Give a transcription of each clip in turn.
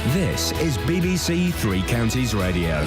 This is BBC Three Counties Radio.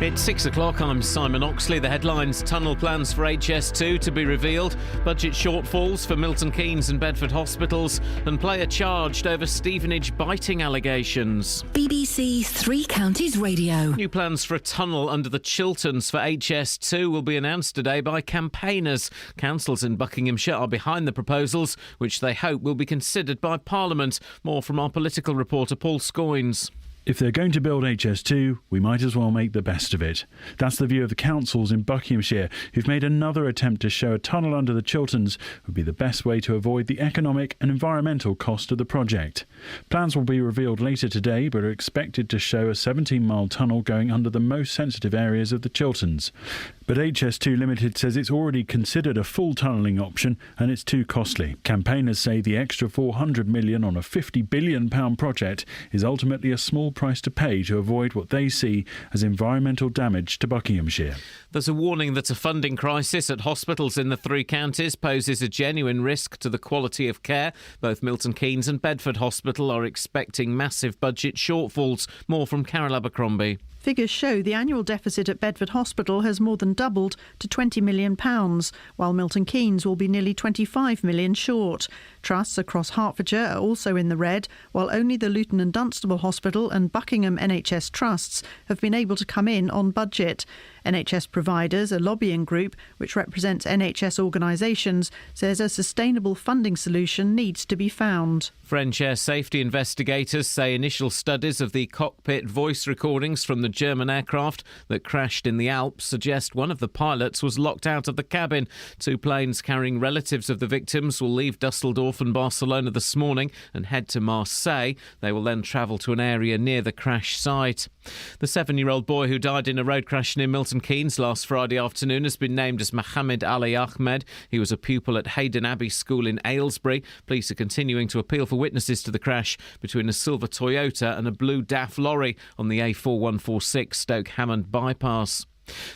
It's 6 o'clock, I'm Simon Oxley. The headlines: tunnel plans for HS2 to be revealed, budget shortfalls for Milton Keynes and Bedford hospitals, and player charged over Stevenage biting allegations. BBC Three Counties Radio. New plans for a tunnel under the Chilterns for HS2 will be announced today by campaigners. Councils in Buckinghamshire are behind the proposals, which they hope will be considered by Parliament. More from our political reporter Paul Scoynes. If they're going to build HS2, we might as well make the best of it. That's the view of the councils in Buckinghamshire, who've made another attempt to show a tunnel under the Chilterns would be the best way to avoid the economic and environmental cost of the project. Plans will be revealed later today, but are expected to show a 17-mile tunnel going under the most sensitive areas of the Chilterns. But HS2 Limited says it's already considered a full tunnelling option and it's too costly. Campaigners say the extra £400 million on a £50 billion project is ultimately a small price to pay to avoid what they see as environmental damage to Buckinghamshire. There's a warning that a funding crisis at hospitals in the three counties poses a genuine risk to the quality of care. Both Milton Keynes and Bedford Hospital are expecting massive budget shortfalls. More from Carol Abercrombie. Figures show the annual deficit at Bedford Hospital has more than doubled to £20 million, while Milton Keynes will be nearly £25 million short. Trusts across Hertfordshire are also in the red, while only the Luton and Dunstable Hospital and Buckingham NHS trusts have been able to come in on budget. NHS Providers, a lobbying group which represents NHS organisations, says a sustainable funding solution needs to be found. French air safety investigators say initial studies of the cockpit voice recordings from the German aircraft that crashed in the Alps suggest one of the pilots was locked out of the cabin. Two planes carrying relatives of the victims will leave Dusseldorf and Barcelona this morning and head to Marseille. They will then travel to an area near the crash site. The 7-year-old boy who died in a road crash near Milton Keynes last Friday afternoon has been named as Mohammed Ali Ahmed. He was a pupil at Hayden Abbey School in Aylesbury. Police are continuing to appeal for witnesses to the crash between a silver Toyota and a blue DAF lorry on the A4146 Stoke-Hammond bypass.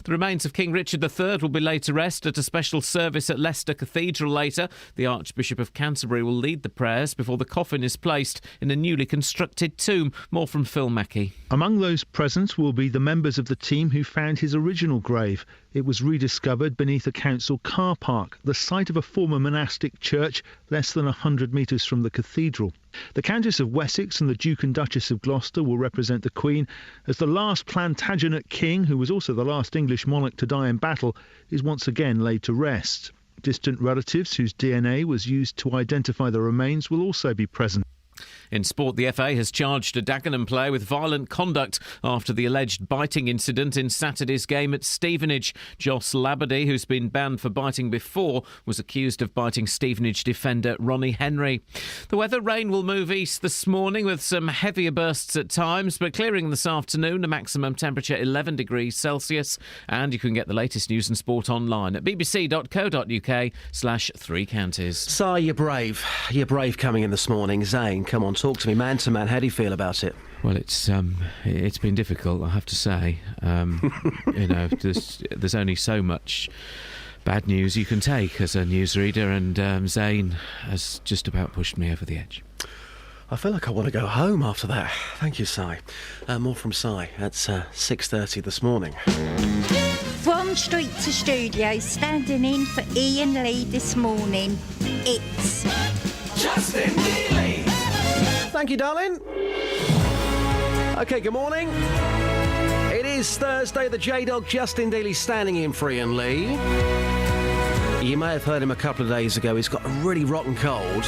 The remains of King Richard III will be laid to rest at a special service at Leicester Cathedral later. The Archbishop of Canterbury will lead the prayers before the coffin is placed in a newly constructed tomb. More from Phil Mackey. Among those present will be the members of the team who found his original grave. It was rediscovered beneath a council car park, the site of a former monastic church less than 100 metres from the cathedral. The Countess of Wessex and the Duke and Duchess of Gloucester will represent the Queen, as the last Plantagenet king, who was also the last English monarch to die in battle, is once again laid to rest. Distant relatives whose DNA was used to identify the remains will also be present. In sport, the FA has charged a Dagenham player with violent conduct after the alleged biting incident in Saturday's game at Stevenage. Joss Labadie, who's been banned for biting before, was accused of biting Stevenage defender Ronnie Henry. The weather: rain will move east this morning with some heavier bursts at times, but clearing this afternoon, a maximum temperature 11 degrees Celsius. And you can get the latest news and sport online at bbc.co.uk/3 counties. Si, you're brave. You're brave coming in this morning. Zane, come on, talk to me man to man. How do you feel about it? Well, it's been difficult, I have to say. There's only so much bad news you can take as a newsreader, and Zane has just about pushed me over the edge. I feel like I want to go home after that. Thank you, Si. More from Si at 6:30 this morning. From street to studio, standing in for Iain Lee this morning, it's Justin Neely. Thank you, darling. OK, good morning. It is Thursday. The J-Dog Justin Daly standing in for Iain Lee. You may have heard him a couple of days ago. He's got a really rotten cold.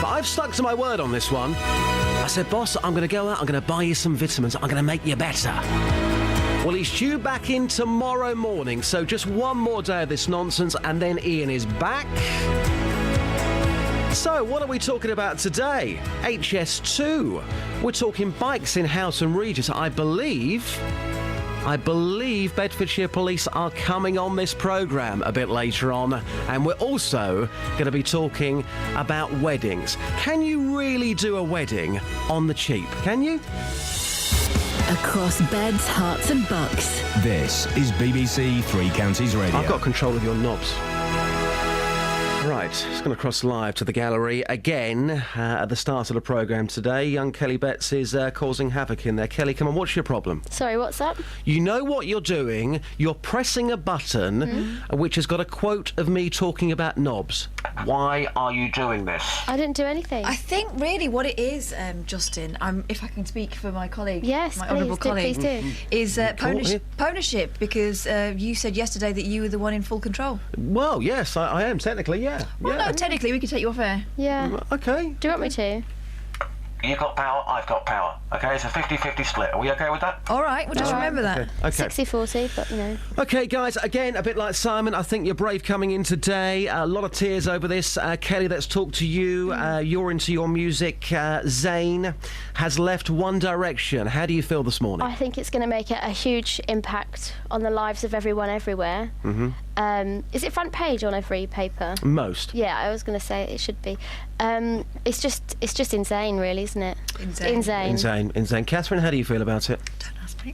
But I've stuck to my word on this one. I said, boss, I'm going to go out, I'm going to buy you some vitamins, I'm going to make you better. Well, he's due back in tomorrow morning, so just one more day of this nonsense, and then Iain is back. So, what are we talking about today? HS2. We're talking bikes in Houghton Regis. I believe Bedfordshire Police are coming on this programme a bit later on, and we're also going to be talking about weddings. Can you really do a wedding on the cheap? Can you? across beds, hearts and bucks. This is BBC Three Counties Radio. I've got control of your knobs. Right, it's going to cross live to the gallery again at the start of the programme today. Young Kelly Betts is causing havoc in there. Kelly, come on, what's your problem? Sorry, what's up? You know what you're doing? You're pressing a button which has got a quote of me talking about knobs. Why are you doing this? I didn't do anything. I think really what it is, Justin, if I can speak for my colleague, Yes, my please honourable do, colleague, please do. is ownership, because you said yesterday that you were the one in full control. Well, yes, I am, technically, yeah. Well, no, technically we could take you off air. Yeah. Okay. Do you want me to? You've got power, I've got power. Okay, it's a 50-50 split. Are we okay with that? All right, well, just remember that. Okay. 60-40, but you know. Okay, guys, again, a bit like Simon, I think you're brave coming in today. A lot of tears over this. Kelly, let's talk to you. You're into your music. Zayn has left One Direction. How do you feel this morning? I think it's going to make a huge impact on the lives of everyone everywhere. Is it front page on every paper? Most. Yeah, I was going to say it should be. It's just insane, really, isn't it? Insane. Insane. Catherine, how do you feel about it? Don't ask me.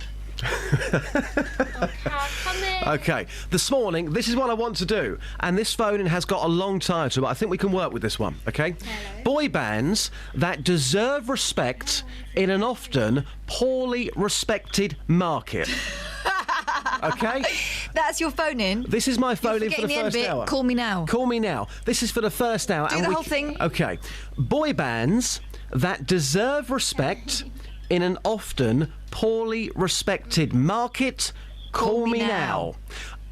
Come in. Okay, this morning, this is what I want to do, and this phone has got a long title, but I think we can work with this one, okay? Hello. Boy bands that deserve respect in an often poorly respected market. Okay? That's your phone in. This is my phone in for the Forgetting first end bit, hour. Call me now. Call me now. This is for the first hour. Do the whole thing. Okay. Boy bands that deserve respect in an often poorly respected market. Call me now.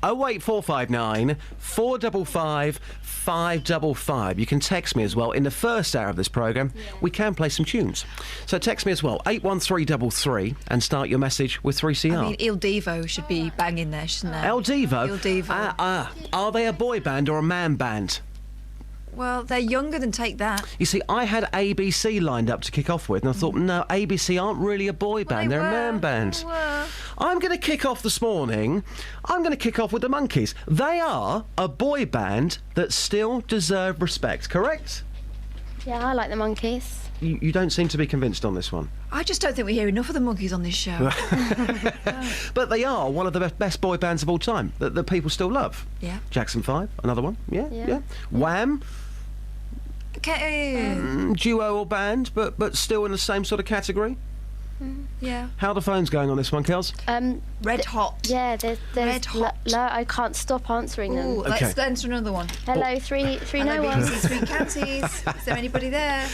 08459 455 555. You can text me as well. In the first hour of this programme, we can play some tunes. So text me as well, 81333, and start your message with 3CR. I mean, Il Divo should be banging there, shouldn't there? El Divo? Il Divo. Are they a boy band or a man band? Well, they're younger than Take That. You see, I had ABC lined up to kick off with, and I thought, no, ABC aren't really a boy band, they're a man band. They were. I'm going to kick off this morning, I'm going to kick off with the Monkees. They are a boy band that still deserve respect, correct? Yeah, I like the Monkees. You don't seem to be convinced on this one. I just don't think we hear enough of the Monkees on this show. But they are one of the best boy bands of all time that people still love. Yeah. Jackson 5, another one. Yeah. Yeah. Wham! Okay. Duo or band, but still in the same sort of category. Yeah. How are the phones going on this one, Kels? Red Hot. Yeah, there's Red Hot. I can't stop answering them. Ooh, Okay. let's enter another one. Hello, three Hello, no one. BBC Three Counties. Is there anybody there?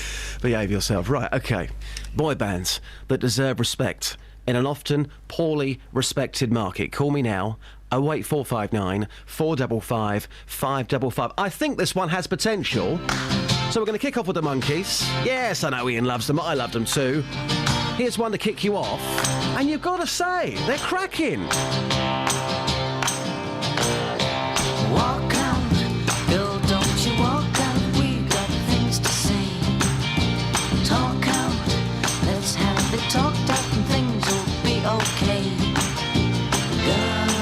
Behave yourself. Right, okay. Boy bands that deserve respect in an often poorly respected market. Call me now. 08459 455 555. I think this one has potential. So we're going to kick off with the Monkees. Yes, I know Iain loves them. I loved them too. Here's one to kick you off. And you've got to say, they're cracking. Walk out, girl, don't you walk out. We got things to say. Talk out, let's have it talked out and things will be okay. Girl,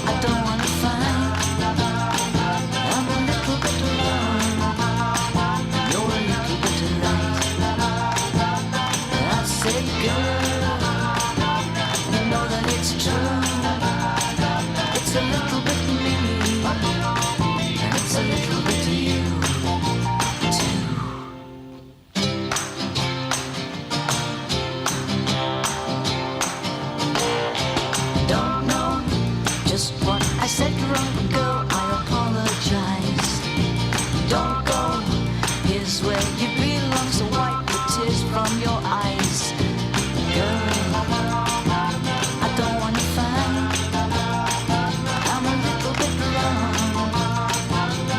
I don't want to fight. I'm a little bit wrong. You're a little bit right. I said, girl, you know that it's true. It's a little bit me, and it's a little bit you, too. Don't know just what I said wrong, but girl, I apologize. Don't go, here's where you belong, so wipe the tears from your eyes. Girl, I don't wanna fight. I'm a little bit wrong.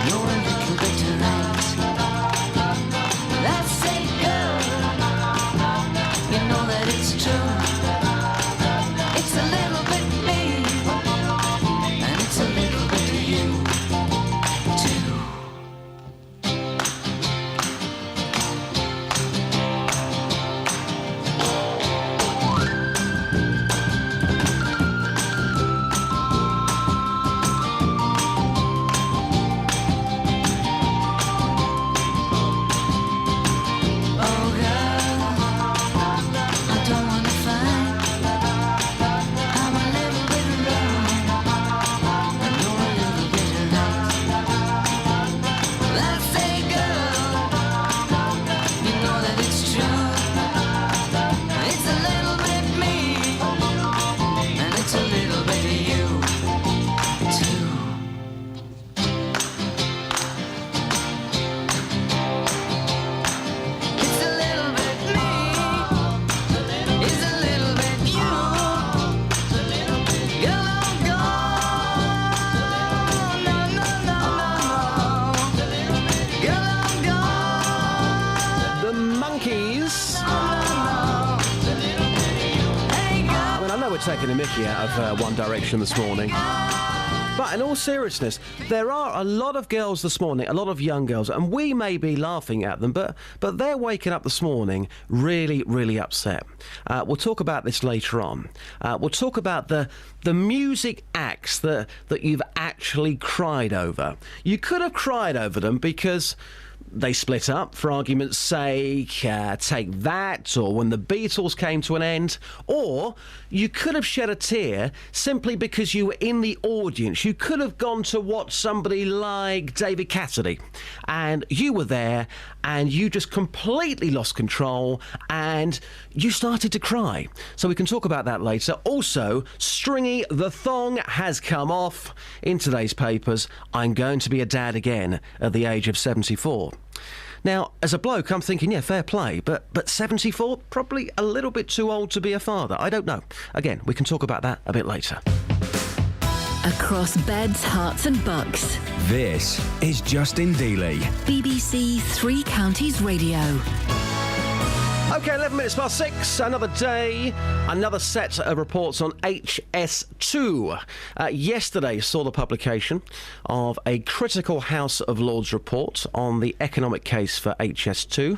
You're a little bit right. That's it, girl. You know that it's true. It's a little bit me, and it's a little bit you. taking a mickey out of One Direction this morning. But in all seriousness, there are a lot of girls this morning, a lot of young girls, and we may be laughing at them, but they're waking up this morning really, really upset. We'll talk about this later on. We'll talk about the music acts that you've actually cried over. You could have cried over them because they split up, for argument's sake, Take That, or when the Beatles came to an end. Or you could have shed a tear simply because you were in the audience. You could have gone to watch somebody like David Cassidy, and you were there, and you just completely lost control, and you started to cry. So we can talk about that later. Also, Stringy the Thong has come off. In today's papers, I'm going to be a dad again at the age of 74. Now, as a bloke, I'm thinking, yeah, fair play, but 74? Probably a little bit too old to be a father. I don't know. Again, we can talk about that a bit later. Across beds, hearts and bucks. This is Justin Dealey. BBC Three Counties Radio. OK, 11 minutes past 6, another day, another set of reports on HS2. Yesterday saw the publication of a critical House of Lords report on the economic case for HS2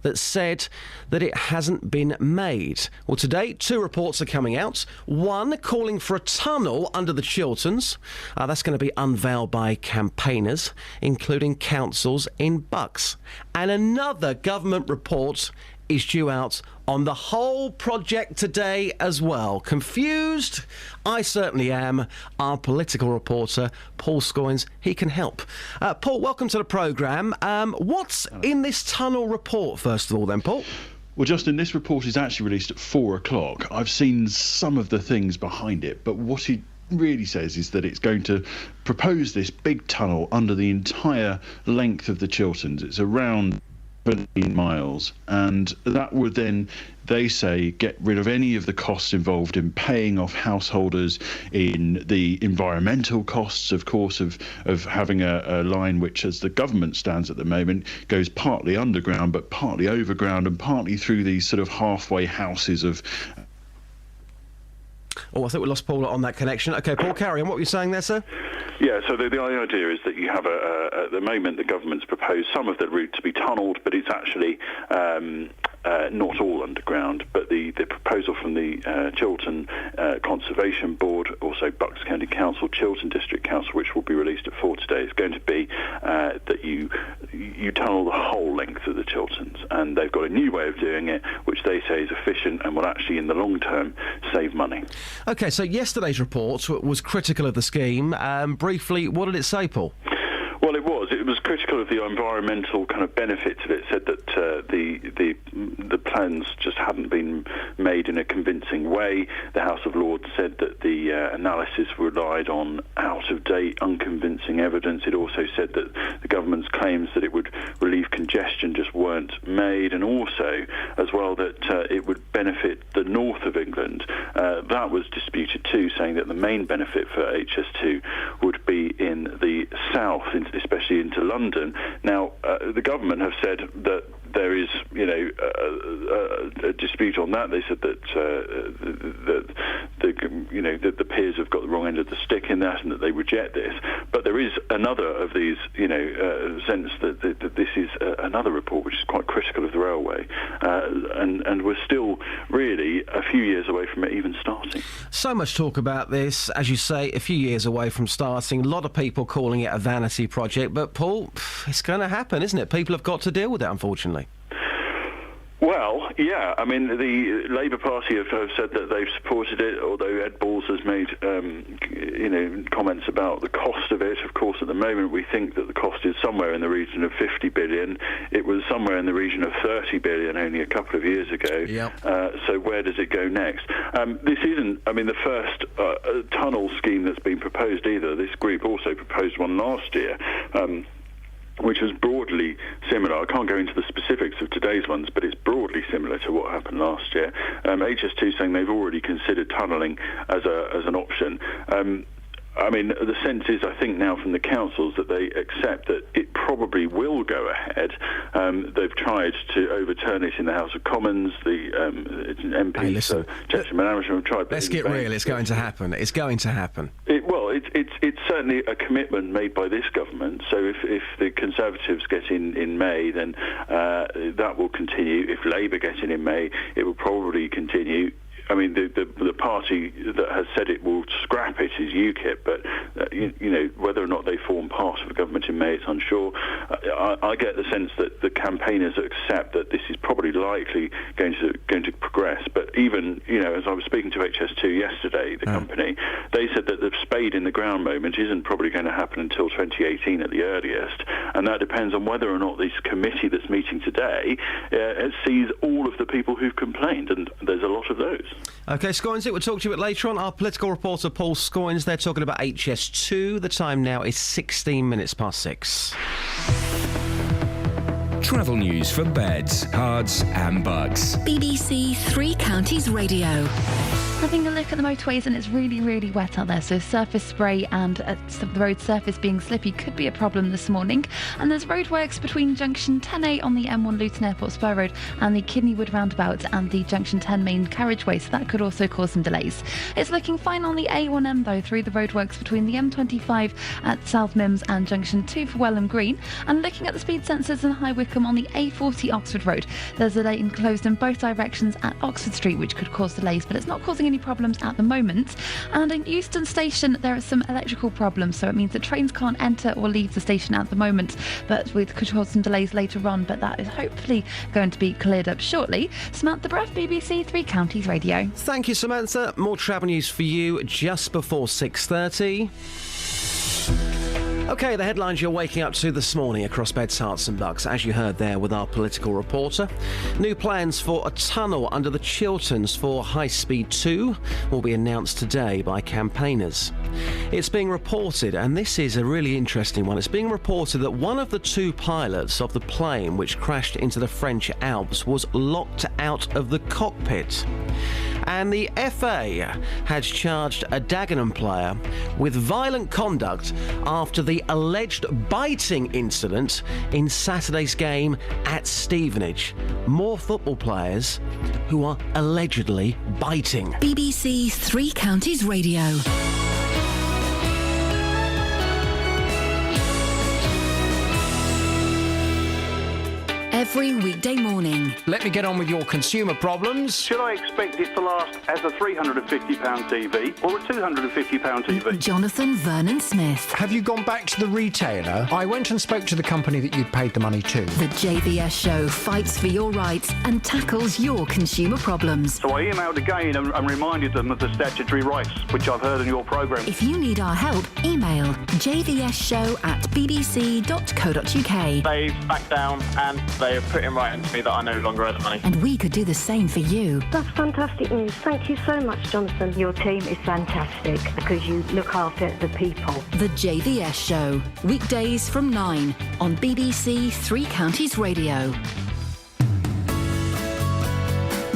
that said that it hasn't been made. Well, today, 2 reports are coming out. One calling for a tunnel under the Chilterns. That's going to be unveiled by campaigners, including councils in Bucks. And another government report is due out on the whole project today as well. Confused? I certainly am. Our political reporter, Paul Scoynes, he can help. Paul, welcome to the programme. What's in this tunnel report, first of all, then, Paul? Well, Justin, this report is actually released at 4 o'clock. I've seen some of the things behind it, but what it really says is that it's going to propose this big tunnel under the entire length of the Chilterns. It's around 17 miles, and that would then, they say, get rid of any of the costs involved in paying off householders, in the environmental costs, of course, of having a line which, as the government stands at the moment, goes partly underground but partly overground and partly through these sort of halfway houses of... Oh, I think we lost Paul on that connection. OK, Paul, carry on. What were you saying there, sir? Yeah, so the idea is that you have, at the moment, the government's proposed some of the route to be tunnelled, but it's actually not all underground. But the proposal from the Chiltern Conservation Board, also Bucks County Council, Chiltern District Council, which will be released at 4 today, is going to be that you tunnel the whole length of the Chilterns. And they've got a new way of doing it, which they say is efficient and will actually, in the long term, save money. OK, so yesterday's report was critical of the scheme. Briefly, what did it say, Paul? Well, it was critical of the environmental kind of benefits of it. Said that the plans just hadn't been made in a convincing way. The House of Lords said that the analysis relied on out-of-date, unconvincing evidence. It also said that the government's claims that it would relieve congestion just weren't made, and also, as well, that it would benefit the north of England. That was disputed too, saying that the main benefit for HS2 would be in the south, especially into London. Now, the government have said that there is, a dispute on that. They said that the peers have got the wrong end of the stick in that, and that they reject this. But there is another of these, sense that this is another report which is quite critical of the railway, and we're still really a few years away from it even starting. So much talk about this, as you say, a few years away from starting. A lot of people calling it a vanity project, but Paul, it's going to happen, isn't it? People have got to deal with it, unfortunately. Well, yeah. I mean, the Labour Party have said that they've supported it, although Ed Balls has made, comments about the cost of it. Of course, at the moment, we think that the cost is somewhere in the region of 50 billion. It was somewhere in the region of 30 billion only a couple of years ago. Yep. So where does it go next? This isn't, the first tunnel scheme that's been proposed either. This group also proposed one last year, which was broadly similar. I can't go into the specifics of today's ones, but it's broadly similar to what happened last year. HS2 saying they've already considered tunnelling as an option. I mean, the sense is, I think now from the councils that they accept that it probably will go ahead. They've tried to overturn it in the House of Commons. The MPs, hey, listen, Cheshire Management have tried. Let's get real. It's going to happen. It's going to happen. It's certainly a commitment made by this government. So if the Conservatives get in May, then that will continue. If Labour get in May, it will probably continue. I mean, the party that has said it will scrap it is UKIP, but whether or not they form part of a government in May, it's unsure. I get the sense that the campaigners accept that this is probably likely going to progress. But even as I was speaking to HS2 yesterday, the company, they said that the spade in the ground moment isn't probably going to happen until 2018 at the earliest, and that depends on whether or not this committee that's meeting today sees all of the people who've complained, and there's a lot of those. OK, Scoins, we'll talk to you a bit later on. Our political reporter, Paul Scoins, they're talking about HS2. The time now is 16 minutes past 6. Travel news for beds, cards and bugs. BBC Three Counties Radio. Having a look at the motorways, and it's really, really wet out there, so surface spray and the road surface being slippy could be a problem this morning. And there's roadworks between junction 10A on the M1 Luton Airport Spur Road and the Kidneywood roundabout and the junction 10 main carriageway, so that could also cause some delays. It's looking fine on the A1M though, through the roadworks between the M25 at South Mims and junction 2 for Welham Green. And looking at the speed sensors in High Wycombe on the A40 Oxford Road, there's a lane closed in both directions at Oxford Street, which could cause delays, but it's not causing any problems at the moment. And in Euston Station there are some electrical problems, so it means that trains can't enter or leave the station at the moment, but we could cause some delays later on, but that is hopefully going to be cleared up shortly. Samantha Bruff, BBC Three Counties Radio. Thank you, Samantha. More travel news for you just before 6:30. OK, the headlines you're waking up to this morning across beds, Herts and bucks, as you heard there with our political reporter. New plans for a tunnel under the Chilterns for High Speed 2 will be announced today by campaigners. It's being reported, and this is a really interesting one, it's being reported that one of the two pilots of the plane which crashed into the French Alps was locked out of the cockpit. And the FA has charged a Dagenham player with violent conduct after the alleged biting incident in Saturday's game at Stevenage. More football players who are allegedly biting. BBC Three Counties Radio. Every weekday morning. Let me get on with your consumer problems. Should I expect it to last as a £350 TV or a £250 TV? Jonathan Vernon Smith. Have you gone back to the retailer? I went and spoke to the company that you'd paid the money to. The JVS show fights for your rights and tackles your consumer problems. So I emailed again and reminded them of the statutory rights, which I've heard in your programme. If you need our help, email jvsshow@bbc.co.uk. They've backed down and they have put in writing to me that I no longer owe the money. And we could do the same for you. That's fantastic news. Thank you so much, Jonathan. Your team is fantastic because you look after the people. The JVS show, weekdays from 9 on BBC Three Counties Radio.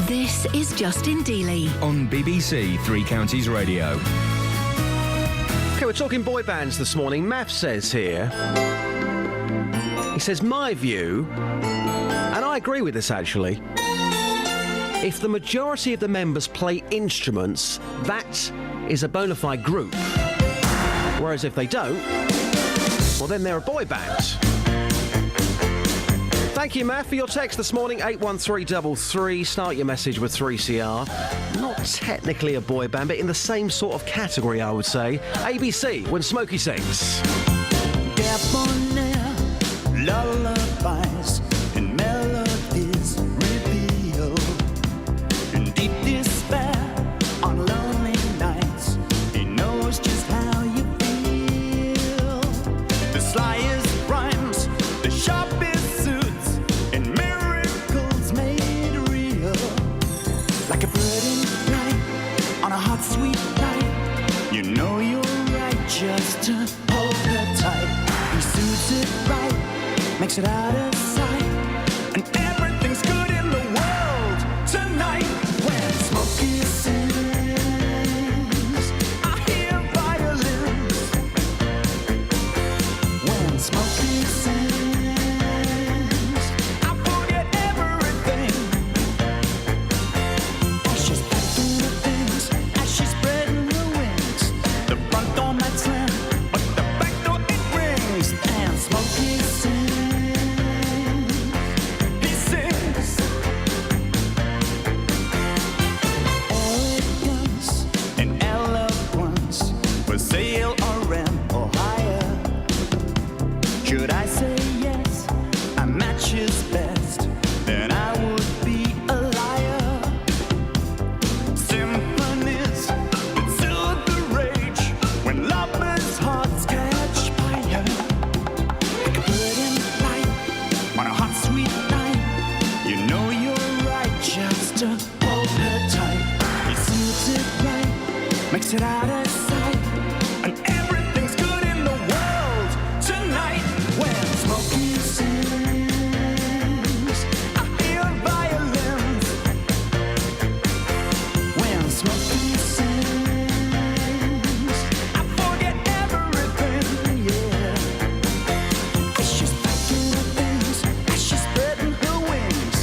This is Justin Dealey on BBC Three Counties Radio. OK, we're talking boy bands this morning. Math says here, he says, my view, and I agree with this actually, if the majority of the members play instruments, that is a bona fide group. Whereas if they don't, well then they're a boy band. Thank you, Matt, for your text this morning, 81333. Start your message with 3CR. Not technically a boy band, but in the same sort of category, I would say. ABC, When Smokey Sings. Debonair lullabies and melodies reveal in deep despair on lonely nights. He knows just how you feel. The slyest rhymes, the sharpest suits, and miracles made real. Like a bird in flight on a hot, sweet night. You know you're right, just hold her tight. He suits it right, makes it out of sight, and everything's good in the world tonight. When Smokey sings, I hear violins Should I say yes, a match is best, then I would be a liar. Symphonies that soothe the rage when lovers' hearts catch fire. Like a bird in flight on a hot, sweet night. You know you're right, just to hold her tight. He suits it right, makes it out of sight, and everything's good in the world tonight. When Smokey sings, I hear violins. When Smokey sings, I forget everything, yeah. As she's packing her things, as she's spreading her wings,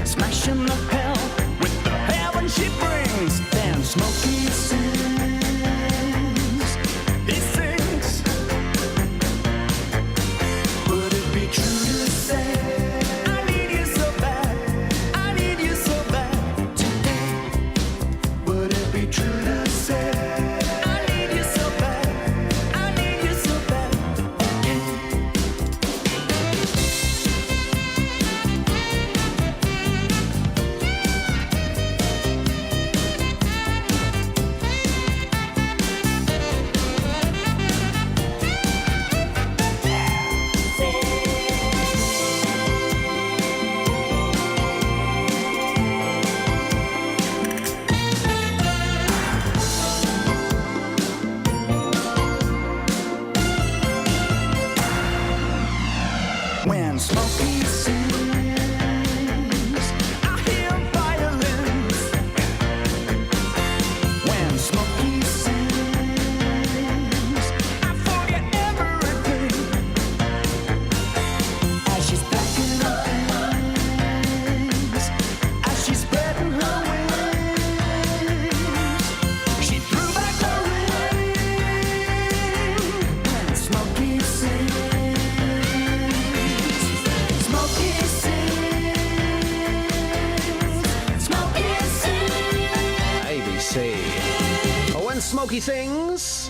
smashing the hell with the heaven she brings. Then Smokey sings, he sings. Would it be true to say, I need you so bad, I need you so bad today? Would it be true to say, I need you so bad, I need you so bad again? When Smokey sings, I hear violins. When Smokey sings, I forget everything. As she's packing her things, as she's spreading her wings, she threw back the ring. When Smokey sings, Smokey sings, Smokey sings. ABC. When Smokey sings.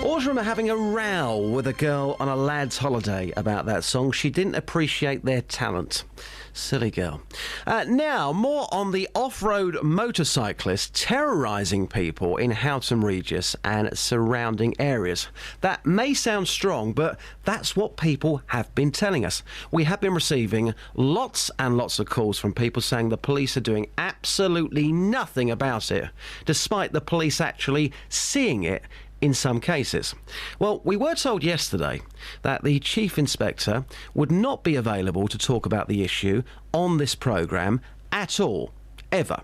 Always remember having a row with a girl on a lad's holiday about that song. She didn't appreciate their talent. Silly girl. Now, more on the off-road motorcyclist terrorising people in Houghton Regis and surrounding areas. That may sound strong, but that's what people have been telling us. We have been receiving lots and lots of calls from people saying the police are doing absolutely nothing about it, despite the police actually seeing it in some cases. Well, we were told yesterday that the Chief Inspector would not be available to talk about the issue on this programme at all, ever.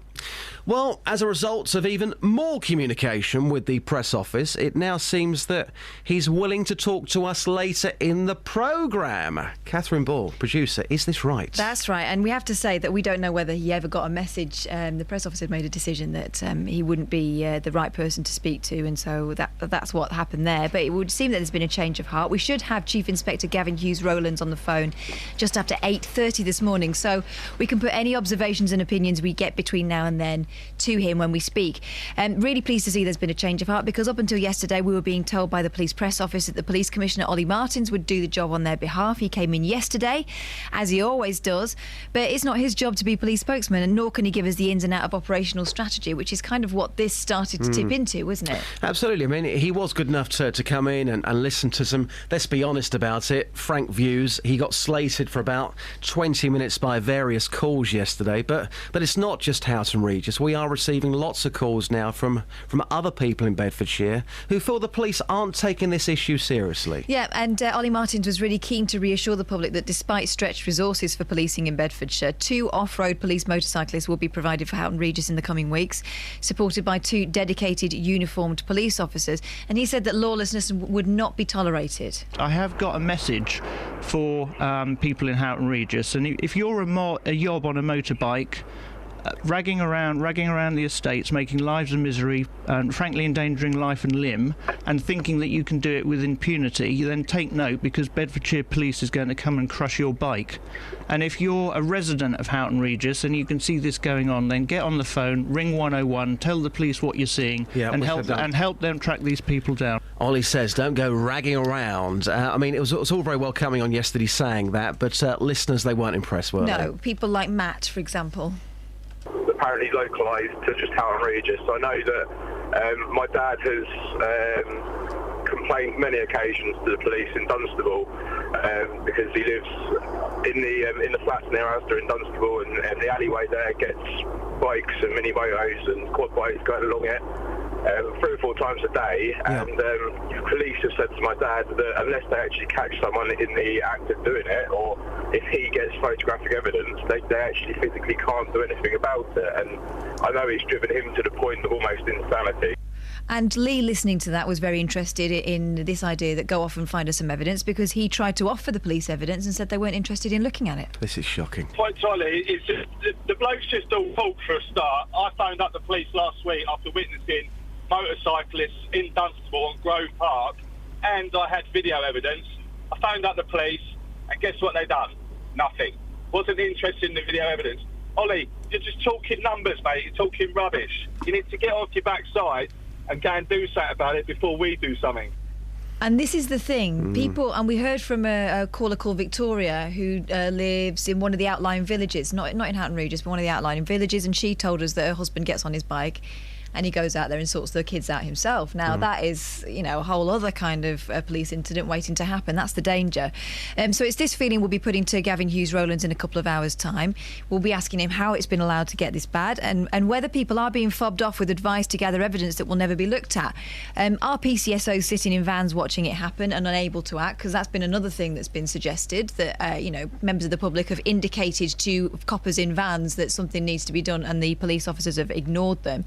Well, as a result of even more communication with the press office, it now seems that he's willing to talk to us later in the programme. Catherine Ball, producer, is this right? That's right, and we have to say that we don't know whether he ever got a message. The press office had made a decision that he wouldn't be the right person to speak to, and so that's what happened there. But it would seem that there's been a change of heart. We should have Chief Inspector Gavin Hughes-Rowlands on the phone just after 8:30 this morning, so we can put any observations and opinions we get between now and then to him when we speak. Really pleased to see there's been a change of heart, because up until yesterday we were being told by the police press office that the police commissioner Ollie Martins would do the job on their behalf. He came in yesterday, as he always does, but it's not his job to be police spokesman, and nor can he give us the ins and out of operational strategy, which is kind of what this started to tip into, wasn't it? Absolutely. I mean, he was good enough to come in and listen to some, let's be honest about it, frank views. He got slated for about 20 minutes by various calls yesterday, but it's not just Houghton Regis. We are receiving lots of calls now from other people in Bedfordshire who feel the police aren't taking this issue seriously. Yeah, and Ollie Martins was really keen to reassure the public that despite stretched resources for policing in Bedfordshire, 2 off-road police motorcyclists will be provided for Houghton Regis in the coming weeks, supported by 2 dedicated uniformed police officers. And he said that lawlessness would not be tolerated. I have got a message for people in Houghton Regis, and if you're a yob on a motorbike ragging around the estates, making lives a misery, and frankly endangering life and limb, and thinking that you can do it with impunity, then take note, because Bedfordshire Police is going to come and crush your bike. And if you're a resident of Houghton Regis and you can see this going on, then get on the phone, ring 101, tell the police what you're seeing, and help them track these people down. Ollie says, don't go ragging around. I mean, it was all very well coming on yesterday saying that, but listeners, they weren't impressed, were they? No, people like Matt, for example. Apparently localised to just Houghton Regis. I know that my dad has complained many occasions to the police in Dunstable because he lives in the flats near Asda in Dunstable, and the alleyway there gets bikes and mini motos and quad bikes going along it 3 or 4 times a day, and police have said to my dad that unless they actually catch someone in the act of doing it, or if he gets photographic evidence, they actually physically can't do anything about it. And I know it's driven him to the point of almost insanity. And Lee, listening to that, was very interested in this idea that go off and find us some evidence, because he tried to offer the police evidence and said they weren't interested in looking at it. This is shocking. Quite entirely, it's just, the bloke's just all fault for a start. I phoned up the police last week after witnessing motorcyclists in Dunstable on Grove Park, and I had video evidence. I phoned up the police, and guess what they done? Nothing. Wasn't interested in the video evidence. Ollie, you're just talking numbers, mate. You're talking rubbish. You need to get off your backside and go and do something about it before we do something. And this is the thing, people, and we heard from a caller called Victoria, who lives in one of the outlying villages, not in Houghton Regis, but one of the outlying villages, and she told us that her husband gets on his bike and he goes out there and sorts the kids out himself. Now, that is, a whole other kind of police incident waiting to happen. That's the danger. So it's this feeling we'll be putting to Gavin Hughes-Rowlands in a couple of hours' time. We'll be asking him how it's been allowed to get this bad, and whether people are being fobbed off with advice to gather evidence that will never be looked at. Are PCSOs sitting in vans watching it happen and unable to act? Because that's been another thing that's been suggested, that, members of the public have indicated to coppers in vans that something needs to be done, and the police officers have ignored them.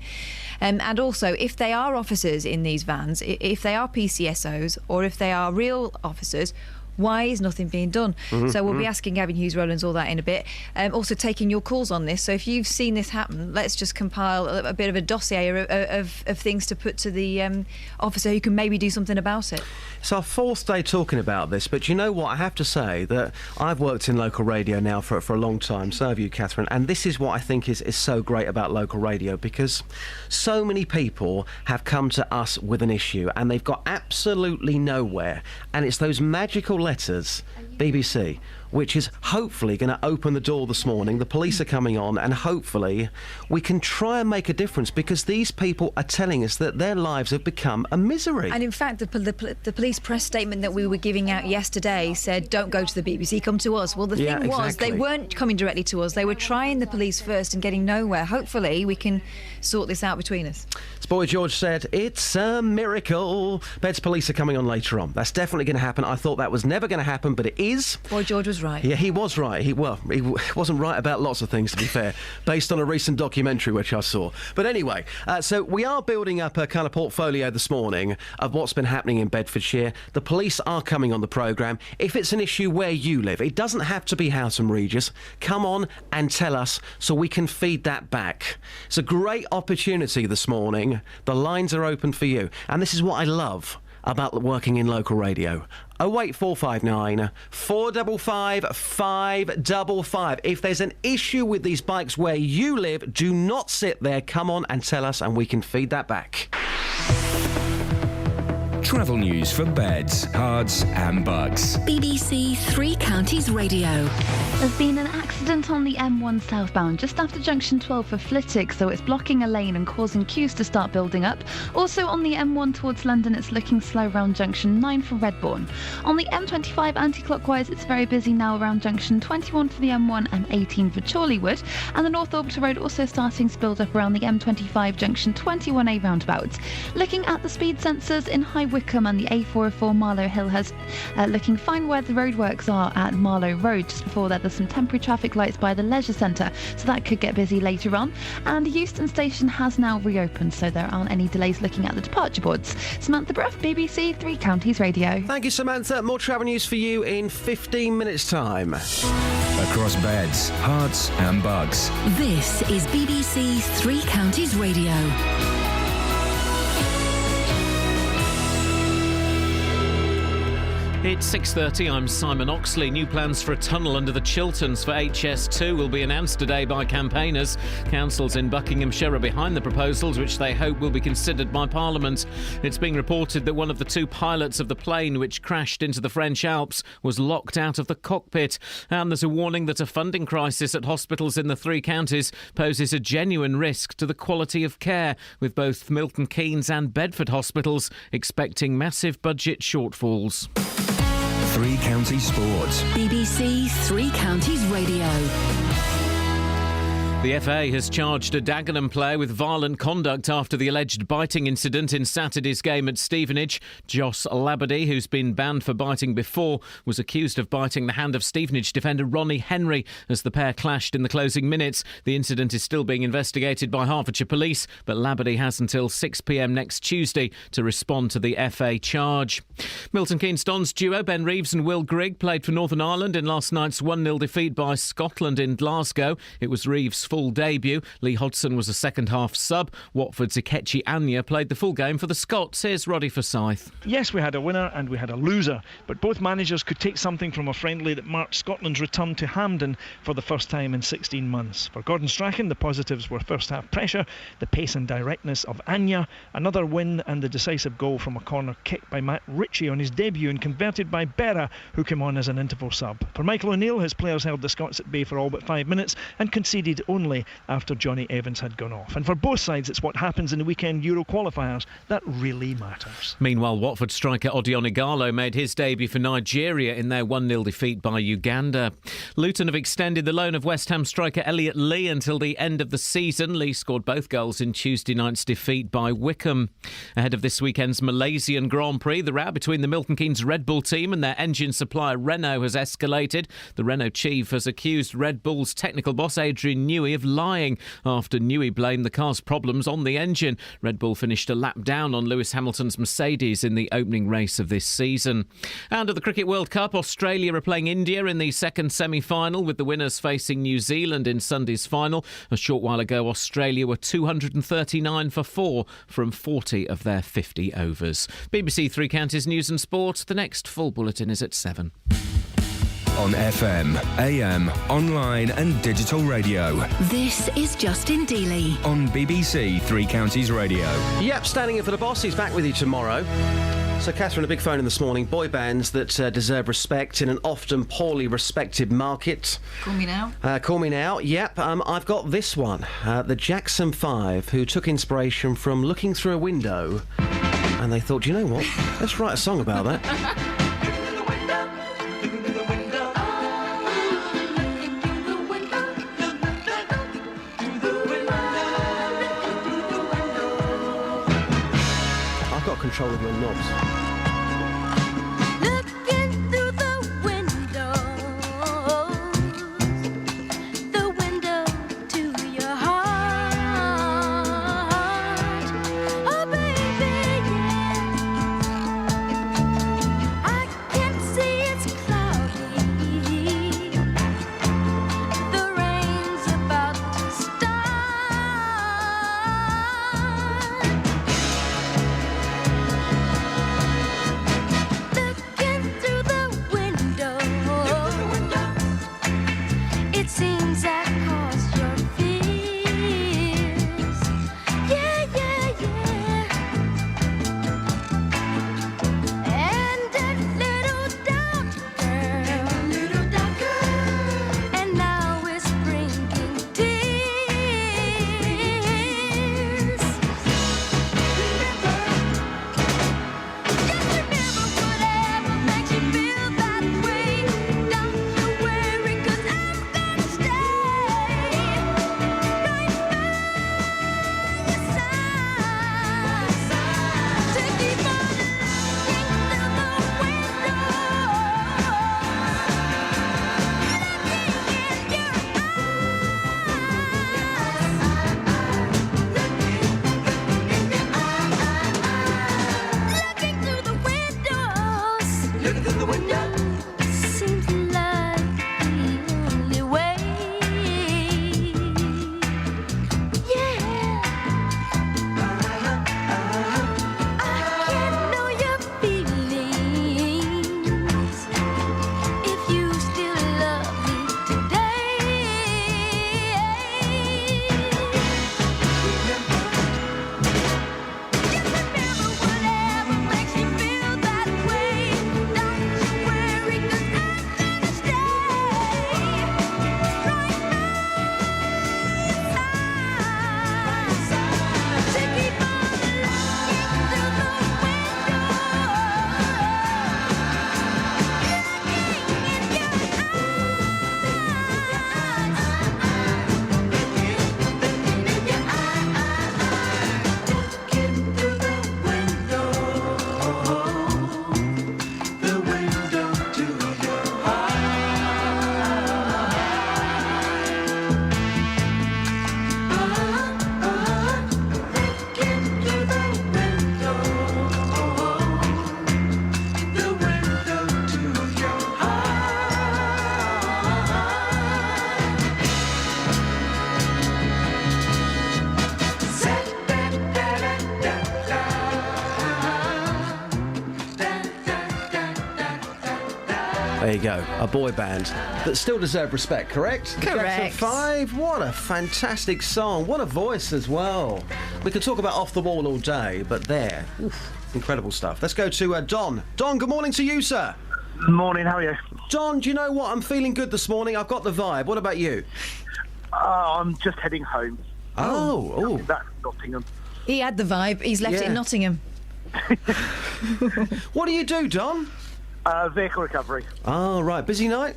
And also, if they are officers in these vans, if they are PCSOs, or if they are real officers, why is nothing being done? So we'll be asking Gavin Hughes-Rowlands all that in a bit. Also taking your calls on this. So if you've seen this happen, let's just compile a bit of a dossier of things to put to the officer who can maybe do something about it. It's our 4th day talking about this, but you know what? I have to say that I've worked in local radio now for a long time, so have you, Catherine, and this is what I think is so great about local radio, because so many people have come to us with an issue and they've got absolutely nowhere, and it's those magical letters, BBC, which is hopefully going to open the door this morning. The police are coming on, and hopefully we can try and make a difference, because these people are telling us that their lives have become a misery. And in fact, the police press statement that we were giving out yesterday said, don't go to the BBC, come to us. Well, the thing was, they weren't coming directly to us. They were trying the police first and getting nowhere. Hopefully we can sort this out between us. As Boy George said, it's a miracle. Beds police are coming on later on. That's definitely going to happen. I thought that was never going to happen, but it is. Boy George was right. Yeah, he was right. He wasn't right about lots of things, to be fair, based on a recent documentary which I saw. But anyway, so we are building up a kind of portfolio this morning of what's been happening in Bedfordshire. The police are coming on the programme. If it's an issue where you live, it doesn't have to be Houghton Regis. Come on and tell us so we can feed that back. It's a great opportunity this morning. The lines are open for you. And this is what I love about working in local radio. 08459 455 555. If there's an issue with these bikes where you live, do not sit there. Come on and tell us, and we can feed that back. Travel news for beds, cards and bugs. BBC Three Counties Radio. There's been an accident on the M1 southbound just after junction 12 for Flitwick, so it's blocking a lane and causing queues to start building up. Also on the M1 towards London, it's looking slow around junction 9 for Redbourne. On the M25 anti-clockwise, it's very busy now around junction 21 for the M1 and 18 for Chorleywood. And the North Orbital Road also starting to build up around the M25 junction 21A roundabout. Looking at the speed sensors in highway Wickham, and the A404 Marlow Hill has looking fine where the roadworks are at Marlow Road. Just before that, there's some temporary traffic lights by the Leisure Centre, so that could get busy later on. And Euston Station has now reopened, so there aren't any delays looking at the departure boards. Samantha Bruff, BBC Three Counties Radio. Thank you, Samantha. More travel news for you in 15 minutes' time. Across beds, hearts and bugs. This is BBC Three Counties Radio. It's 6:30, I'm Simon Oxley. New plans for a tunnel under the Chilterns for HS2 will be announced today by campaigners. Councils in Buckinghamshire are behind the proposals, which they hope will be considered by Parliament. It's being reported that one of the two pilots of the plane which crashed into the French Alps was locked out of the cockpit. And there's a warning that a funding crisis at hospitals in the three counties poses a genuine risk to the quality of care, with both Milton Keynes and Bedford hospitals expecting massive budget shortfalls. Three Counties Sports. BBC Three Counties Radio. The FA has charged a Dagenham player with violent conduct after the alleged biting incident in Saturday's game at Stevenage. Joss Labadie, who's been banned for biting before, was accused of biting the hand of Stevenage defender Ronnie Henry as the pair clashed in the closing minutes. The incident is still being investigated by Hertfordshire Police, but Labadie has until 6 p.m. next Tuesday to respond to the FA charge. Milton Keynes Dons duo Ben Reeves and Will Grigg played for Northern Ireland in last night's 1-0 defeat by Scotland in Glasgow. It was Reeves' full debut. Lee Hodgson was a second-half sub. Watford's Ikechi Anya played the full game for the Scots. Here's Roddy Forsyth. Yes, we had a winner and we had a loser, but both managers could take something from a friendly that marked Scotland's return to Hampden for the first time in 16 months. For Gordon Strachan, the positives were first-half pressure, the pace and directness of Anya, another win and the decisive goal from a corner kick by Matt Ritchie on his debut and converted by Berra, who came on as an interval sub. For Michael O'Neill, his players held the Scots at bay for all but 5 minutes and conceded only after Johnny Evans had gone off. And for both sides, it's what happens in the weekend Euro qualifiers that really matters. Meanwhile, Watford striker Odion Ighalo made his debut for Nigeria in their 1-0 defeat by Uganda. Luton have extended the loan of West Ham striker Elliot Lee until the end of the season. Lee scored both goals in Tuesday night's defeat by Wickham. Ahead of this weekend's Malaysian Grand Prix, the row between the Milton Keynes Red Bull team and their engine supplier Renault has escalated. The Renault chief has accused Red Bull's technical boss Adrian Newey of lying after Newey blamed the car's problems on the engine. Red Bull finished a lap down on Lewis Hamilton's Mercedes in the opening race of this season. And at the Cricket World Cup, Australia are playing India in the second semi-final, with the winners facing New Zealand in Sunday's final. A short while ago, Australia were 239 for 4 from 40 of their 50 overs. BBC Three Counties News and Sport. The next full bulletin is at 7. On FM, AM, online and digital radio. This is Justin Dealey. On BBC Three Counties Radio. Yep, standing in for the boss. He's back with you tomorrow. So, Catherine, a big phone in this morning. Boy bands that deserve respect in an often poorly respected market. Call me now. Call me now. Yep, I've got this one. The Jackson 5, who took inspiration from looking through a window, and they thought, you know what? Let's write a song about that. Control of your knobs. Looking through the window to your heart. Oh, baby, I can see it's cloudy. The rain's about to start. Looking through the window. Seems like the only way. Yeah. I can know your feelings if you still love me today. There you go, a boy band that still deserve respect, correct? Correct. Jackson 5, what a fantastic song, what a voice as well. We could talk about Off the Wall all day, but there, incredible stuff. Let's go to Don. Don, good morning to you, sir. Morning, how are you? Don, do you know what? I'm feeling good this morning. I've got the vibe. What about you? I'm just heading home. Oh. That's Nottingham. He had the vibe. He's left it in Nottingham. What do you do, Don? Vehicle recovery. Oh, right. Busy night?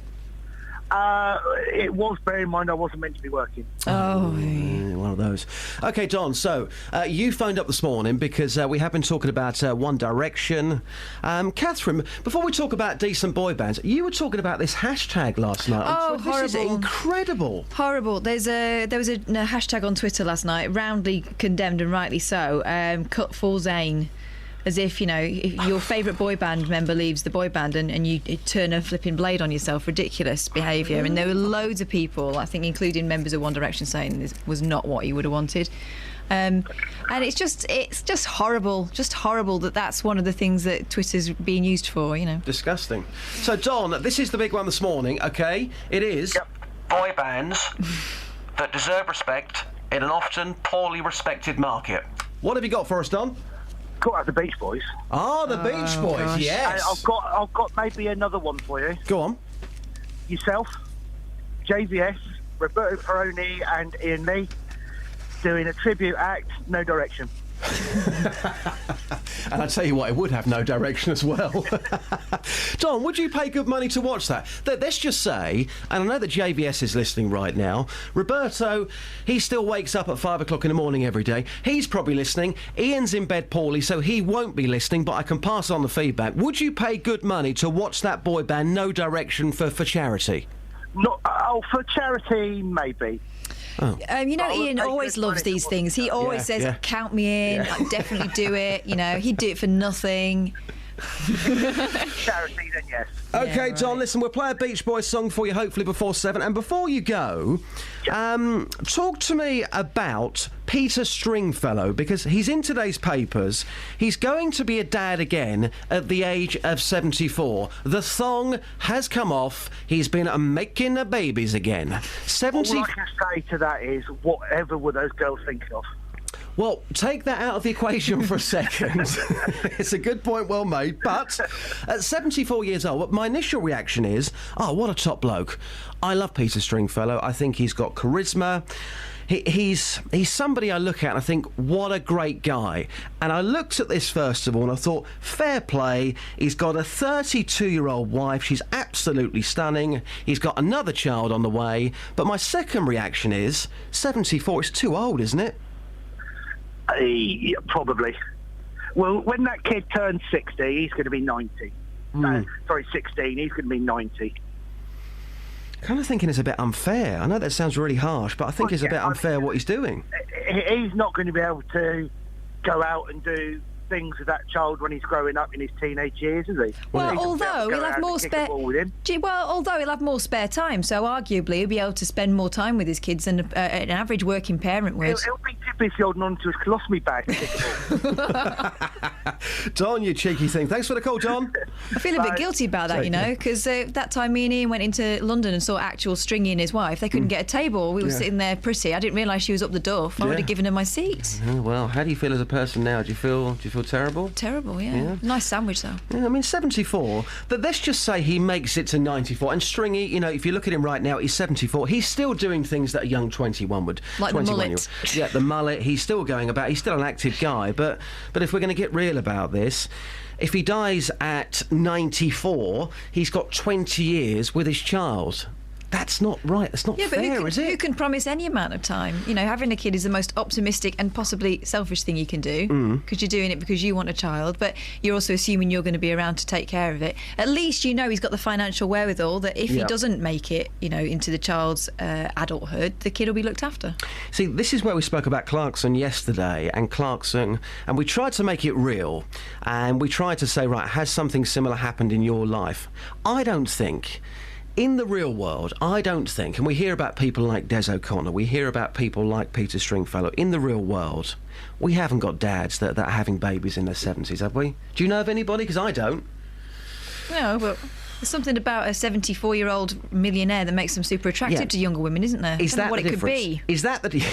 It was, bear in mind, I wasn't meant to be working. Oh. One of those. OK, Don, so you phoned up this morning because we have been talking about One Direction. Catherine, before we talk about decent boy bands, you were talking about this hashtag last night. Oh, horrible. This is incredible. Horrible. There was a hashtag on Twitter last night, roundly condemned and rightly so, cut full Zayn. As if, you know, if your favourite boy band member leaves the boy band and you turn a flipping blade on yourself. Ridiculous behaviour. And there were loads of people, I think including members of One Direction, saying this was not what he would have wanted. And it's just horrible. Just horrible that's one of the things that Twitter's being used for, you know. Disgusting. So, Don, this is the big one this morning, OK? It is... Yep. Boy bands that deserve respect in an often poorly respected market. What have you got for us, Don? Got out the Beach Boys. Oh, the Beach Boys, gosh. yes. I've got maybe another one for you. Go on. Yourself, JVS, Roberto Peroni and Ian Lee doing a tribute act, No Direction. And I tell you what, it would have No Direction as well. Don, would you pay good money to watch that? Let's just say, and I know that JVS is listening right now, Roberto, he still wakes up at 5 o'clock in the morning every day. He's probably listening. Ian's in bed poorly, so he won't be listening, but I can pass on the feedback. Would you pay good money to watch that boy band No Direction for charity? Not, for charity, maybe. Oh. You know, Ian always loves these things. He always says, count me in, I'd definitely do it. You know, he'd do it for nothing. Charity, then yes. OK, Don, listen, we'll play a Beach Boys song for you, hopefully before 7. And before you go, talk to me about Peter Stringfellow, because he's in today's papers. He's going to be a dad again at the age of 74. The thong has come off. He's been making babies again. All I can say to that is, whatever were those girls thinking of? Well, take that out of the equation for a second. It's a good point, well made. But at 74 years old, my initial reaction is, oh, what a top bloke. I love Peter Stringfellow. I think he's got charisma. He's somebody I look at and I think, what a great guy. And I looked at this first of all and I thought, fair play. He's got a 32-year-old wife. She's absolutely stunning. He's got another child on the way. But my second reaction is, 74, it's too old, isn't it? Yeah, probably. Well, when that kid turns 60, he's going to be 90. 16, he's going to be 90. Kind of thinking it's a bit unfair. I know that sounds really harsh, but I think it's a bit unfair what he's doing. He's not going to be able to go out and do things with that child when he's growing up in his teenage years, is he? Well, although he'll have more spare. Although he'll have more spare time, so arguably he'll be able to spend more time with his kids than an average working parent would. He'll be too busy holding on to his colostomy bag. Don, you cheeky thing. Thanks for the call, Don. I feel a bit guilty about that, because that time me and Ian went into London and saw actual Stringy and his wife. They couldn't get a table. We were sitting there pretty. I didn't realise she was up the duff. I would have given her my seat. Oh, well, how do you feel as a person now? Do you feel terrible? Terrible, yeah. Nice sandwich, though. Yeah, I mean, 74. But let's just say he makes it to 94. And Stringy, if you look at him right now, he's 74. He's still doing things that a young 21 would. Like the mullet. Yeah, the mullet. He's still going about. He's still an active guy. But if we're going to get real about this, if he dies at 94, he's got 20 years with his child. That's not right. That's not fair, is it? Who can promise any amount of time? Having a kid is the most optimistic and possibly selfish thing you can do, because you're doing it because you want a child, but you're also assuming you're going to be around to take care of it. At least he's got the financial wherewithal that if he doesn't make it, into the child's adulthood, the kid will be looked after. See, this is where we spoke about Clarkson yesterday, and we tried to make it real, and we tried to say, right, has something similar happened in your life? I don't think. In the real world, I don't think, and we hear about people like Des O'Connor, we hear about people like Peter Stringfellow, in the real world, we haven't got dads that are having babies in their 70s, have we? Do you know of anybody? Because I don't. No, but there's something about a 74-year-old millionaire that makes them super attractive to younger women, isn't there? Is that what the it could be? Is that the...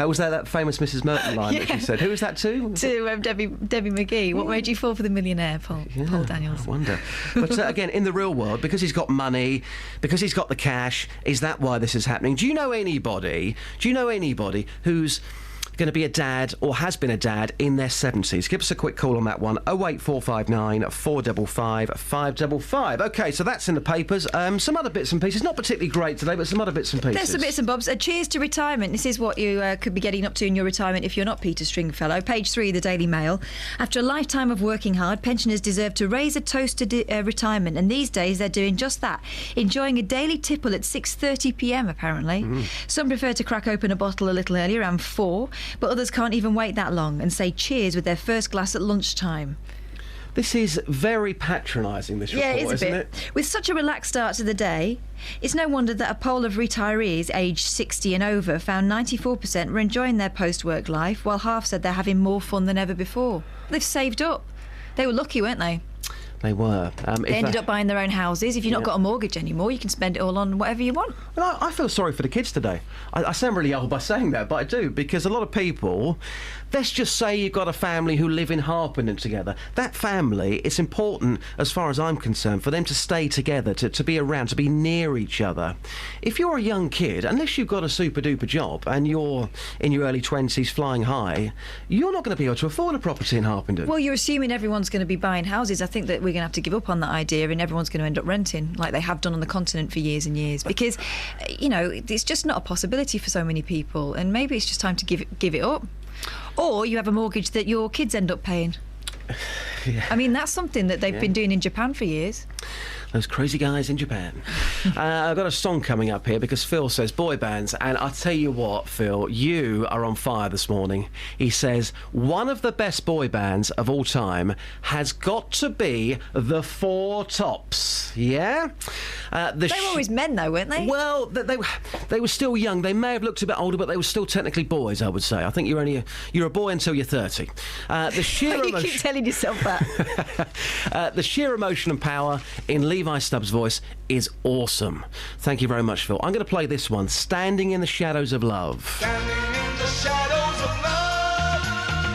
was that famous Mrs. Merton line that she said? Who was that to? To Debbie McGee. What made you fall for the millionaire, Paul Daniels? I wonder. But again, in the real world, because he's got money, because he's got the cash, is that why this is happening? Do you know anybody who's going to be a dad or has been a dad in their 70s? Give us a quick call on that one. 08459 455 555. OK, so that's in the papers. Some other bits and pieces, not particularly great today, but some other bits and pieces. There's some bits and bobs. Cheers to retirement. This is what you could be getting up to in your retirement if you're not Peter Stringfellow. Page 3 of the Daily Mail. After a lifetime of working hard, pensioners deserve to raise a toast to retirement, and these days they're doing just that, enjoying a daily tipple at 6:30pm apparently. Some prefer to crack open a bottle a little earlier, around 4, but others can't even wait that long and say cheers with their first glass at lunchtime. This is very patronising, this report, isn't it? With such a relaxed start to the day, it's no wonder that a poll of retirees aged 60 and over found 94% were enjoying their post-work life, while half said they're having more fun than ever before. They've saved up. They were lucky, weren't they? They were. They ended up buying their own houses. If you've not got a mortgage anymore, you can spend it all on whatever you want. Well, I feel sorry for the kids today. I sound really old by saying that, but I do, because a lot of people... Let's just say you've got a family who live in Harpenden together. That family, it's important, as far as I'm concerned, for them to stay together, to be around, to be near each other. If you're a young kid, unless you've got a super-duper job and you're in your early 20s flying high, you're not going to be able to afford a property in Harpenden. Well, you're assuming everyone's going to be buying houses. I think that we're going to have to give up on that idea and everyone's going to end up renting, like they have done on the continent for years and years, because, it's just not a possibility for so many people, and maybe it's just time to give it up. Or you have a mortgage that your kids end up paying. Yeah. I mean, that's something that they've been doing in Japan for years. Those crazy guys in Japan. I've got a song coming up here because Phil says boy bands, and I'll tell you what, Phil, you are on fire this morning. He says one of the best boy bands of all time has got to be the Four Tops. Yeah? They were always men, though, weren't they? Well, they were still young. They may have looked a bit older, but they were still technically boys, I would say. I think you're a boy until you're 30. The sheer you keep telling yourself that. The sheer emotion and power in Levi Stubbs' voice is awesome. Thank you very much, Phil. I'm going to play this one, Standing in the Shadows of Love. Standing in the shadows of love,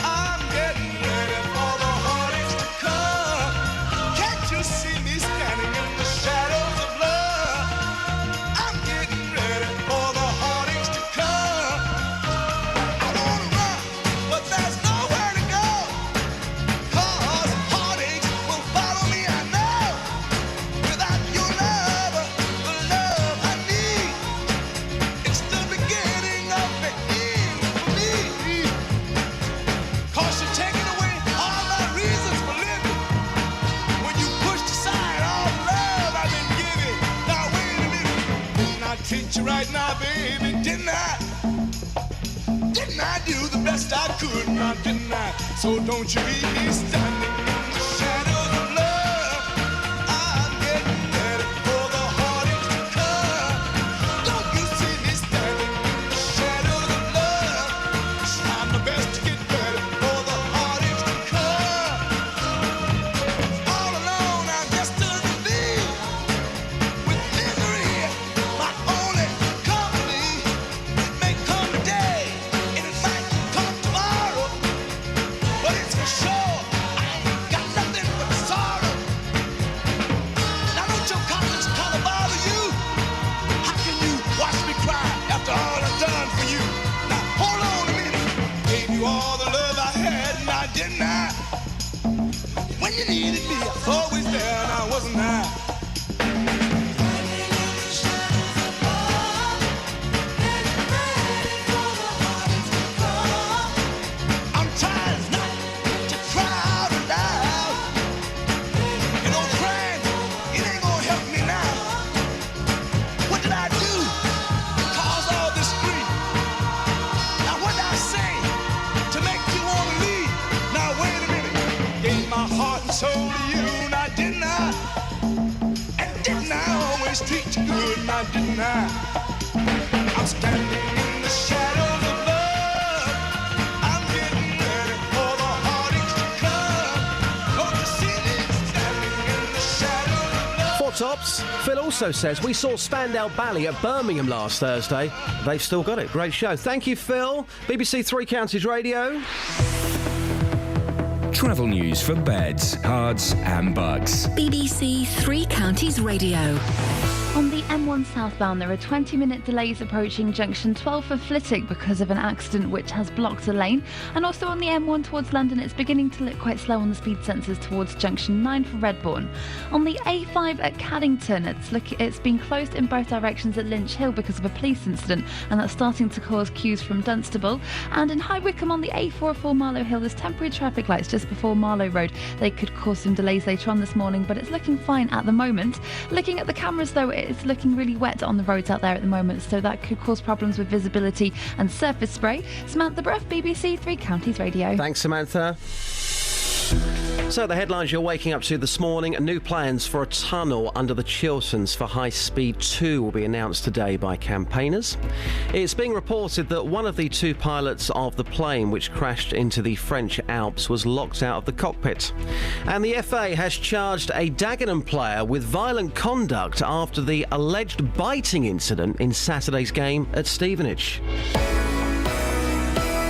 I'm getting ready for the heartaches to come. Can't you see me standing in the shadows of love? I'm getting ready for the heartaches to come. I wanna run, but there's nowhere to go. 'Cause heartaches will follow me, I know. Without your love, the love I need, it's the beginning of the end for me. 'Cause you're taking away all my reasons for living. When you pushed aside all the love I've been giving. Now wait a minute, didn't I treat you right now, baby? Didn't I? Didn't I do the best I could? Now didn't I So don't you leave me standing in the shadows of love. I'm getting ready for the heartaches to come. Don't you see me standing in the shadows of love? Trying my best to get ready for the heartaches to come. All alone I just stood to leave with misery, my only company. It may come today and it might come tomorrow, but it's for sure I ain't got nothing but sorrow. Now don't your conscience color bother you? How can you watch me cry after all I've done for you? Now hold on a minute. Gave you all the love I had, now didn't I? When you needed me, I was always there, now wasn't I? I'm trying not to cry out loud. You know, crying, it ain't gonna help me now. What did I do to cause all this grief? Now what did I say to make you wanna leave? Now wait a minute. Gave my heart and soul to you, now didn't I? And didn't I always treat you good, now didn't I? I'm standing in the shadows of love. I'm getting ready for the heartaches to come. Don't you see me standing in the shadows of love? Four Tops. Phil also says, we saw Spandau Ballet at Birmingham last Thursday. They've still got it. Great show. Thank you, Phil. BBC Three Counties Radio. Travel news for beds, cards and bugs. BBC Three Counties Radio. On the M1 southbound, there are 20-minute delays approaching junction 12 for Flitwick because of an accident which has blocked a lane. And also on the M1 towards London, it's beginning to look quite slow on the speed sensors towards junction 9 for Redbourne. On the A5 at Caddington, it's been closed in both directions at Lynch Hill because of a police incident, and that's starting to cause queues from Dunstable. And in High Wycombe on the A4 for Marlow Hill, there's temporary traffic lights just before Marlow Road. They could cause some delays later on this morning, but it's looking fine at the moment. Looking at the cameras though, it's looking really wet on the roads out there at the moment, so that could cause problems with visibility and surface spray. Samantha Bruff, BBC Three Counties Radio. Thanks, Samantha. So the headlines you're waking up to this morning: new plans for a tunnel under the Chilterns for High Speed 2 will be announced today by campaigners. It's being reported that one of the two pilots of the plane which crashed into the French Alps was locked out of the cockpit. And the FA has charged a Dagenham player with violent conduct after the alleged biting incident in Saturday's game at Stevenage.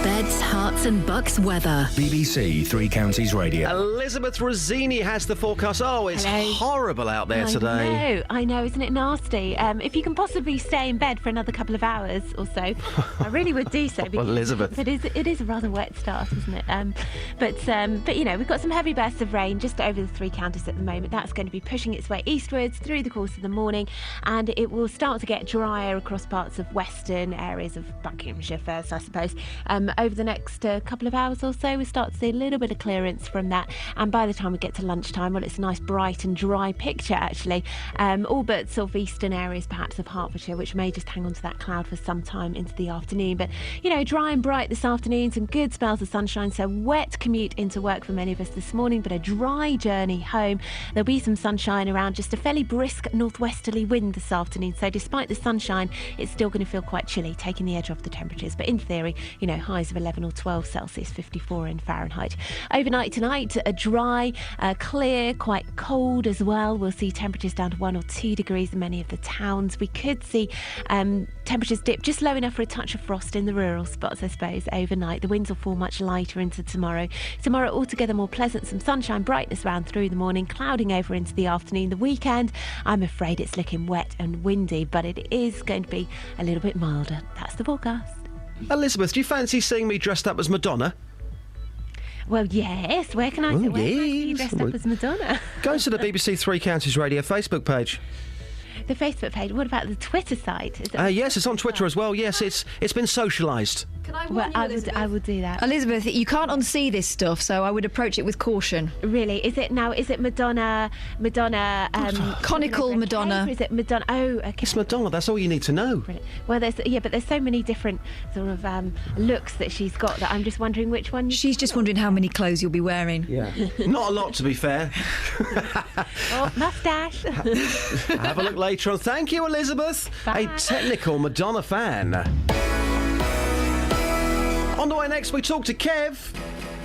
Beds, Herts and Bucks weather. BBC Three Counties Radio. Elizabeth Rossini has the forecast. Oh, it's horrible out there today. I know, isn't it nasty? If you can possibly stay in bed for another couple of hours or so, I really would do so. Well, Elizabeth. But it is a rather wet start, isn't it? But you know, we've got some heavy bursts of rain just over the three counties at the moment. That's going to be pushing its way eastwards through the course of the morning, and it will start to get drier across parts of western areas of Buckinghamshire first, I suppose. Over the next couple of hours or so, we start to see a little bit of clearance from that, and by the time we get to lunchtime, well, it's a nice bright and dry picture actually, all but sort of eastern areas perhaps of Hertfordshire, which may just hang on to that cloud for some time into the afternoon. But you know, dry and bright this afternoon, some good spells of sunshine, so wet commute into work for many of us this morning, but a dry journey home. There'll be some sunshine around, just a fairly brisk northwesterly wind this afternoon, so despite the sunshine, it's still going to feel quite chilly, taking the edge off the temperatures. But in theory, you know, highs of 11 or 12 Celsius, 54 in Fahrenheit. Overnight tonight, a dry, clear, quite cold as well. We'll see temperatures down to 1 or 2 degrees in many of the towns. We could see temperatures dip just low enough for a touch of frost in the rural spots, I suppose, overnight. The winds will fall much lighter into tomorrow. Tomorrow, altogether more pleasant, some sunshine, brightness around through the morning, clouding over into the afternoon. The weekend, I'm afraid it's looking wet and windy, but it is going to be a little bit milder. That's the forecast. Elizabeth, do you fancy seeing me dressed up as Madonna? Well, yes. Where can I see you dressed up as Madonna? Go to the BBC Three Counties Radio Facebook page. The Facebook page. What about the Twitter site? Yes, it's on Twitter as well. Yes, it's been socialised. Can I Well, I would do that. Elizabeth, you can't unsee this stuff, so I would approach it with caution. Really? Is it Madonna? Conical Madonna. Or is it Madonna? Oh, okay. It's Madonna. That's all you need to know. Brilliant. Well, but there's so many different sort of looks that she's got that I'm just wondering which one. She's just wondering how many clothes you'll be wearing. Yeah. Not a lot, to be fair. Oh, mustache. Have a look later on. Thank you, Elizabeth. Bye. A technical Madonna fan. On the way next, we talk to Kev.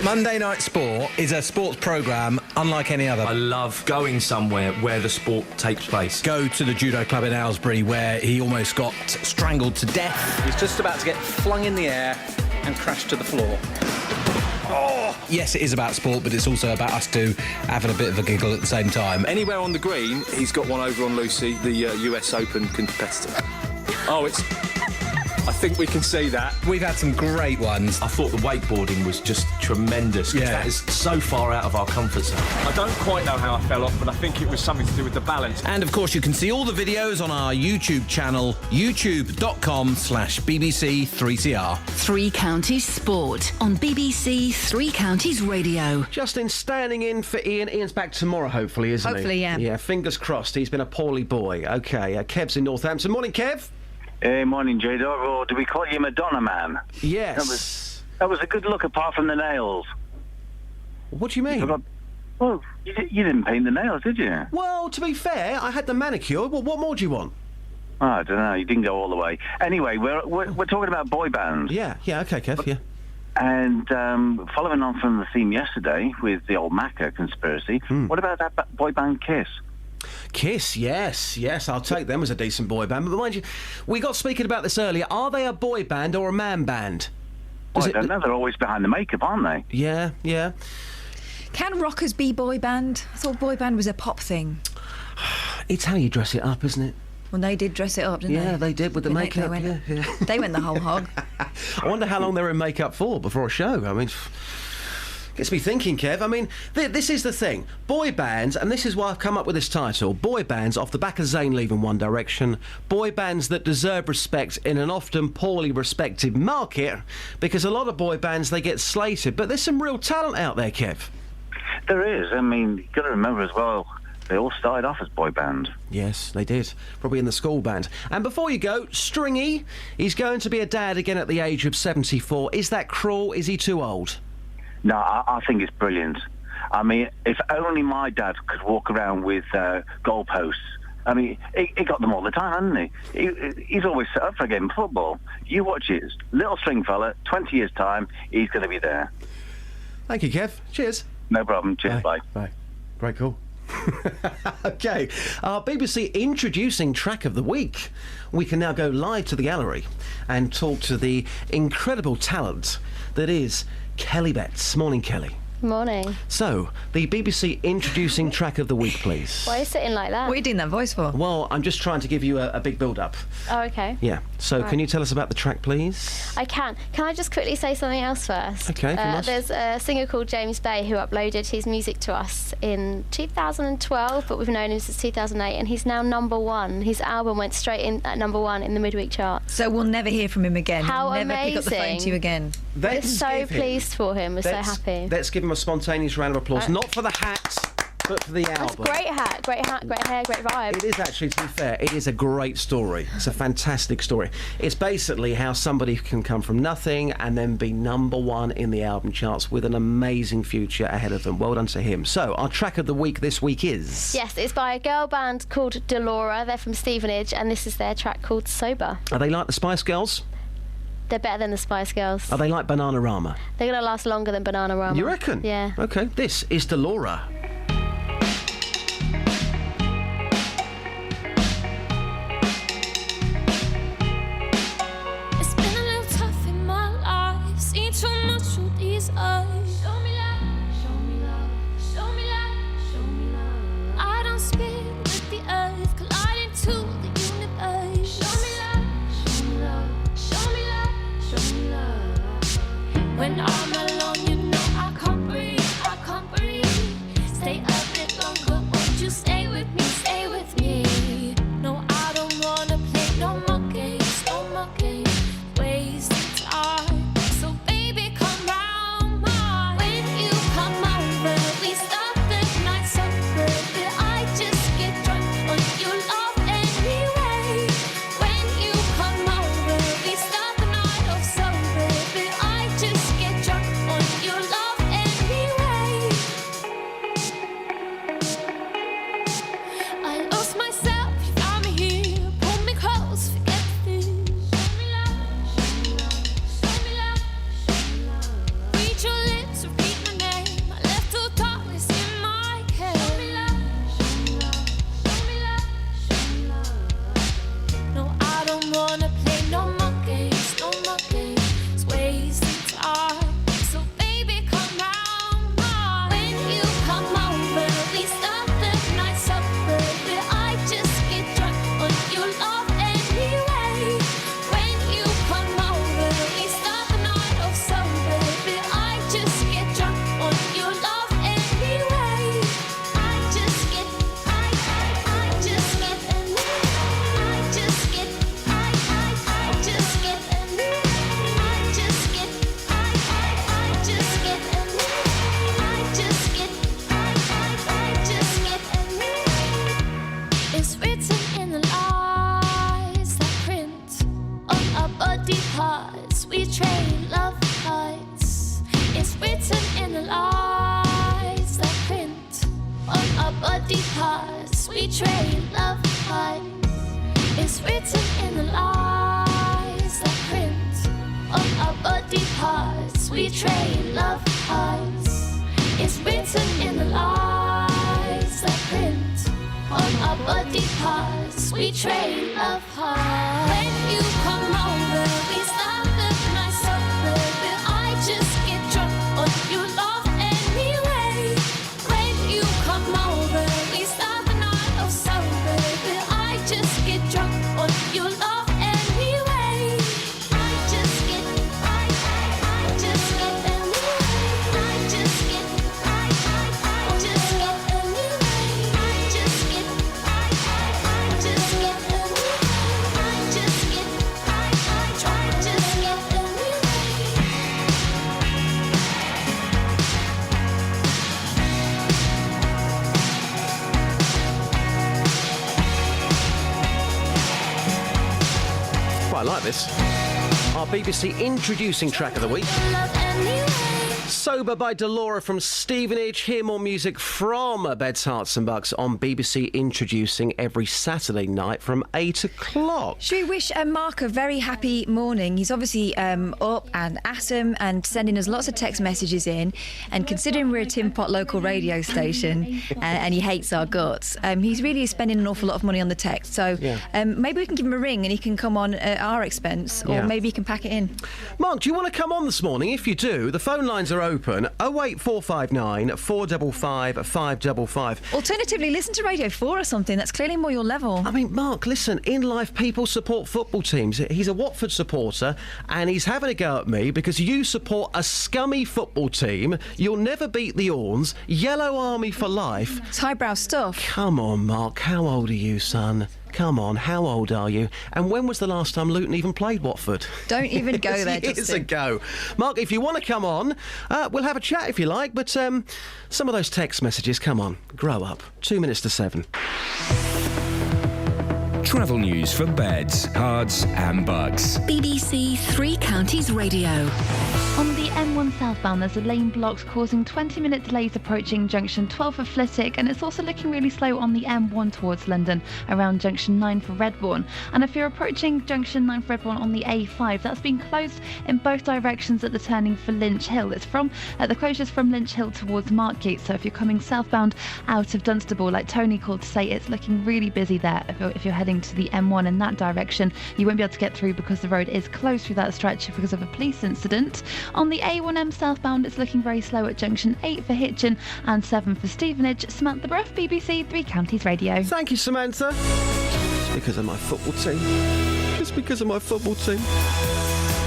Monday Night Sport is a sports programme unlike any other. I love going somewhere where the sport takes place. Go to the judo club in Aylesbury where he almost got strangled to death. He's just about to get flung in the air and crash to the floor. Oh! Yes, it is about sport, but it's also about us two having a bit of a giggle at the same time. Anywhere on the green, he's got one over on Lucy, the US Open competitor. Oh, I think we can see that. We've had some great ones. I thought the wakeboarding was just tremendous. Yeah. That is so far out of our comfort zone. I don't quite know how I fell off, but I think it was something to do with the balance. And of course, you can see all the videos on our YouTube channel, youtube.com/BBC3CR. Three Counties Sport on BBC Three Counties Radio. Justin standing in for Iain. Ian's back tomorrow, hopefully, isn't he? Hopefully, yeah. Yeah, fingers crossed. He's been a poorly boy. OK, Kev's in Northampton. Morning, Kev. Morning, J-Dog, or do we call you Madonna Man? Yes. That was a good look, apart from the nails. What do you mean? Well, you didn't paint the nails, did you? Well, to be fair, I had the manicure. Well, what more do you want? Oh, I don't know. You didn't go all the way. Anyway, we're talking about boy bands. Yeah, okay, Kev, yeah. And following on from the theme yesterday with the old Macca conspiracy, what about that boy band Kiss? Kiss, yes, I'll take them as a decent boy band. But mind you, we got speaking about this earlier. Are they a boy band or a man band? Well, I don't know. They're always behind the makeup, aren't they? Yeah. Can rockers be boy band? I thought boy band was a pop thing. It's how you dress it up, isn't it? Well, they did dress it up, didn't they? Yeah, they did with the makeup. They went the whole hog. I wonder how long they were in makeup for before a show. I mean, gets me thinking, Kev. I mean, this is the thing. Boy bands, and this is why I've come up with this title, boy bands off the back of Zayn leaving One Direction, boy bands that deserve respect in an often poorly respected market, because a lot of boy bands, they get slated. But there's some real talent out there, Kev. There is. I mean, you've got to remember as well, they all started off as boy bands. Yes, they did. Probably in the school band. And before you go, Stringy, he's going to be a dad again at the age of 74. Is that cruel? Is he too old? No, I think it's brilliant. I mean, if only my dad could walk around with goalposts. I mean, he got them all the time, hasn't he? He's always set up for a game of football. You watch it, little string fella, 20 years' time, he's going to be there. Thank you, Kev. Cheers. No problem. Cheers. Bye. Great call. OK, our BBC introducing track of the week. We can now go live to the gallery and talk to the incredible talent that is Kelly Betts. Morning, Kelly. Morning. So, the BBC introducing track of the week, please. Why are you sitting like that? What are you doing that voice for? Well, I'm just trying to give you a big build-up. Oh, okay. Yeah. So, Right. Can you tell us about the track, please? I can. Can I just quickly say something else first? Okay, if you must. There's a singer called James Bay who uploaded his music to us in 2012, but we've known him since 2008, and he's now #1. His album went straight in at #1 in the midweek chart. So we'll never hear from him again. How He'll never pick up the phone amazing. to you again. We're so pleased for him. We're so happy. Let's give him a spontaneous round of applause. Not for the hat, but for the album. That's great hat, great hair, great vibe. It is actually, to be fair, it is a great story. It's a fantastic story. It's basically how somebody can come from nothing and then be #1 in the album charts with an amazing future ahead of them. Well done to him. So, our track of the week this week is... Yes, it's by a girl band called Delora. They're from Stevenage, and this is their track called Sober. Are they like the Spice Girls? They're better than the Spice Girls. Are they like Bananarama? They're going to last longer than Bananarama. You reckon? Yeah. OK, this is Delora. It's been a little tough in my life. Seen too much through these eyes. Show me love, show me love, show me love, show me love. I don't spit with the earth, colliding to the universe. Show me love, show me love, show me love, show me love. When I'm alone, you know I can't breathe, I can't breathe. It's written in the lies that print on our body parts. We trade love hearts. It's written in the lies that print on our body parts. We trade love hearts. It's written in the lies that print on our body parts. We trade love hearts. It's written in the lies that print on our body parts. We trade love hearts. When you come over, we start the night sober, but I just get drunk on your love anyway. When you come over, we start the night off sober, but I just get drunk on your love anyway. I just get anyway. I just get Quite like this. Our BBC introducing track of the week. Sober by Delora from Stevenage. Hear more music from Beds, Hearts and Bucks on BBC Introducing every Saturday night from 8 o'clock. Should we wish Mark a very happy morning? He's obviously up and at him and sending us lots of text messages in. And considering we're a Tin Pot local radio station and he hates our guts, he's really spending an awful lot of money on the text. So maybe we can give him a ring and he can come on at our expense, or maybe he can pack it in. Mark, do you want to come on this morning? If you do, the phone lines are open. 08459 455 555. Alternatively, listen to Radio 4 or something. That's clearly more your level. I mean, Mark, listen, in life people support football teams. He's a Watford supporter and he's having a go at me because you support a scummy football team. You'll never beat the Orns. Yellow Army for life. It's highbrow stuff. Come on, Mark. How old are you, son? Come on, how old are you? And when was the last time Luton even played Watford? Don't even go there, Justin. Years ago. Mark, if you want to come on, we'll have a chat if you like, but some of those text messages, come on, grow up. 2 minutes to 7. Travel news for Beds, Cards and Bucks. BBC Three Counties Radio. On the M1 southbound, there's a lane blocked, causing 20-minute delays approaching junction 12 for Flitwick, and it's also looking really slow on the M1 towards London, around junction 9 for Redbourne. And if you're approaching junction 9 for Redbourne on the A5, that's been closed in both directions at the turning for Lynch Hill. It's from the closures from Lynch Hill towards Markgate, so if you're coming southbound out of Dunstable, like Tony called to say, it's looking really busy there. If you're heading to the M1 in that direction, you won't be able to get through because the road is closed through that stretch because of a police incident. On the A1M southbound, it's looking very slow at junction 8 for Hitchin and 7 for Stevenage. Samantha Bruff, BBC Three Counties Radio. Thank you, Samantha. Just because of my football team. Just because of my football team.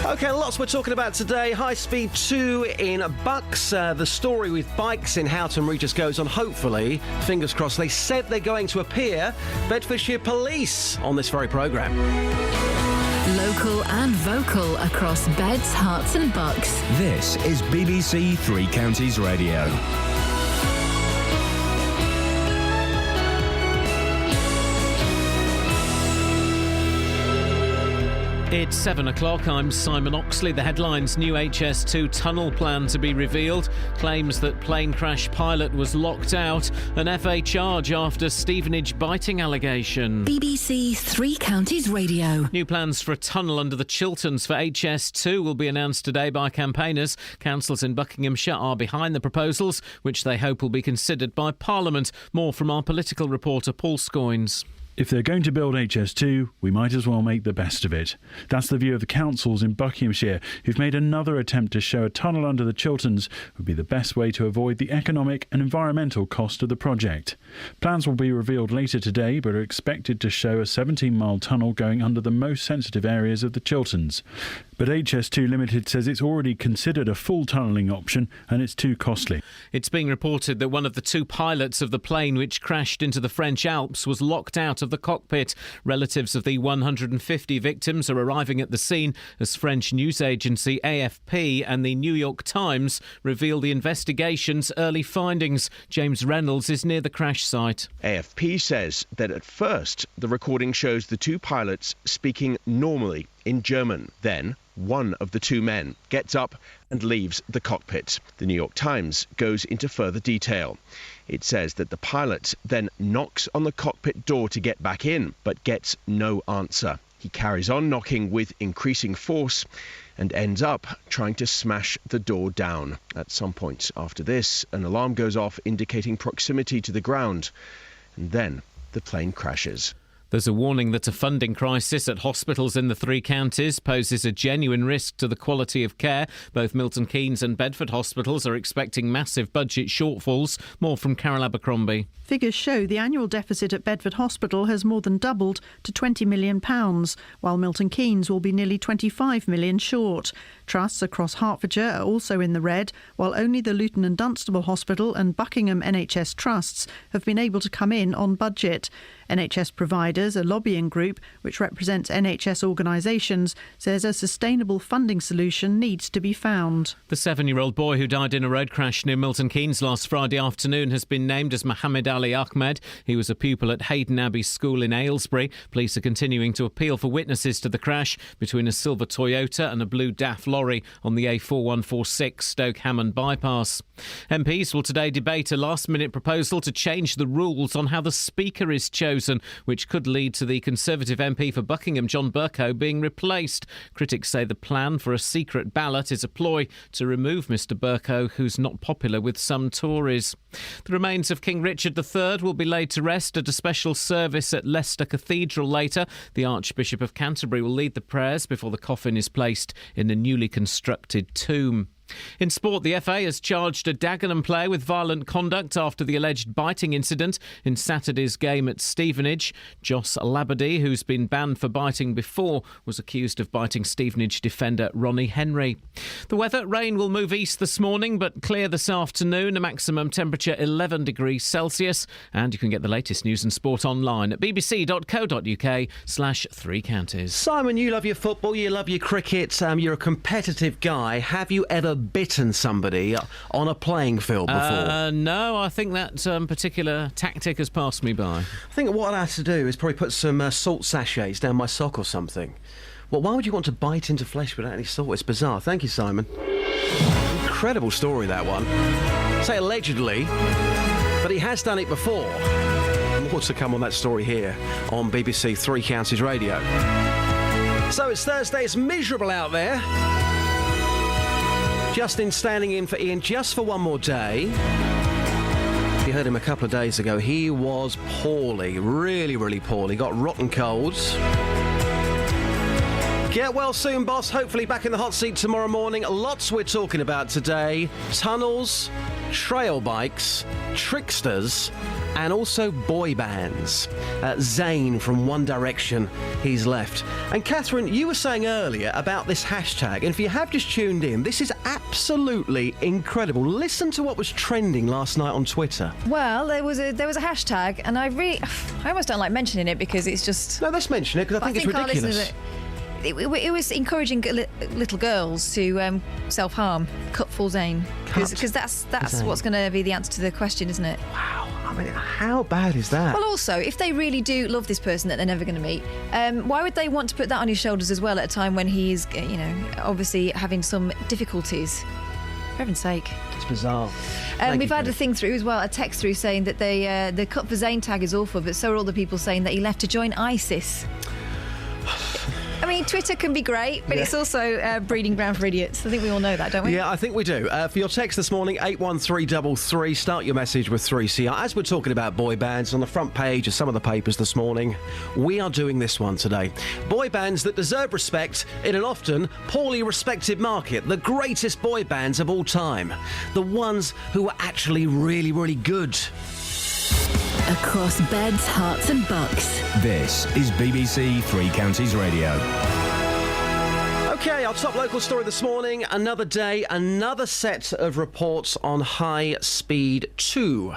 OK, lots we're talking about today. High Speed 2 in Bucks. The story with bikes in Houghton Regis goes on, hopefully. Fingers crossed. They said they're going to appear Bedfordshire Police on this very programme. Local and vocal across Beds, Hearts and Bucks. This is BBC Three Counties Radio. It's 7 o'clock. I'm Simon Oxley. The headlines: new HS2 tunnel plan to be revealed. Claims that plane crash pilot was locked out. An FA charge after Stevenage biting allegation. BBC Three Counties Radio. New plans for a tunnel under the Chilterns for HS2 will be announced today by campaigners. Councils in Buckinghamshire are behind the proposals, which they hope will be considered by Parliament. More from our political reporter Paul Scoynes. If they're going to build HS2, we might as well make the best of it. That's the view of the councils in Buckinghamshire, who've made another attempt to show a tunnel under the Chilterns would be the best way to avoid the economic and environmental cost of the project. Plans will be revealed later today, but are expected to show a 17-mile tunnel going under the most sensitive areas of the Chilterns. But HS2 Limited says it's already considered a full tunnelling option and it's too costly. It's being reported that one of the two pilots of the plane which crashed into the French Alps was locked out of of the cockpit. Relatives of the 150 victims are arriving at the scene as French news agency AFP and the New York Times reveal the investigation's early findings. James Reynolds is near the crash site. AFP says that at first the recording shows the two pilots speaking normally in German. Then one of the two men gets up and leaves the cockpit. The New York Times goes into further detail. It says that the pilot then knocks on the cockpit door to get back in, but gets no answer. He carries on knocking with increasing force and ends up trying to smash the door down. At some point after this, an alarm goes off indicating proximity to the ground, and then the plane crashes. There's a warning that a funding crisis at hospitals in the three counties poses a genuine risk to the quality of care. Both Milton Keynes and Bedford hospitals are expecting massive budget shortfalls. More from Carol Abercrombie. Figures show the annual deficit at Bedford Hospital has more than doubled to £20 million, while Milton Keynes will be nearly £25 million short. Trusts across Hertfordshire are also in the red, while only the Luton and Dunstable Hospital and Buckingham NHS trusts have been able to come in on budget. NHS Providers, a lobbying group which represents NHS organisations, says a sustainable funding solution needs to be found. The 7-year-old boy who died in a road crash near Milton Keynes last Friday afternoon has been named as Mohammed Ali Ahmed. He was a pupil at Hayden Abbey School in Aylesbury. Police are continuing to appeal for witnesses to the crash between a silver Toyota and a blue DAF lorry on the A4146 Stoke-Hammond bypass. MPs will today debate a last-minute proposal to change the rules on how the Speaker is chosen, which could lead to the Conservative MP for Buckingham, John Bercow, being replaced. Critics say the plan for a secret ballot is a ploy to remove Mr Bercow, who's not popular with some Tories. The remains of King Richard III will be laid to rest at a special service at Leicester Cathedral later. The Archbishop of Canterbury will lead the prayers before the coffin is placed in a newly constructed tomb. In sport, the FA has charged a Dagenham player with violent conduct after the alleged biting incident in Saturday's game at Stevenage. Joss Labadie, who's been banned for biting before, was accused of biting Stevenage defender Ronnie Henry. The weather: rain will move east this morning but clear this afternoon, a maximum temperature 11 degrees Celsius. And you can get the latest news and sport online at bbc.co.uk/3 counties. Simon, you love your football, you love your cricket, you're a competitive guy. Have you ever bitten somebody on a playing field before? No, I think that particular tactic has passed me by. I think what I'd have to do is probably put some salt sachets down my sock or something. Well, why would you want to bite into flesh without any salt? It's bizarre. Thank you, Simon. Incredible story, that one. Say allegedly, but he has done it before. More to come on that story here on BBC Three Counties Radio. So it's Thursday, it's miserable out there. Justin standing in for Iain just for one more day. You heard him a couple of days ago. He was poorly, really, really poorly. Got rotten colds. Get well soon, boss. Hopefully back in the hot seat tomorrow morning. Lots we're talking about today. Tunnels, trail bikes, tricksters, and also boy bands. Zayn from One Direction, he's left. And Catherine, you were saying earlier about this hashtag, and if you have just tuned in, this is absolutely incredible. Listen to what was trending last night on Twitter. Well, there was a hashtag, and I almost don't like mentioning it because it's just... No, let's mention it because I think it's ridiculous. It was encouraging little girls to self-harm, cut full Zayn, because that's Zayn. what's going to be the answer to the question, isn't it? Wow, I mean, how bad is that? Well, also, if they really do love this person that they're never going to meet, why would they want to put that on his shoulders as well at a time when he is, obviously having some difficulties? For heaven's sake. It's bizarre. We've had a thing through as well, a text through saying that the Cut for Zayn tag is awful, but so are all the people saying that he left to join ISIS. I mean, Twitter can be great, but it's also breeding ground for idiots. I think we all know that, don't we? Yeah, I think we do. For your text this morning, 81333, start your message with 3CR. As we're talking about boy bands, on the front page of some of the papers this morning, we are doing this one today. Boy bands that deserve respect in an often poorly respected market. The greatest boy bands of all time. The ones who are actually really, really good. Across beds, hearts and bucks. This is BBC Three Counties Radio. OK, our top local story this morning, another day, another set of reports on High Speed 2.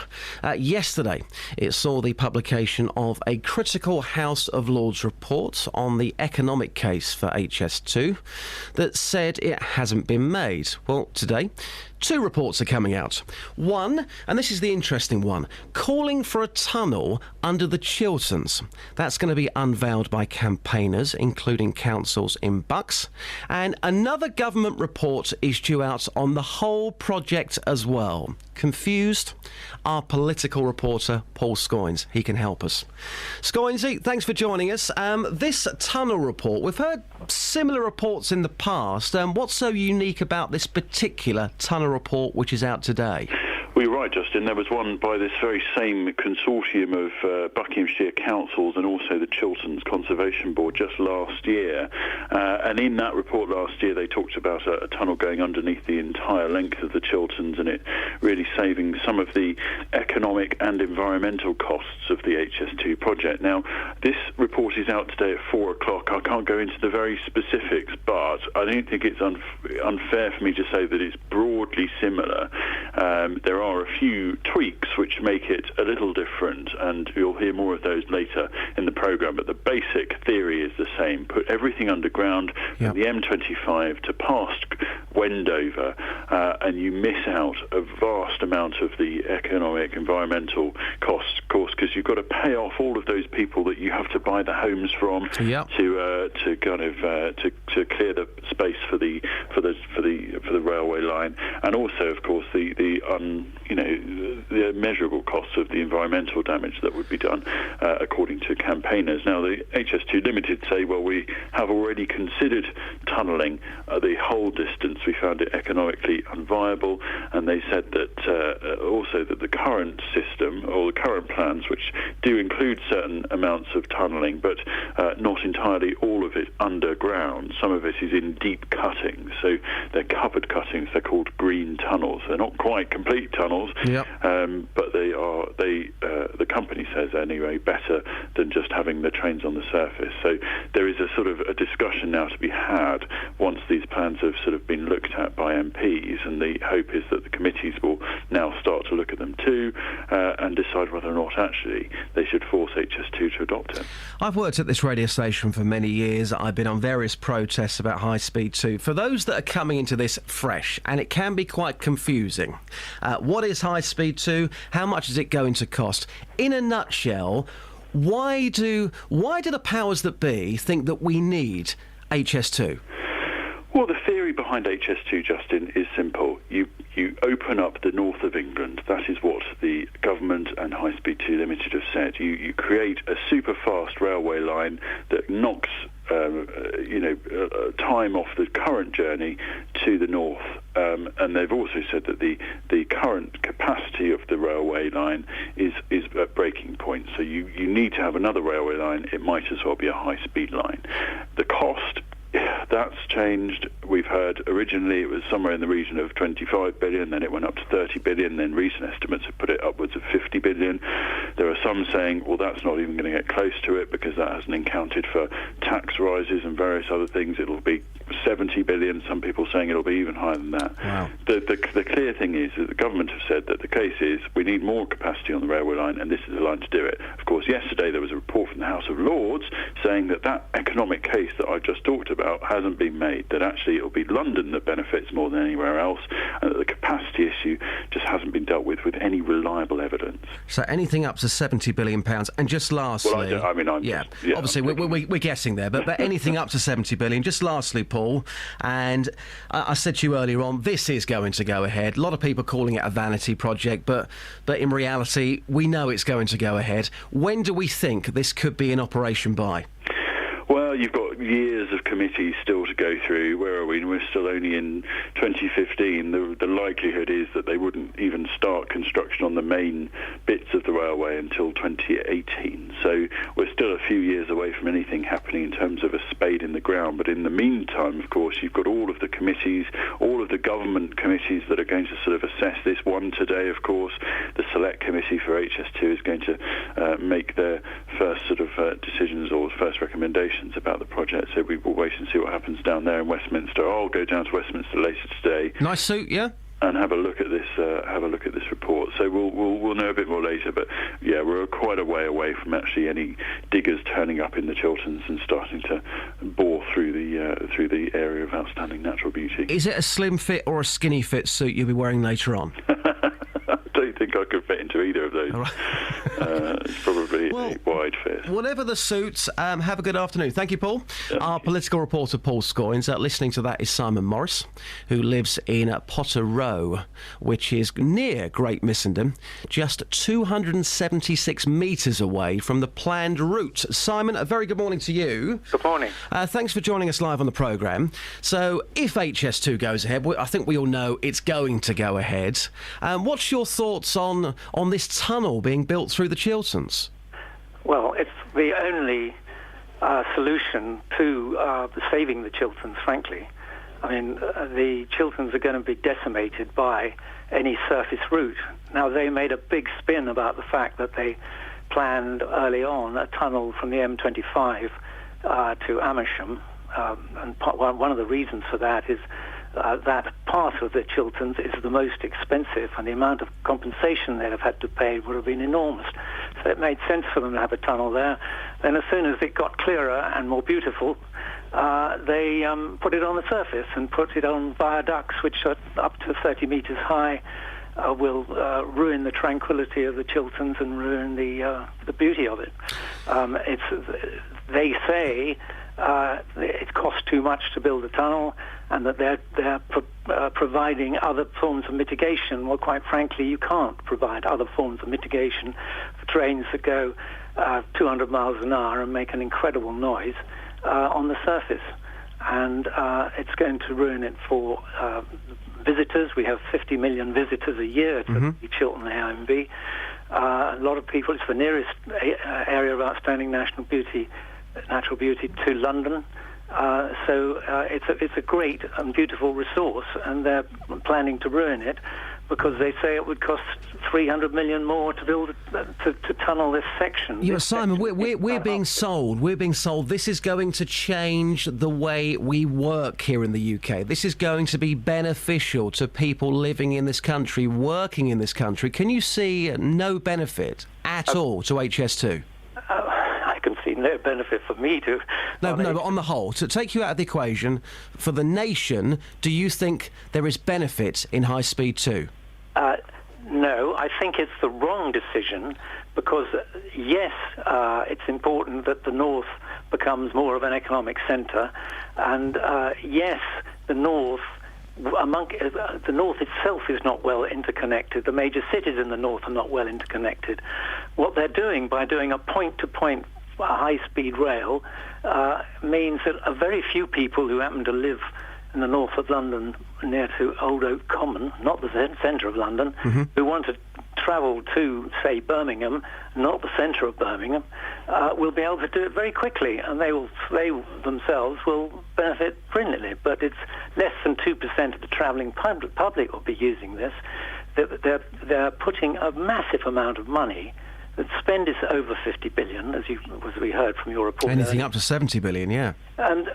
Yesterday, it saw the publication of a critical House of Lords report on the economic case for HS2 that said it hasn't been made. Well, today, two reports are coming out. One, and this is the interesting one, calling for a tunnel under the Chilterns. That's going to be unveiled by campaigners, including councils in Bucks. And another government report is due out on the whole project as well. Confused? Our political reporter, Paul Scoins. He can help us. Scoinsy, thanks for joining us. This tunnel report, we've heard similar reports in the past. What's so unique about this particular tunnel report which is out today? Well, you're right, Justin. There was one by this very same consortium of Buckinghamshire councils and also the Chilterns Conservation Board just last year. And in that report last year, they talked about a tunnel going underneath the entire length of the Chilterns and it really saving some of the economic and environmental costs of the HS2 project. Now, this report is out today at 4 o'clock. I can't go into the very specifics, but I don't think it's unfair for me to say that it's broadly similar. There are a few tweaks which make it a little different, and you'll hear more of those later in the programme, but the basic theory is the same. Put everything underground from the M25 to past Wendover, and you miss out a vast amount of the economic, environmental costs, of course, because you've got to pay off all of those people that you have to buy the homes from to kind of to clear the space for the railway line, and also, of course, the immeasurable costs of the environmental damage that would be done, according to campaigners. Now, the HS2 Limited say, well, we have already considered tunnelling the whole distance. We found it economically unviable, and they said that also that the current system, or the current plans, which do include certain amounts of tunnelling, but not entirely all of it underground. Some of it is in deep cuttings, so they're covered cuttings. They're called green tunnels. They're not quite complete tunnels, but they are. The company says anyway, better than just having the trains on the surface. So there is a sort of a discussion now to be had once these plans have sort of been looked at by MPs, and the hope is that the committees will now start to look at them too and decide whether or not actually they should force HS2 to adopt it. I've worked at this radio station for many years. I've been on various protests about High Speed 2. For those that are coming into this fresh, and it can be quite confusing, what is High Speed 2? How much is it going to cost? In a nutshell, why do the powers that be think that we need HS2? Well, the theory behind HS2, Justin, is simple. You open up the north of England. That is what the government and High Speed 2 Limited have said. You create a super fast railway line that knocks time off the current journey to the north. And they've also said that the current capacity of the railway line is at breaking point. So you need to have another railway line. It might as well be a high-speed line. The cost, that's changed. We've heard originally it was somewhere in the region of 25 billion, then it went up to 30 billion, then recent estimates have put it upwards of 50 billion. There are some saying, well, that's not even going to get close to it because that hasn't accounted for tax rises and various other things. It'll be 70 billion, some people saying it'll be even higher than that. Wow. The clear thing is that the government have said that the case is we need more capacity on the railway line, and this is the line to do it. Of course, yesterday there was a report from the House of Lords saying that economic case that I've just talked about hasn't been made, that actually it'll be London that benefits more than anywhere else, and that the capacity issue just hasn't been dealt with any reliable evidence. So anything up to £70 billion. And just lastly... Well, obviously we're guessing there, but anything up to 70 billion. Just lastly, Paul, and I said to you earlier on, this is going to go ahead. A lot of people calling it a vanity project, but in reality, we know it's going to go ahead. When do we think this could be in operation by? Well, you've got years of committees still to go through. Where are we? We're still only in 2015. The likelihood is that they wouldn't even start construction on the main bits of the railway until 2018. So we're still a few years away from anything happening in terms of a spade in the ground. But in the meantime, of course, you've got all of the committees, all of the government committees that are going to sort of assess this. One today, of course, the Select Committee for HS2 is going to make their first sort of decisions or first recommendations about the project. project, so we will wait and see what happens down there in Westminster. I'll go down to Westminster later today. Nice suit, yeah? And have a look at this. Report. So we'll know a bit more later. But yeah, we're quite a way away from actually any diggers turning up in the Chilterns and starting to bore through the area of outstanding natural beauty. Is it a slim fit or a skinny fit suit you'll be wearing later on? I don't think I could fit into either of those. It's probably a wide fit. Whatever the suits, have a good afternoon. Thank you, Paul. Our political reporter, Paul Scoins. Listening to that is Simon Morris, who lives in Potter Row, which is near Great Missenden, just 276 metres away from the planned route. Simon, a very good morning to you. Good morning. Thanks for joining us live on the programme. So, if HS2 goes ahead, I think we all know it's going to go ahead. What's your thoughts on this tunnel being built through the Chilterns? Well, it's the only solution to saving the Chilterns, frankly. I mean, the Chilterns are going to be decimated by any surface route. Now, they made a big spin about the fact that they planned early on a tunnel from the M25 to Amersham, and one of the reasons for that is that part of the Chilterns is the most expensive, and the amount of compensation they'd have had to pay would have been enormous. So it made sense for them to have a tunnel there. Then as soon as it got clearer and more beautiful, they put it on the surface and put it on viaducts which are up to 30 metres high, will ruin the tranquility of the Chilterns and ruin the beauty of it. They say it costs too much to build a tunnel, and that they're providing other forms of mitigation. Well, quite frankly, you can't provide other forms of mitigation for trains that go 200 miles an hour and make an incredible noise on the surface. And it's going to ruin it for visitors. We have 50 million visitors a year to the Chiltern AIMB. A lot of people, it's the nearest area of outstanding natural beauty to London. So it's a great and beautiful resource, and they're planning to ruin it because they say it would cost 300 million more to build to tunnel this section. Yeah, Simon, we're being sold. We're being sold. This is going to change the way we work here in the UK. This is going to be beneficial to people living in this country, working in this country. Can you see no benefit at all to HS2? I can see no benefit for me to. No, but on the whole, to take you out of the equation, for the nation, do you think there is benefit in high speed 2? No, I think it's the wrong decision because, yes, it's important that the north becomes more of an economic centre, and yes, the north itself is not well interconnected. The major cities in the north are not well interconnected. What they're doing by doing a point-to-point high-speed rail means that a very few people who happen to live in the north of London near to Old Oak Common, not the centre of London, who want to travel to, say, Birmingham, not the centre of Birmingham, will be able to do it very quickly, and they themselves will benefit brilliantly. But it's less than 2% of the travelling public will be using this. They're putting a massive amount of money. The spend is over 50 billion, as we heard from your report. Anything up to 70 billion, yeah. And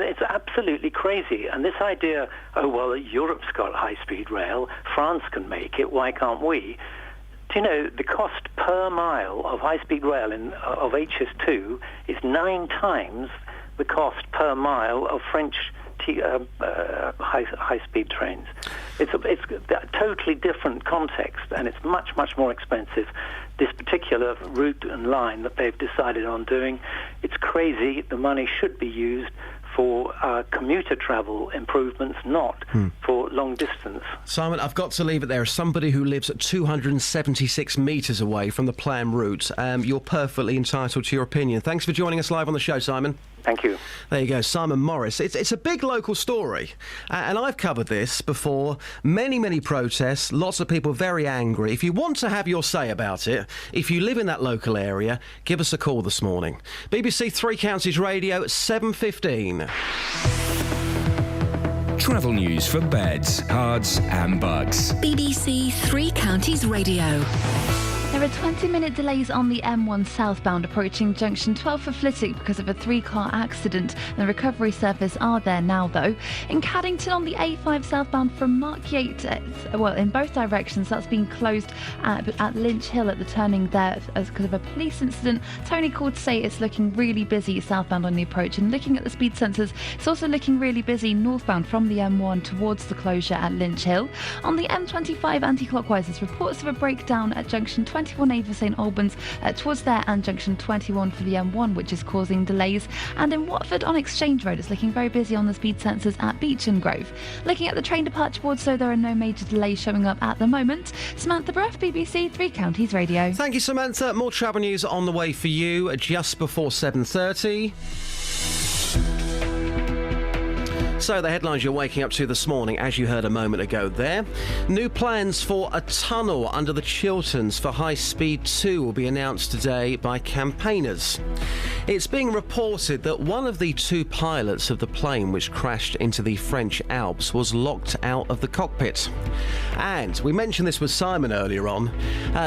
it's absolutely crazy. And this idea, Europe's got high-speed rail, France can make it, why can't we? Do you know the cost per mile of high-speed rail of HS2 is 9 times the cost per mile of French high-speed trains. It's a totally different context, and it's much, much more expensive. This particular route and line that they've decided on doing, it's crazy. The money should be used for commuter travel improvements, not for long distance. Simon, I've got to leave it there. As somebody who lives at 276 metres away from the planned route, you're perfectly entitled to your opinion. Thanks for joining us live on the show, Simon. Thank you. There you go, Simon Morris. It's a big local story, and I've covered this before. Many protests, lots of people very angry. If you want to have your say about it, if you live in that local area, give us a call this morning. BBC Three Counties Radio at 7:15. Travel news for beds, cards and bugs. BBC Three Counties Radio. There are 20-minute delays on the M1 southbound approaching junction 12 for Flitwick because of a 3-car accident. The recovery service are there now, though. In Caddington on the A5 southbound from Mark Yates, in both directions, that's been closed at Lynch Hill at the turning there because of a police incident. Tony called to say it's looking really busy southbound on the approach, and looking at the speed sensors, it's also looking really busy northbound from the M1 towards the closure at Lynch Hill. On the M25 anti-clockwise, there's reports of a breakdown at junction 21A for St Albans towards there, and junction 21 for the M1, which is causing delays. And in Watford on Exchange Road, it's looking very busy on the speed sensors at Beech and Grove. Looking at the train departure board, so there are no major delays showing up at the moment. Samantha Breath, BBC Three Counties Radio. Thank you, Samantha. More travel news on the way for you just before 7:30. So the headlines you're waking up to this morning, as you heard a moment ago there. New plans for a tunnel under the Chilterns for High Speed 2 will be announced today by campaigners. It's being reported that one of the 2 pilots of the plane which crashed into the French Alps was locked out of the cockpit. And we mentioned this with Simon earlier on.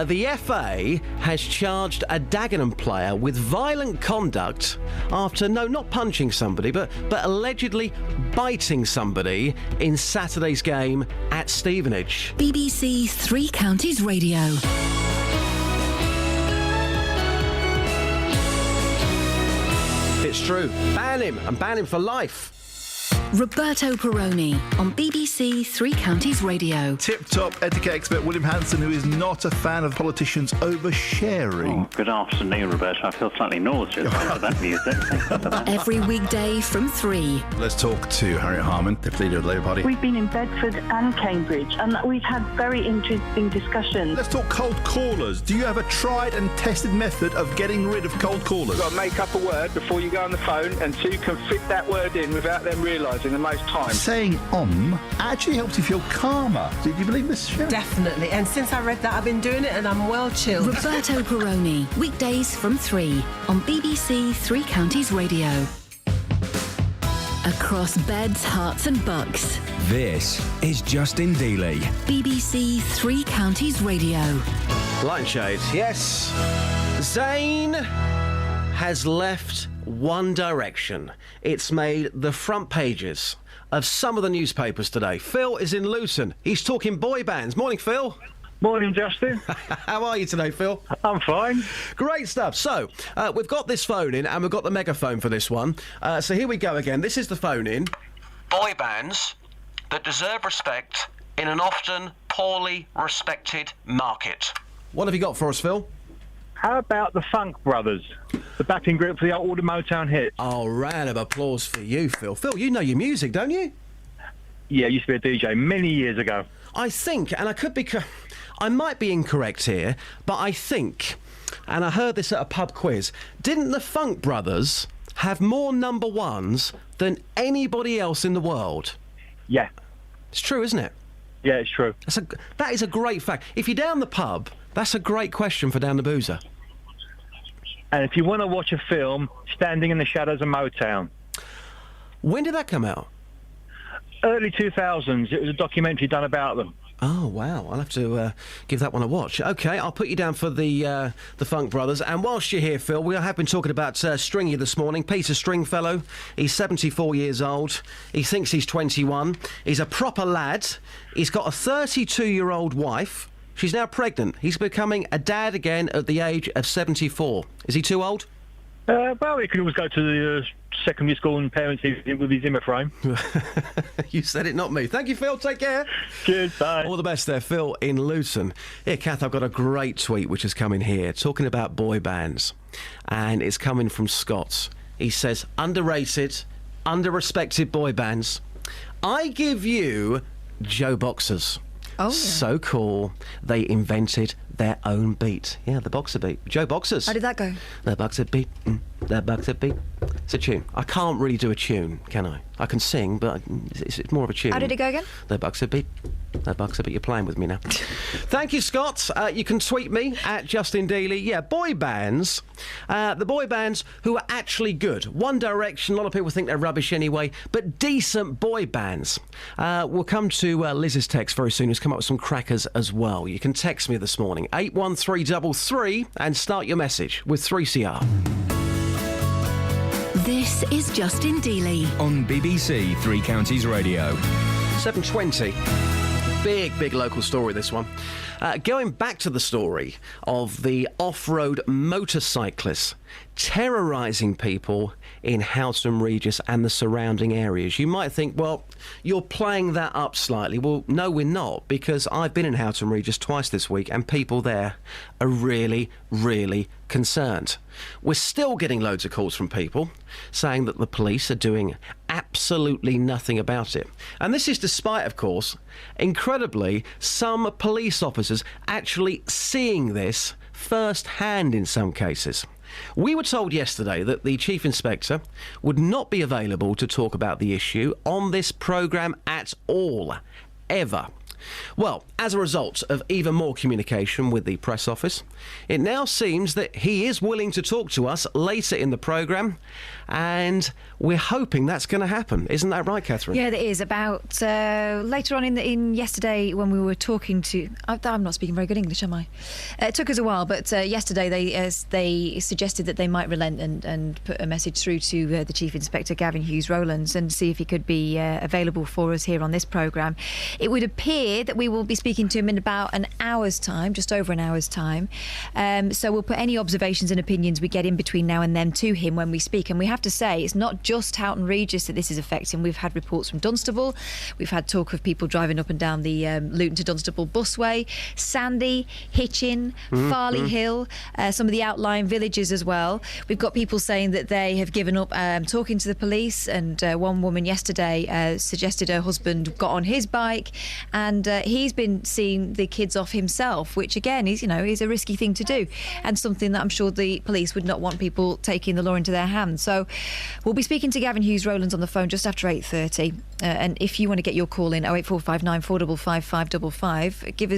The FA has charged a Dagenham player with violent conduct after, not punching somebody, but allegedly biting somebody in Saturday's game at Stevenage. BBC Three Counties Radio. It's true. Ban him, and ban him for life. Roberto Perroni on BBC Three Counties Radio. Tip-top etiquette expert William Hanson, who is not a fan of politicians oversharing. Oh, good afternoon, Roberto. I feel slightly nauseous after that music. Every weekday from 3. Let's talk to Harriet Harman, the leader of the Labour Party. We've been in Bedford and Cambridge, and we've had very interesting discussions. Let's talk cold callers. Do you have a tried and tested method of getting rid of cold callers? You've got to make up a word before you go on the phone, and so you can fit that word in without them realising the most time. Saying actually helps you feel calmer. Do you believe this, Sharon? Definitely. And since I read that, I've been doing it and I'm well chilled. Roberto Perroni, weekdays from 3 on BBC Three Counties Radio. Across beds, hearts and bucks. This is Justin Dealey. BBC Three Counties Radio. Light and shade, yes. Zayn has left One Direction. It's made the front pages of some of the newspapers today. Phil is in Luton. He's talking boy bands. Morning, Phil. Morning, Justin. How are you today, Phil? I'm fine. Great stuff. So, we've got this phone in, and we've got the megaphone for this one. So here we go again. This is the phone in. Boy bands that deserve respect in an often poorly respected market. What have you got for us, Phil? How about the Funk Brothers, the backing group for all the Motown hits? Oh, round of applause for you, Phil. Phil, you know your music, don't you? Yeah, I used to be a DJ many years ago. I think, and I might be incorrect here, but I think, and I heard this at a pub quiz, didn't the Funk Brothers have more number ones than anybody else in the world? Yeah. It's true, isn't it? Yeah, it's true. That is a great fact. If you're down the pub, that's a great question for Down the Boozer. And if you want to watch a film, Standing in the Shadows of Motown. When did that come out? Early 2000s. It was a documentary done about them. Oh, wow. I'll have to give that one a watch. OK, I'll put you down for the Funk Brothers. And whilst you're here, Phil, we have been talking about Stringy this morning. Peter Stringfellow. He's 74 years old. He thinks he's 21. He's a proper lad. He's got a 32-year-old wife. She's now pregnant. He's becoming a dad again at the age of 74. Is he too old? Well, he could always go to the secondary school and parents with his Zimmer frame. You said it, not me. Thank you, Phil. Take care. Cheers, bye. All the best there, Phil in Luton. Here, Kath, I've got a great tweet which has come in here talking about boy bands. And it's coming from Scott. He says, underrated, under-respected boy bands. I give you Joe Boxers. Oh, yeah. So cool. They invented their own beat. Yeah, the Boxer beat. Joe Boxers. How did that go? The Boxer beat. The Boxer beat. It's a tune. I can't really do a tune, can I? I can sing, but it's more of a tune. How did it go again? The Boxer beat. No, Bugs, I bet you're playing with me now. Thank you, Scott. You can tweet me at Justin Dealey. Yeah, boy bands. The boy bands who are actually good. One Direction, a lot of people think they're rubbish anyway, but decent boy bands. We'll come to Liz's text very soon, who's come up with some crackers as well. You can text me this morning, 81333, and start your message with 3CR. This is Justin Dealey on BBC Three Counties Radio. 7:20. Big local story, this one. Going back to the story of the off-road motorcyclists terrorising people in Houghton Regis and the surrounding areas. You might think, well, you're playing that up slightly. Well, no, we're not, because I've been in Houghton Regis twice this week and people there are really concerned. We're still getting loads of calls from people saying that the police are doing absolutely nothing about it. And this is despite, of course, incredibly, some police officers actually seeing this firsthand in some cases. We were told yesterday that the Chief Inspector would not be available to talk about the issue on this programme at all, ever. Well, as a result of even more communication with the press office, it now seems that he is willing to talk to us later in the programme, and we're hoping that's going to happen. Isn't that right, Catherine? Yeah, it is. About later on in yesterday when we were talking to... I'm not speaking very good English, am I? It took us a while, but yesterday they suggested that they might relent and put a message through to the Chief Inspector, Gavin Hughes-Rowlands, and see if he could be available for us here on this programme. It would appear that we will be speaking to him in about an hour's time, just over an hour's time. So we'll put any observations and opinions we get in between now and then to him when we speak. And we have to say, it's not just Houghton Regis that this is affecting. We've had reports from Dunstable. We've had talk of people driving up and down the Luton to Dunstable busway, Sandy, Hitchin, Farley Hill, some of the outlying villages as well. We've got people saying that they have given up talking to the police, and one woman yesterday suggested her husband got on his bike and he's been seeing the kids off himself, which again is a risky thing to do, and something that I'm sure the police would not want people taking the law into their hands. So we'll be speaking to Gavin Hughes-Rowlands on the phone just after 8:30, and if you want to get your call in, 08459 455 555, give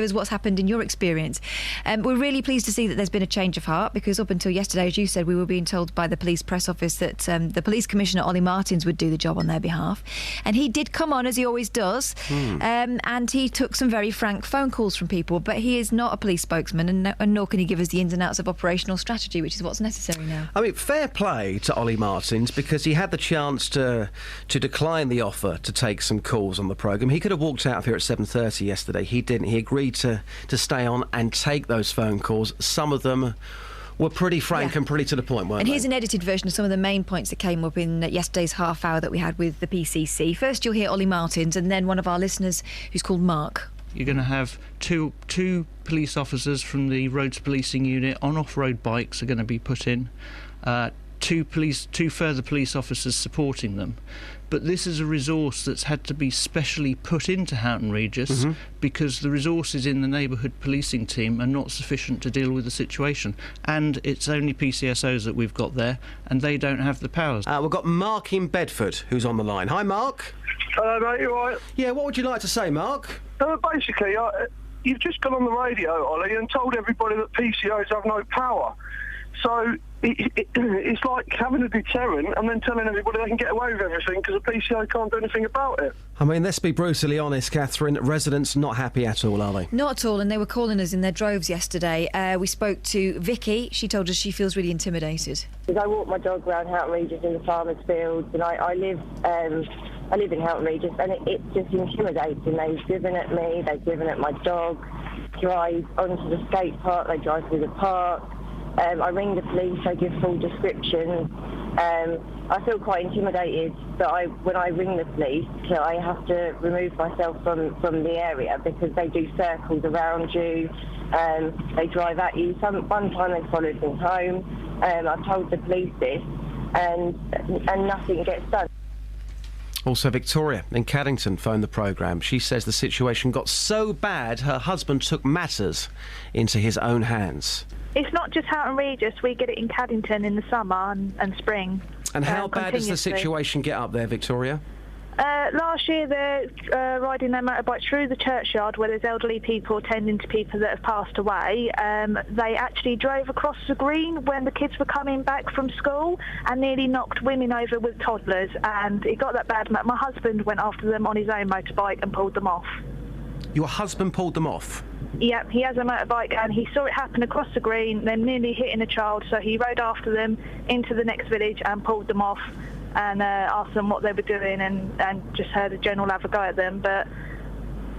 us what's happened in your experience. We're really pleased to see that there's been a change of heart, because up until yesterday, as you said, we were being told by the police press office that the police commissioner Ollie Martins would do the job on their behalf, and he did come on, as he always does. And he took some very frank phone calls from people, but he is not a police spokesman, and nor can he give us the ins and outs of operational strategy, which is what's necessary now. I mean, fair play to Ollie Martins, because he had the chance to decline the offer to take some calls on the programme. He could have walked out of here at 7:30 yesterday. He didn't. He agreed to stay on and take those phone calls. Some of them were pretty frank and pretty to the point, weren't they? And here's an edited version of some of the main points that came up in yesterday's half hour that we had with the PCC. First, you'll hear Ollie Martins, and then one of our listeners who's called Mark. You're going to have two police officers from the roads policing unit on off-road bikes are going to be put in. Two further police officers supporting them. But this is a resource that's had to be specially put into Houghton Regis because the resources in the neighbourhood policing team are not sufficient to deal with the situation. And it's only PCSOs that we've got there, and they don't have the powers. We've got Mark in Bedford who's on the line. Hi, Mark. Hello, mate, you all right? Yeah, what would you like to say, Mark? Basically, you've just gone on the radio, Ollie, and told everybody that PCOs have no power. So it's like having a deterrent and then telling everybody they can get away with everything because the PCO can't do anything about it. I mean, let's be brutally honest, Catherine. Residents not happy at all, are they? Not at all, and they were calling us in their droves yesterday. We spoke to Vicky. She told us she feels really intimidated. I walk my dog around Houghton Regis in the farmers' fields, and I live in Houghton Regis, and it's just intimidating. They've driven at me, they've driven at my dog, drive onto the skate park, they drive through the park. I ring the police, I give full descriptions. I feel quite intimidated that when I ring the police, I have to remove myself from the area because they do circles around you, they drive at you. One time they followed me home. I've told the police this, and nothing gets done. Also, Victoria in Caddington phoned the programme. She says the situation got so bad her husband took matters into his own hands. It's not just Houghton Regis, we get it in Caddington in the summer and spring. And how bad does the situation get up there, Victoria? Last year, they're riding their motorbikes through the churchyard where there's elderly people attending to people that have passed away. They actually drove across the green when the kids were coming back from school and nearly knocked women over with toddlers. And it got that bad. My husband went after them on his own motorbike and pulled them off. Your husband pulled them off? Yep, he has a motorbike and he saw it happen across the green, then nearly hitting a child, so he rode after them into the next village and pulled them off and asked them what they were doing and just heard a general have a go at them, but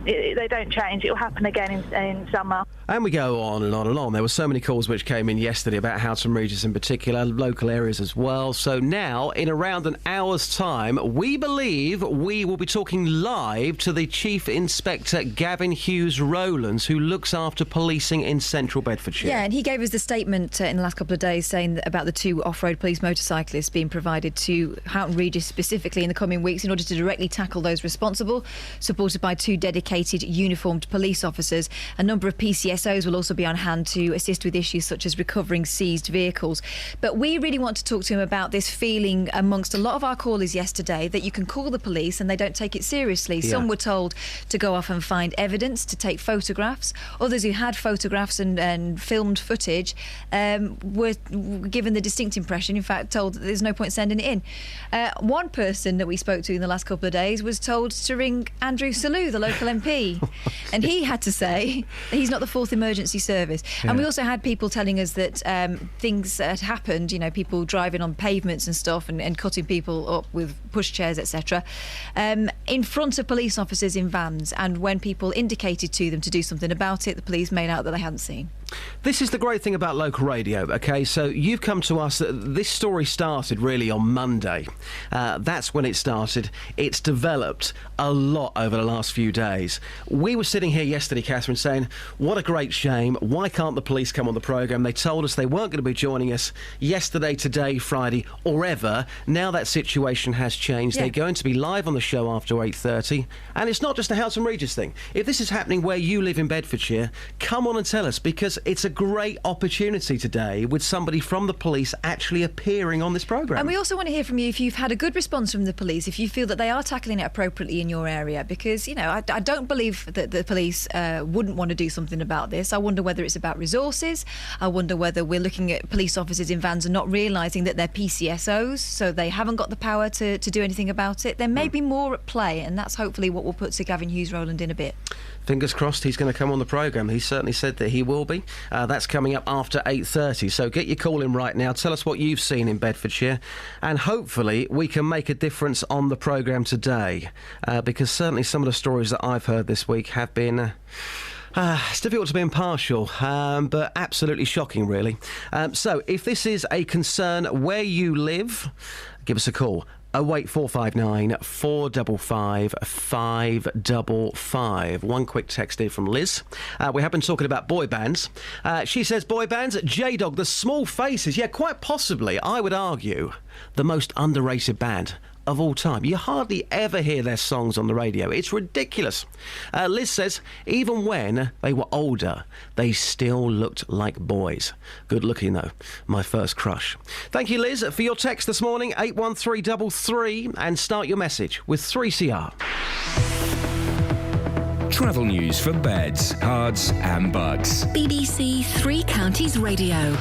they don't change. It will happen again in summer. And we go on and on and on. There were so many calls which came in yesterday about Houghton Regis in particular, local areas as well. So now, in around an hour's time, we believe we will be talking live to the Chief Inspector Gavin Hughes-Rowlands, who looks after policing in central Bedfordshire. Yeah, and he gave us the statement in the last couple of days saying about the 2 off-road police motorcyclists being provided to Houghton Regis specifically in the coming weeks in order to directly tackle those responsible, supported by 2 dedicated uniformed police officers. A number of PCSOs will also be on hand to assist with issues such as recovering seized vehicles. But we really want to talk to him about this feeling amongst a lot of our callers yesterday that you can call the police and they don't take it seriously. Yeah. Some were told to go off and find evidence, to take photographs. Others who had photographs and filmed footage were given the distinct impression, in fact, told that there's no point sending it in. One person that we spoke to in the last couple of days was told to ring Andrew Selous, the local MP, and he had to say that he's not the fourth emergency service. Yeah. And we also had people telling us that things had happened, you know, people driving on pavements and stuff and cutting people up with pushchairs, etc., in front of police officers in vans, and when people indicated to them to do something about it, the police made out that they hadn't seen. This is the great thing about local radio, OK? So you've come to us. This story started really on Monday. That's when it started. It's developed a lot over the last few days. We were sitting here yesterday, Catherine, saying, what a great shame. Why can't the police come on the programme? They told us they weren't going to be joining us yesterday, today, Friday, or ever. Now that situation has changed. Yeah. They're going to be live on the show after 8:30. And it's not just a Houghton Regis thing. If this is happening where you live in Bedfordshire, come on and tell us, because it's a great opportunity today with somebody from the police actually appearing on this programme. And we also want to hear from you if you've had a good response from the police, if you feel that they are tackling it appropriately in your area, because, you know, I don't believe that the police wouldn't want to do something about this. I wonder whether it's about resources. I wonder whether we're looking at police officers in vans and not realising that they're PCSOs, so they haven't got the power to do anything about it. There may be more at play, and that's hopefully what we'll put to Gavin Hughes-Rowlands in a bit. Fingers crossed he's going to come on the programme. He certainly said that he will be. That's coming up after 8:30. So get your call in right now. Tell us what you've seen in Bedfordshire. And hopefully we can make a difference on the programme today. Because certainly some of the stories that I've heard this week have been... it's difficult to be impartial, but absolutely shocking, really. So if this is a concern where you live, give us a call. 08459 455 555. One quick text here from Liz. We have been talking about boy bands. She says, boy bands, J-Dog, the Small Faces. Yeah, quite possibly, I would argue, the most underrated band of all time. You hardly ever hear their songs on the radio. It's ridiculous. Liz says, even when they were older, they still looked like boys. Good looking, though. My first crush. Thank you, Liz, for your text this morning, 81333, and start your message with 3CR. Travel news for beds, cards and bugs. BBC Three Counties Radio.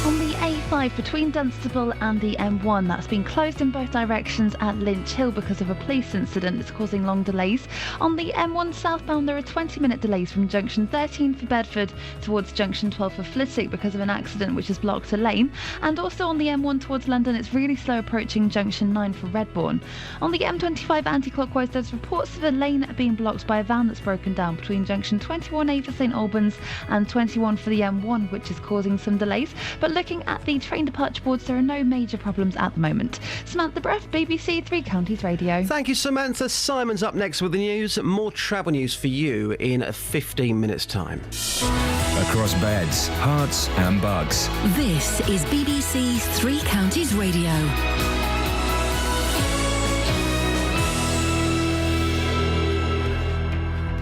On the A5 between Dunstable and the M1, that's been closed in both directions at Lynch Hill because of a police incident that's causing long delays. On the M1 southbound, there are 20-minute delays from junction 13 for Bedford towards junction 12 for Flitwick because of an accident which has blocked a lane. And also on the M1 towards London, it's really slow approaching junction 9 for Redbourne. On the M25 anti-clockwise, there's reports of a lane being blocked by a van that's broken down between junction 21A for St Albans and 21 for the M1, which is causing some delays. But looking at the train departure boards, there are no major problems at the moment. Samantha Breath, BBC Three Counties Radio. Thank you, Samantha. Simon's up next with the news. More travel news for you in 15 minutes' time. Across beds, hearts and bugs. This is BBC Three Counties Radio.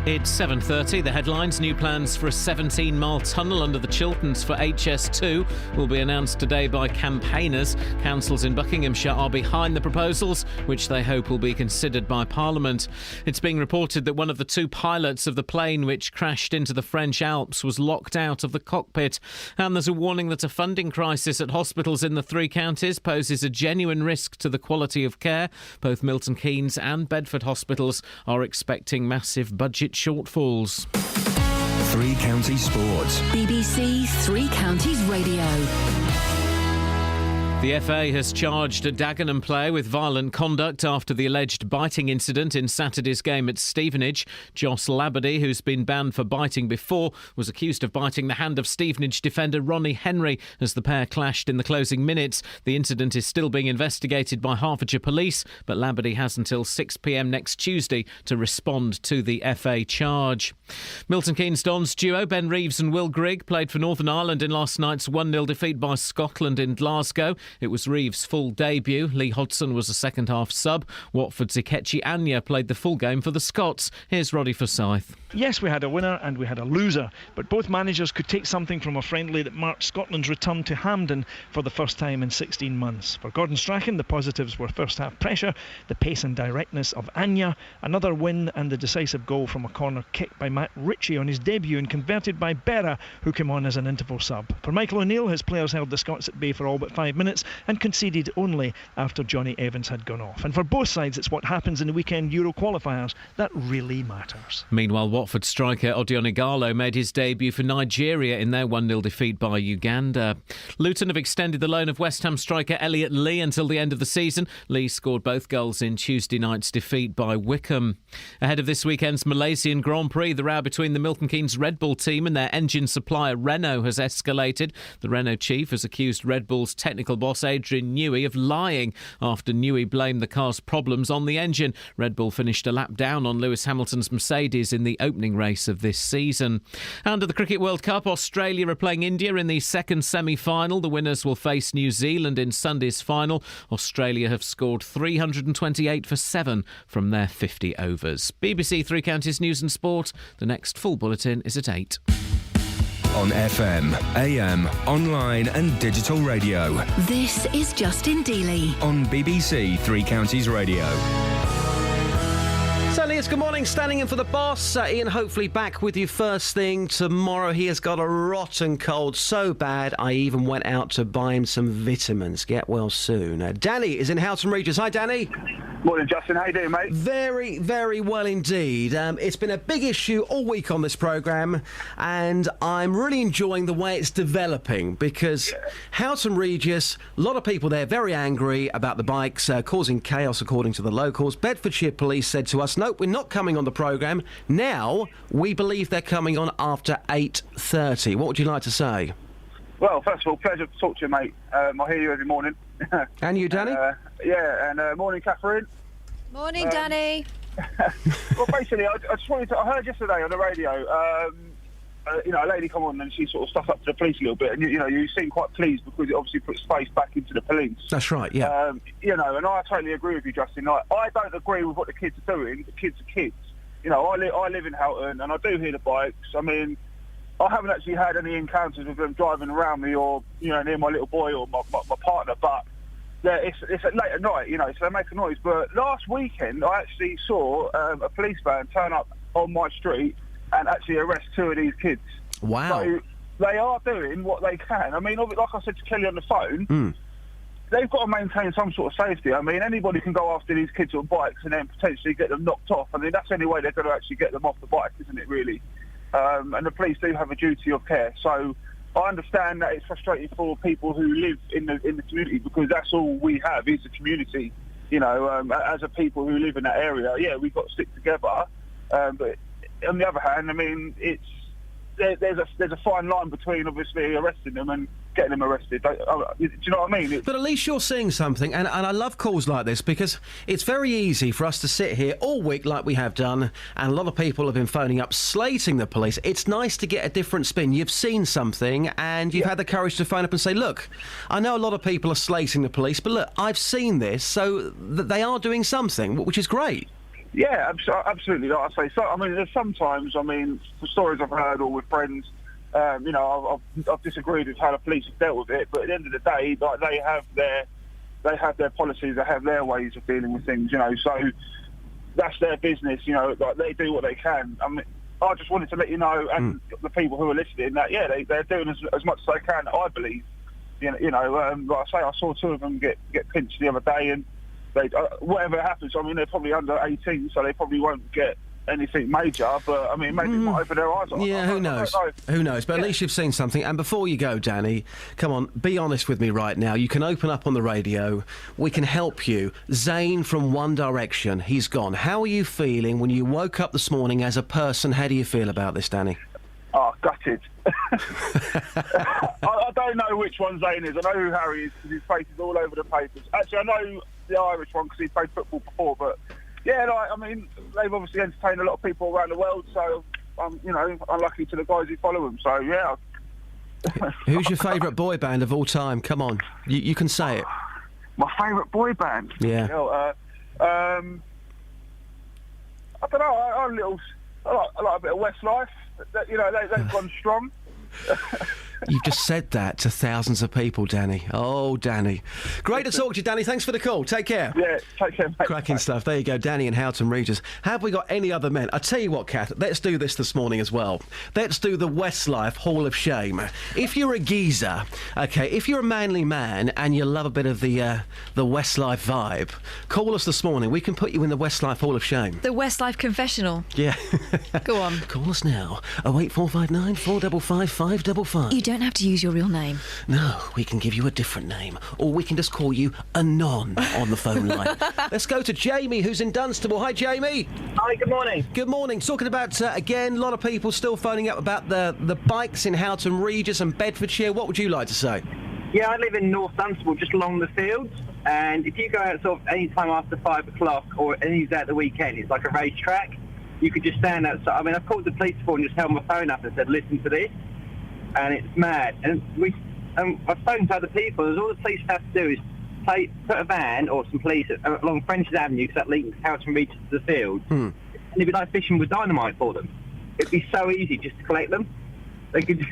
It's 7:30. The headlines: new plans for a 17-mile tunnel under the Chilterns for HS2 will be announced today by campaigners. Councils in Buckinghamshire are behind the proposals, which they hope will be considered by Parliament. It's being reported that one of the two pilots of the plane which crashed into the French Alps was locked out of the cockpit. And there's a warning that a funding crisis at hospitals in the three counties poses a genuine risk to the quality of care. Both Milton Keynes and Bedford hospitals are expecting massive budget shortfalls. Three Counties Sports. BBC Three Counties Radio. The FA has charged a Dagenham player with violent conduct after the alleged biting incident in Saturday's game at Stevenage. Joss Labadie, who's been banned for biting before, was accused of biting the hand of Stevenage defender Ronnie Henry as the pair clashed in the closing minutes. The incident is still being investigated by Hertfordshire Police, but Labadie has until 6 p.m. next Tuesday to respond to the FA charge. Milton Keynes Dons duo Ben Reeves and Will Grigg played for Northern Ireland in last night's 1-0 defeat by Scotland in Glasgow. It was Reeves' full debut. Lee Hodson was a second-half sub. Watford's Ikechi Anya played the full game for the Scots. Here's Roddy Forsyth. Yes, we had a winner and we had a loser, but both managers could take something from a friendly that marked Scotland's return to Hampden for the first time in 16 months. For Gordon Strachan, the positives were first-half pressure, the pace and directness of Anya, another win and the decisive goal from a corner kick by Matt Ritchie on his debut and converted by Berra, who came on as an interval sub. For Michael O'Neill, his players held the Scots at bay for all but 5 minutes and conceded only after Johnny Evans had gone off. And for both sides, it's what happens in the weekend Euro qualifiers that really matters. Meanwhile, Watford striker Odion Ighalo made his debut for Nigeria in their 1-0 defeat by Uganda. Luton have extended the loan of West Ham striker Elliot Lee until the end of the season. Lee scored both goals in Tuesday night's defeat by Wickham. Ahead of this weekend's Malaysian Grand Prix, the row between the Milton Keynes Red Bull team and their engine supplier Renault has escalated. The Renault chief has accused Red Bull's technical boss Adrian Newey of lying after Newey blamed the car's problems on the engine. Red Bull finished a lap down on Lewis Hamilton's Mercedes in the opening race of this season. And at the Cricket World Cup, Australia are playing India in the second semi-final. The winners will face New Zealand in Sunday's final. Australia have scored 328 for 7 from their 50 overs. BBC Three Counties News and Sport. The next full bulletin is at 8. On FM, AM, online and digital radio. This is Justin Dealey. On BBC Three Counties Radio. Certainly it's good morning, standing in for the boss. Iain hopefully back with you first thing tomorrow. He has got a rotten cold, so bad I even went out to buy him some vitamins. Get well soon. Danny is in Houghton Regis. Hi, Danny. Morning, Justin. How you doing, mate? Very, very well indeed. It's been a big issue all week on this programme, and I'm really enjoying the way it's developing because Houghton Regis, a lot of people there very angry about the bikes causing chaos according to the locals. Bedfordshire Police said to us, nope, we're not coming on the programme. Now we believe they're coming on after 8:30. What would you like to say? Well, first of all, pleasure to talk to you, mate. I hear you every morning. And you, Danny? Morning, Catherine. Morning, Danny. Well, basically, I just wanted to... I heard yesterday on the radio, a lady come on and she sort of stuck up to the police a little bit, and, you seem quite pleased because it obviously puts space back into the police. That's right, yeah. And I totally agree with you, Justin. Like, I don't agree with what the kids are doing. The kids are kids. I live in Houghton, and I do hear the bikes. I mean... I haven't actually had any encounters with them driving around me or, near my little boy or my partner, but it's late at night, so they make a noise. But last weekend, I actually saw a police van turn up on my street and actually arrest 2 of these kids. Wow. So they are doing what they can. I mean, like I said to Kelly on the phone, they've got to maintain some sort of safety. I mean, anybody can go after these kids on bikes and then potentially get them knocked off. I mean, that's the only way they're going to actually get them off the bike, isn't it, really? And the police do have a duty of care. So I understand that it's frustrating for people who live in the community because that's all we have is a community. As a people who live in that area, we've got to stick together. But on the other hand, I mean, there's a fine line between obviously arresting them and getting them arrested. Do you know what I mean? But at least you're seeing something, and I love calls like this because it's very easy for us to sit here all week like we have done, and a lot of people have been phoning up slating the police. It's nice to get a different spin. You've seen something and you've had the courage to phone up and say, look, I know a lot of people are slating the police, but look, I've seen this, so they are doing something, which is great. Yeah, absolutely. Like I say, so I mean, there's sometimes, the stories I've heard or with friends, I've disagreed with how the police have dealt with it. But at the end of the day, like they have their policies, they have their ways of dealing with things. So that's their business. Like they do what they can. I mean, I just wanted to let you know, and the people who are listening, that they're doing as much as they can. I believe. Like I say, I saw two of them get pinched the other day, and they whatever happens, they're probably under 18, so they probably won't get anything major, but maybe it might open their eyes. Yeah, who knows? Who knows? But at least you've seen something. And before you go, Danny, come on, be honest with me right now. You can open up on the radio. We can help you. Zane from One Direction, he's gone. How are you feeling when you woke up this morning as a person? How do you feel about this, Danny? Oh, gutted. I don't know which one Zane is. I know who Harry is because his face is all over the papers. Actually, I know the Irish one because he played football before, but yeah, they've obviously entertained a lot of people around the world, so I'm, unlucky to the guys who follow them. So yeah. Who's your favourite boy band of all time? Come on, you can say it. My favourite boy band? Yeah. I don't know. I like a bit of Westlife. They've gone strong. You've just said that to thousands of people, Danny. Oh, Danny. Great to talk to you, Danny. Thanks for the call. Take care. Yeah, take care, mate. Cracking stuff. There you go, Danny in Houghton Regis. Have we got any other men? I tell you what, Kath, let's do this morning as well. Let's do the Westlife Hall of Shame. If you're a geezer, okay, if you're a manly man and you love a bit of the Westlife vibe, call us this morning. We can put you in the Westlife Hall of Shame. The Westlife Confessional. Yeah. Go on. Call us now. 08459 455 555. You don't have to use your real name. No, we can give you a different name. Or we can just call you Anon on the phone line. Let's go to Jamie, who's in Dunstable. Hi, Jamie. Hi, good morning. Good morning. Talking about, again, a lot of people still phoning up about the bikes in Houghton Regis and Bedfordshire. What would you like to say? Yeah, I live in North Dunstable, just along the fields. And if you go out sort of any time after 5 o'clock or any day at the weekend, it's like a racetrack. You could just stand outside. I've called the police before and just held my phone up and said, listen to this. And it's mad. And I've spoken to other people, and all the police have to do is put a van or some police along French's Avenue, because that links Houghton Regis to the field, and it'd be like fishing with dynamite for them. It'd be so easy just to collect them. They could...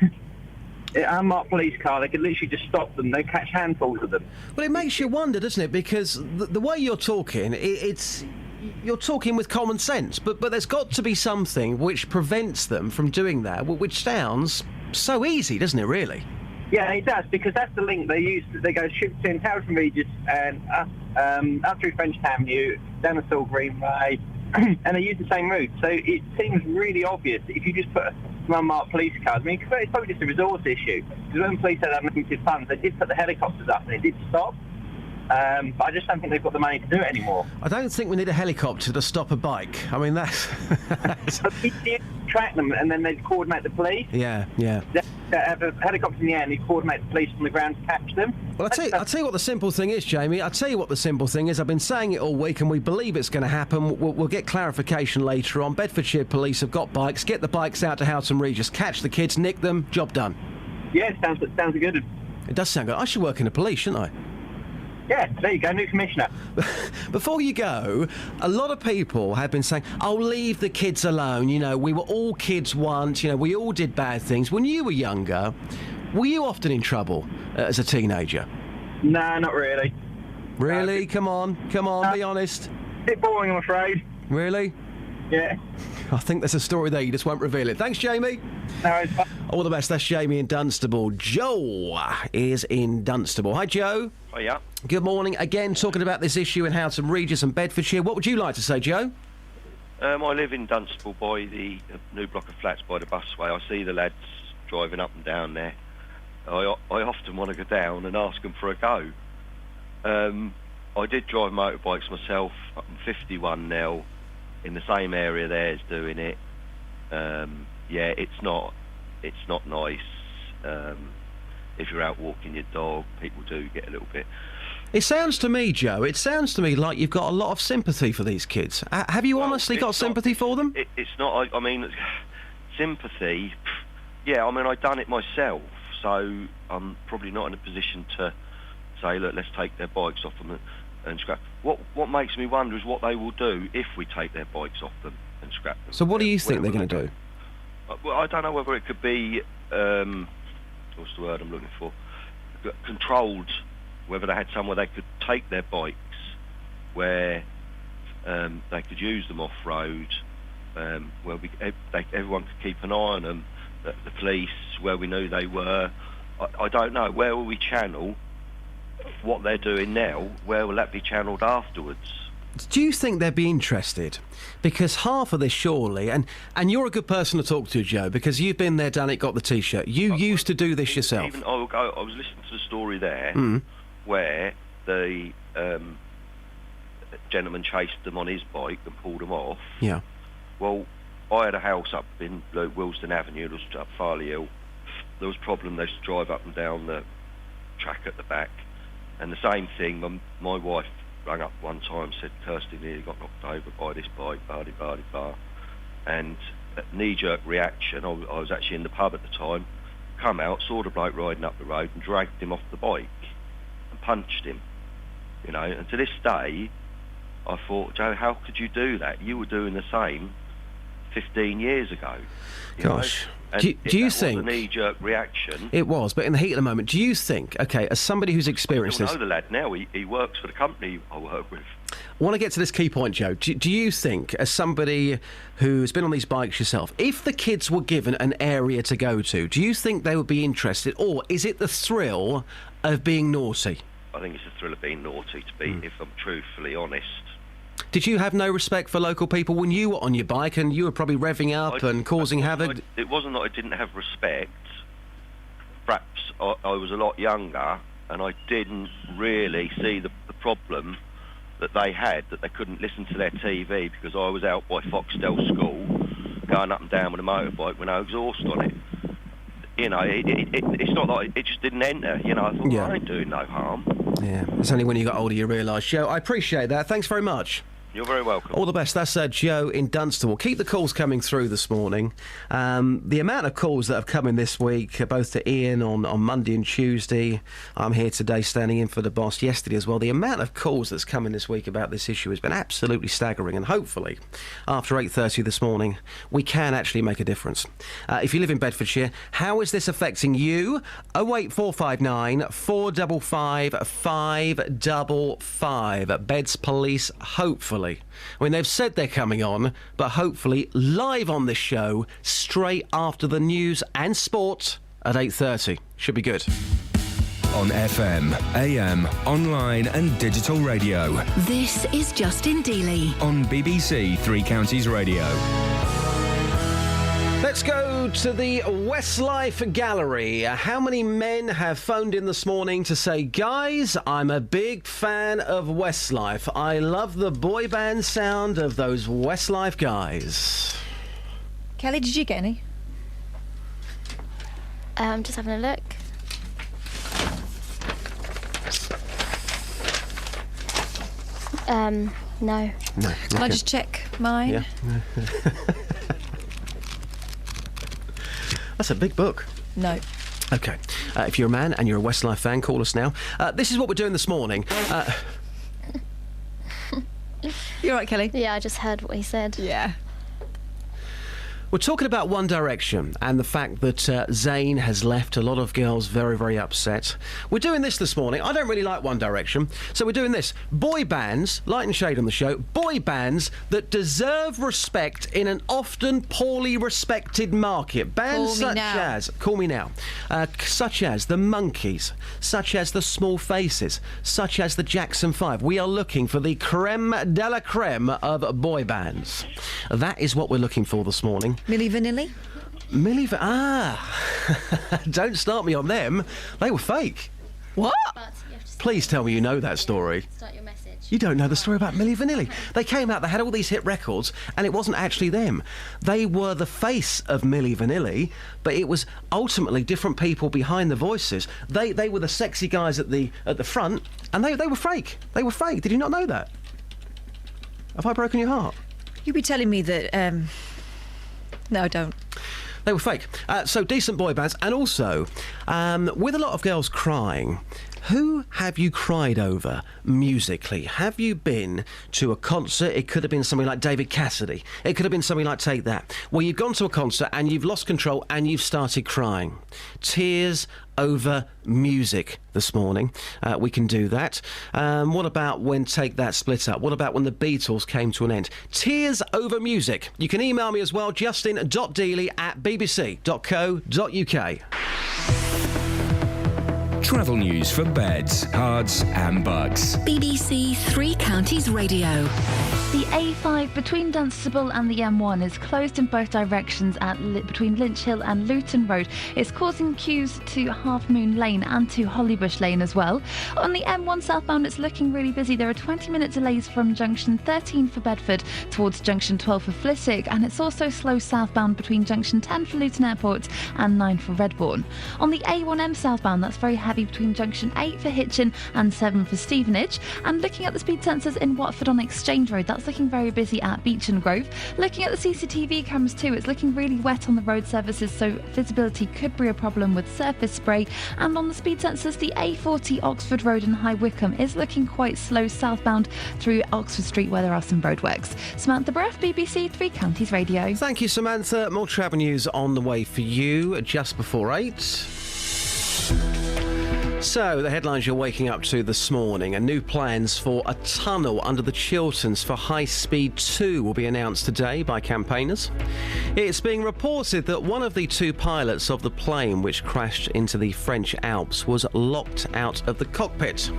unmarked police car, they could literally just stop them. They catch handfuls of them. Well, it makes you wonder, doesn't it? Because the way you're talking, you're talking with common sense, but there's got to be something which prevents them from doing that, which sounds so easy, doesn't it, really? Yeah, it does, because that's the link they use. They go between Houghton Regis and up through French Avenue, down the Saul Greenway, and they use the same route. So it seems really obvious that if you just put some unmarked police cars, it's probably just a resource issue. Because when police had unlimited funds, they did put the helicopters up and it did stop. But I just don't think they've got the money to do it anymore. I don't think we need a helicopter to stop a bike. that's... You track them and then they'd coordinate the police. Yeah. They have a helicopter in the air and they coordinate the police from the ground to catch them. Well, I'll tell you what the simple thing is, Jamie. I'll tell you what the simple thing is. I've been saying it all week and we believe it's going to happen. We'll get clarification later on. Bedfordshire police have got bikes. Get the bikes out to Houghton Regis. Catch the kids, nick them, job done. Yeah, it sounds good. It does sound good. I should work in the police, shouldn't I? Yeah, there you go, new commissioner. Before you go, a lot of people have been saying, oh, leave the kids alone. We were all kids once. We all did bad things. When you were younger, were you often in trouble as a teenager? No, not really. Really? Come on, be honest. A bit boring, I'm afraid. Really? Yeah. I think there's a story there, you just won't reveal it. Thanks, Jamie. No, it's fine. All the best. That's Jamie in Dunstable. Joe is in Dunstable. Hi, Joe. Hiya. Good morning. Again, talking about this issue in Houghton Regis and Bedfordshire. What would you like to say, Joe? I live in Dunstable by the new block of flats by the busway. I see the lads driving up and down there. I often want to go down and ask them for a go. I did drive motorbikes myself. I'm 51 now. In the same area there's doing it. It's not nice. If you're out walking your dog, people do get a little bit... It sounds to me, Joe, like you've got a lot of sympathy for these kids. Have you honestly got sympathy for them? It's not, sympathy... Yeah, I've done it myself, so I'm probably not in a position to say, look, let's take their bikes off them. and scrap. What makes me wonder is what they will do if we take their bikes off them and scrap them. So what do you think they're going to do? Well, I don't know whether it could be, what's the word I'm looking for? Controlled, whether they had somewhere they could take their bikes where they could use them off-road, where everyone could keep an eye on them, the police, where we knew they were. I don't know. Where will we channel what they're doing now? Where will that be channelled afterwards? Do you think they'd be interested? Because half of this, surely, and you're a good person to talk to, Joe, because you've been there, done it, got the T-shirt. You used to do this yourself. I was listening to the story there where the gentleman chased them on his bike and pulled them off. Yeah. Well, I had a house up in Wilston Avenue, it was up Farley Hill. There was a problem, they used to drive up and down the track at the back. And the same thing, my wife rang up one time, said, Kirsty nearly got knocked over by this bike, bar. And knee-jerk reaction, I was actually in the pub at the time, come out, saw the bloke riding up the road and dragged him off the bike and punched him. You know, and to this day, I thought, Joe, how could you do that? You were doing the same 15 years ago. Gosh. Do you think... was a knee-jerk reaction. It was, but in the heat of the moment, do you think, OK, as somebody who's experienced I this... know the lad now, he works for the company I work with. I want to get to this key point, Joe. Do you think, as somebody who's been on these bikes yourself, if the kids were given an area to go to, do you think they would be interested, or is it the thrill of being naughty? I think it's the thrill of being naughty, to be, if I'm truthfully honest. Did you have no respect for local people when you were on your bike and you were probably revving up and causing havoc? It wasn't that I didn't have respect. Perhaps I was a lot younger and I didn't really see the problem that they had, that they couldn't listen to their TV because I was out by Foxdale School going up and down with a motorbike with no exhaust on it. You know, it's not like it just didn't enter. You know, I thought, well, I ain't doing no harm. Yeah, it's only when you got older you realise. Joe, I appreciate that. Thanks very much. You're very welcome. All the best. That's Joe in Dunstable. Keep the calls coming through this morning. The amount of calls that have come in this week, both to Iain on Monday and Tuesday. I'm here today standing in for the boss yesterday as well. The amount of calls that's come in this week about this issue has been absolutely staggering. And hopefully, after 8:30 this morning, we can actually make a difference. If you live in Bedfordshire, how is this affecting you? 08459 455 555. Beds Police, hopefully. I mean, they've said they're coming on, but hopefully live on this show straight after the news and sport at 8:30. Should be good. On FM, AM, online and digital radio. This is Justin Dealey. On BBC Three Counties Radio. Let's go to the Westlife Gallery. How many men have phoned in this morning to say, guys, I'm a big fan of Westlife. I love the boy band sound of those Westlife guys. Kelly, did you get any? Just having a look. No. Can I just check mine? Yeah. That's a big book. No. OK. If you're a man and you're a Westlife fan, call us now. This is what we're doing this morning. You all right, Kelly? Yeah, I just heard what he said. Yeah. We're talking about One Direction and the fact that Zayn has left a lot of girls very, very upset. We're doing this morning. I don't really like One Direction, so we're doing this. Boy bands, light and shade on the show, boy bands that deserve respect in an often poorly respected market. Bands such as, call me now, such as the Monkees, such as the Small Faces, such as the Jackson 5. We are looking for the creme de la creme of boy bands. That is what we're looking for this morning. Milli Vanilli? Don't start me on them. They were fake. What? Please tell me you know that story. Start your message. You don't know the story about Milli Vanilli. They came out, they had all these hit records, and it wasn't actually them. They were the face of Milli Vanilli, but it was ultimately different people behind the voices. They were the sexy guys at the front, and they were fake. They were fake. Did you not know that? Have I broken your heart? You'd be telling me that... No, I don't. They were fake. So decent boy bands, and also with a lot of girls crying Who have you cried over musically? Have you been to a concert? It could have been something like David Cassidy. It could have been something like Take That, where you've gone to a concert and you've lost control and you've started crying. Tears over music this morning. We can do that. What about when Take That split up? What about when the Beatles came to an end? Tears over music. You can email me as well, justin.dealey@bbc.co.uk. Travel news for beds, cards and bugs. BBC Three Counties Radio. The A5 between Dunstable and the M1 is closed in both directions between Lynch Hill and Luton Road. It's causing queues to Half Moon Lane and to Hollybush Lane as well. On the M1 southbound, it's looking really busy. There are 20-minute delays from junction 13 for Bedford towards junction 12 for Flitwick, and it's also slow southbound between junction 10 for Luton Airport and 9 for Redbourne. On the A1M southbound, that's very heavy between junction 8 for Hitchin and 7 for Stevenage. And looking at the speed sensors in Watford on Exchange Road, that's looking very busy at Beech and Grove. Looking at the CCTV cameras too, it's looking really wet on the road surfaces, so visibility could be a problem with surface spray. And on the speed sensors, the A40 Oxford Road in High Wycombe is looking quite slow southbound through Oxford Street where there are some roadworks. Samantha Bruff, BBC Three Counties Radio. Thank you, Samantha. More travel news on the way for you just before 8. So, the headlines you're waking up to this morning, and new plans for a tunnel under the Chilterns for High Speed 2 will be announced today by campaigners. It's being reported that one of the two pilots of the plane which crashed into the French Alps was locked out of the cockpit.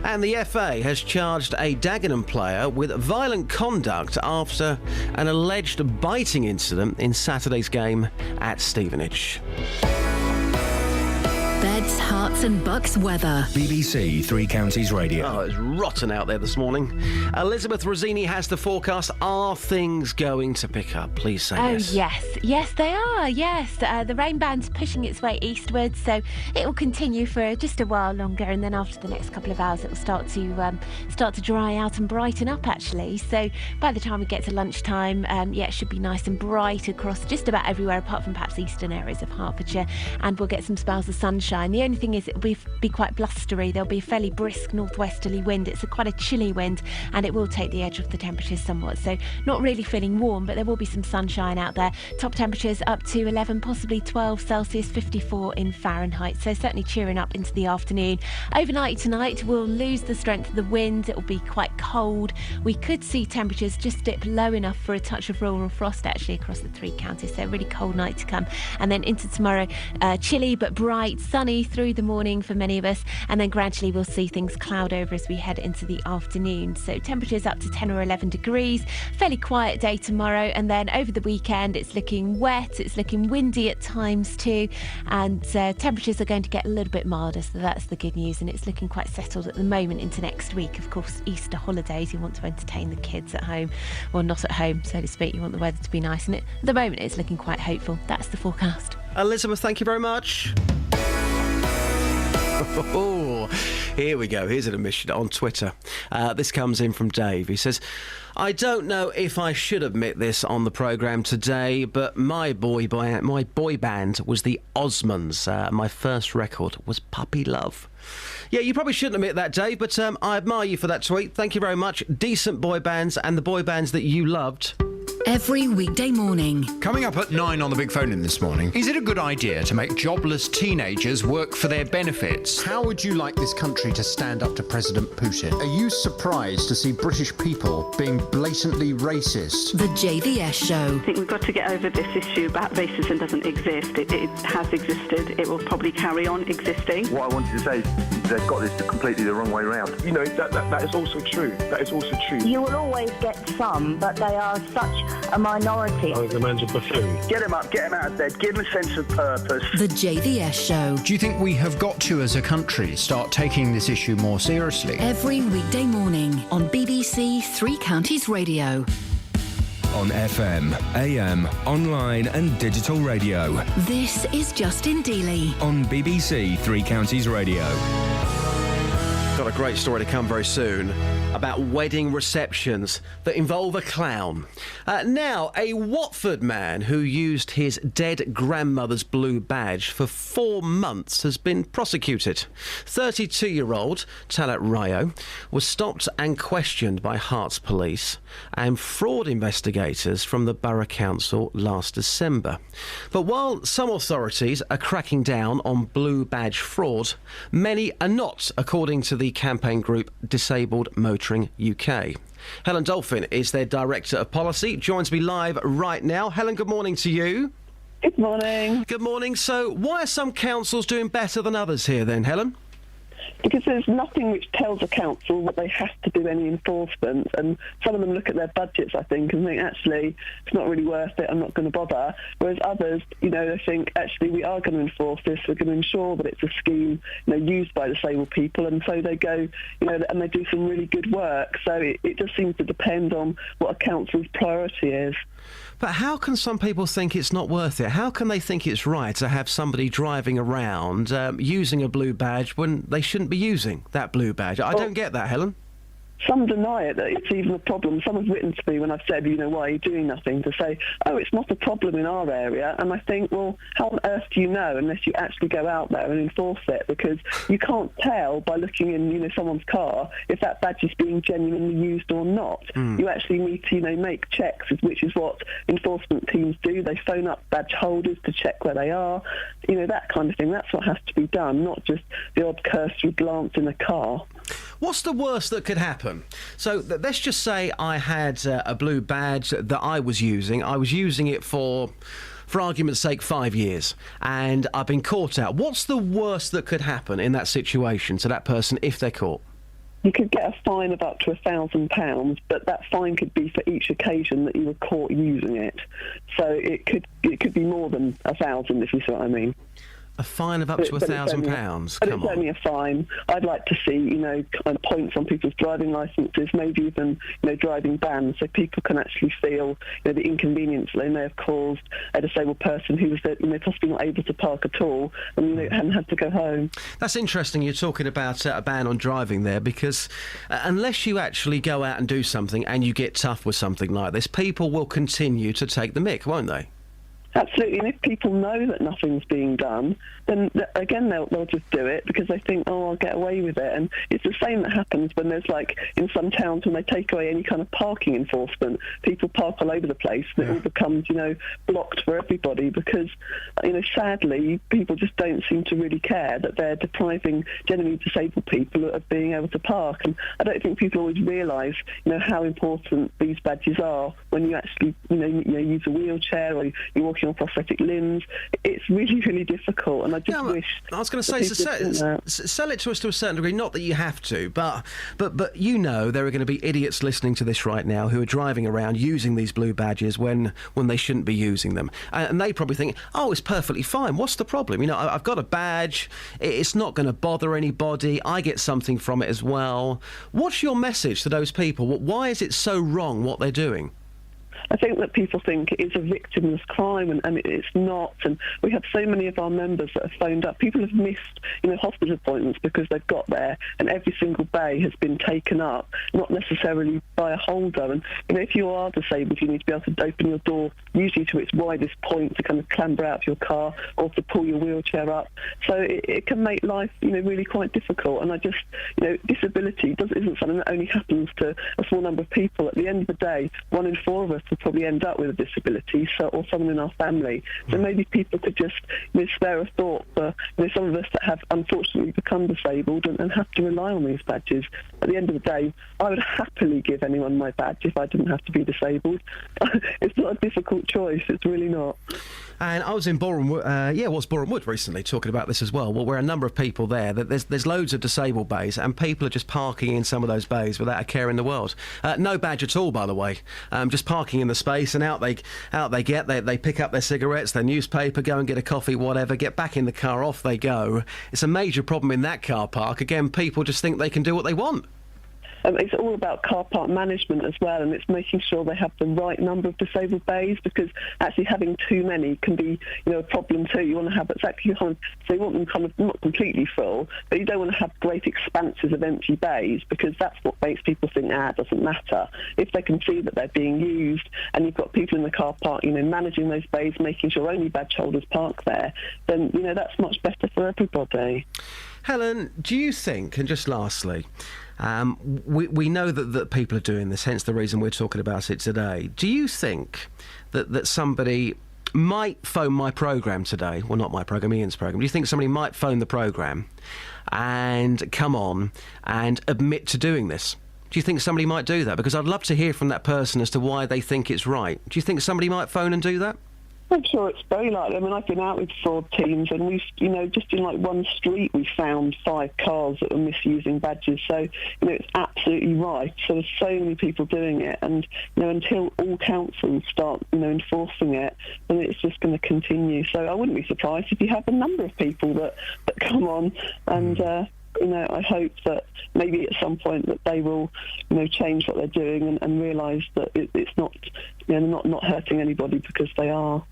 And the FA has charged a Dagenham player with violent conduct after an alleged biting incident in Saturday's game at Stevenage. Beds, hearts and bucks weather. BBC Three Counties Radio. Oh, it's rotten out there this morning. Elizabeth Rossini has the forecast. Are things going to pick up? Please say yes. Oh, yes. Yes, they are. Yes. The rain band's pushing its way eastwards, so it will continue for just a while longer, and then after the next couple of hours, it will start to dry out and brighten up, actually. So by the time we get to lunchtime, it should be nice and bright across just about everywhere, apart from perhaps eastern areas of Hertfordshire, and we'll get some spells of sunshine. The only thing is it will be quite blustery. There'll be a fairly brisk northwesterly wind. It's quite a chilly wind, and it will take the edge off the temperatures somewhat. So not really feeling warm, but there will be some sunshine out there. Top temperatures up to 11, possibly 12 Celsius, 54 in Fahrenheit. So certainly cheering up into the afternoon. Overnight tonight, we'll lose the strength of the wind. It will be quite cold. We could see temperatures just dip low enough for a touch of rural frost actually across the three counties. So a really cold night to come. And then into tomorrow, chilly but bright, sunny through the morning for many of us, and then gradually we'll see things cloud over as we head into the afternoon. So temperatures up to 10 or 11 degrees, fairly quiet day tomorrow, and then over the weekend it's looking wet, it's looking windy at times too, and temperatures are going to get a little bit milder, so that's the good news, and it's looking quite settled at the moment into next week. Of course, Easter holidays, you want to entertain the kids at home, well, not at home so to speak, you want the weather to be nice, and at the moment it's looking quite hopeful. That's the forecast. Elizabeth, thank you very much. Oh, here we go. Here's an admission on Twitter. This comes in from Dave. He says, I don't know if I should admit this on the programme today, but my boy band was the Osmonds. My first record was Puppy Love. Yeah, you probably shouldn't admit that, Dave, but I admire you for that tweet. Thank you very much. Decent boy bands, and the boy bands that you loved. Every weekday morning. Coming up at 9 on the Big Phone In this morning. Is it a good idea to make jobless teenagers work for their benefits? How would you like this country to stand up to President Putin? Are you surprised to see British people being blatantly racist? The JVS Show. I think we've got to get over this issue about racism doesn't exist. It has existed. It will probably carry on existing. What I wanted to say is they've got this completely the wrong way round. You know, that is also true. That is also true. You will always get some, but they are such a minority. Oh, the man's a buffoon. Get him up, get him out of bed, give him a sense of purpose. The JVS Show. Do you think we have got to, as a country, start taking this issue more seriously? Every weekday morning on BBC Three Counties Radio. On FM, AM, online and digital radio. This is Justin Dealey. On BBC Three Counties Radio. Got a a great story to come very soon about wedding receptions that involve a clown. Now, a Watford man who used his dead grandmother's blue badge for 4 months has been prosecuted. 32-year-old Talat Rayo was stopped and questioned by Herts police and fraud investigators from the Borough Council last December. But while some authorities are cracking down on blue badge fraud, many are not, according to the campaign group Disabled Motoring UK. Helen Dolphin is their Director of Policy, joins me live right now. Helen, good morning to you. Good morning. Good morning. So why are some councils doing better than others here then, Helen? Because there's nothing which tells a council that they have to do any enforcement, and some of them look at their budgets, I think, and think, actually, it's not really worth it, I'm not going to bother. Whereas others, they think, actually, we are going to enforce this, we're going to ensure that it's a scheme, used by disabled people, and so they go, and they do some really good work. So it just seems to depend on what a council's priority is. But how can some people think it's not worth it? How can they think it's right to have somebody driving around using a blue badge when they shouldn't be using that blue badge? I don't get that, Helen. Some deny it, that it's even a problem. Some have written to me when I've said, why are you doing nothing, to say, oh, it's not a problem in our area. And I think, well, how on earth do you know unless you actually go out there and enforce it? Because you can't tell by looking in, someone's car if that badge is being genuinely used or not. You actually need to, make checks, which is what enforcement teams do. They phone up badge holders to check where they are, that kind of thing. That's what has to be done, not just the odd cursory glance in a car. What's the worst that could happen? So let's just say I had a blue badge that I was using. I was using it for argument's sake, 5 years, and I've been caught out. What's the worst that could happen in that situation to that person if they're caught? You could get a fine of up to £1,000, but that fine could be for each occasion that you were caught using it. So it could be more than 1,000, if you see what I mean. A fine of up to £1,000? But it's only a fine. I'd like to see, kind of points on people's driving licences, maybe even, driving bans, so people can actually feel, the inconvenience they may have caused a disabled person who was, possibly not able to park at all and, hadn't had to go home. That's interesting you're talking about a ban on driving there, because unless you actually go out and do something and you get tough with something like this, people will continue to take the mick, won't they? Absolutely, and if people know that nothing's being done, then again they'll just do it because they think, oh, I'll get away with it. And it's the same that happens when there's, like, in some towns when they take away any kind of parking enforcement, people park all over the place, and it all becomes, blocked for everybody because, sadly, people just don't seem to really care that they're depriving generally disabled people of being able to park. And I don't think people always realise, how important these badges are when you actually, use a wheelchair or you're walking on prosthetic limbs. It's really, really difficult, and I just wish... I was going to say, sell it to us to a certain degree, not that you have to, but there are going to be idiots listening to this right now who are driving around using these blue badges when they shouldn't be using them. And they probably think, oh, it's perfectly fine, what's the problem? I've got a badge, it's not going to bother anybody, I get something from it as well. What's your message to those people? Why is it so wrong what they're doing? I think that people think it is a victimless crime, and it's not. And we have so many of our members that have phoned up. People have missed, hospital appointments because they've got there, and every single bay has been taken up, not necessarily by a holder. And if you are disabled, you need to be able to open your door, usually to its widest point, to kind of clamber out of your car or to pull your wheelchair up. So it can make life, really quite difficult. And I just, disability isn't something that only happens to a small number of people. At the end of the day, 1 in 4 of us will probably end up with a disability, or someone in our family. So maybe people could just spare a thought for some of us that have unfortunately become disabled and have to rely on these badges. At the end of the day, I would happily give anyone my badge if I didn't have to be disabled. It's not a difficult choice, it's really not. And I was in Boreham Wood recently talking about this as well. Well, we're a number of people there. There's loads of disabled bays, and people are just parking in some of those bays without a care in the world. No badge at all, by the way. Just parking in the space, and out they get. They pick up their cigarettes, their newspaper, go and get a coffee, whatever. Get back in the car, off they go. It's a major problem in that car park. Again, people just think they can do what they want. It's all about car park management as well, and it's making sure they have the right number of disabled bays, because actually having too many can be, a problem too. You want to have exactly so you want them kind of not completely full, but you don't want to have great expanses of empty bays, because that's what makes people think, it doesn't matter. If they can see that they're being used, and you've got people in the car park, managing those bays, making sure only badge holders park there, then, that's much better for everybody. Helen, do you think, and just lastly, we know that people are doing this, hence the reason we're talking about it today. Do you think that somebody might phone my programme today, well, not my programme, Iain's programme, do you think somebody might phone the programme and come on and admit to doing this? Do you think somebody might do that? Because I'd love to hear from that person as to why they think it's right. Do you think somebody might phone and do that? I'm sure it's very likely. I mean, I've been out with fraud teams, and we've, just in one street, we found 5 cars that were misusing badges. So, it's absolutely right. So there's so many people doing it, and until all councils start, enforcing it, then it's just going to continue. So I wouldn't be surprised if you have a number of people that come on, and I hope that maybe at some point that they will, change what they're doing and realise that it's not, not hurting anybody, because they are.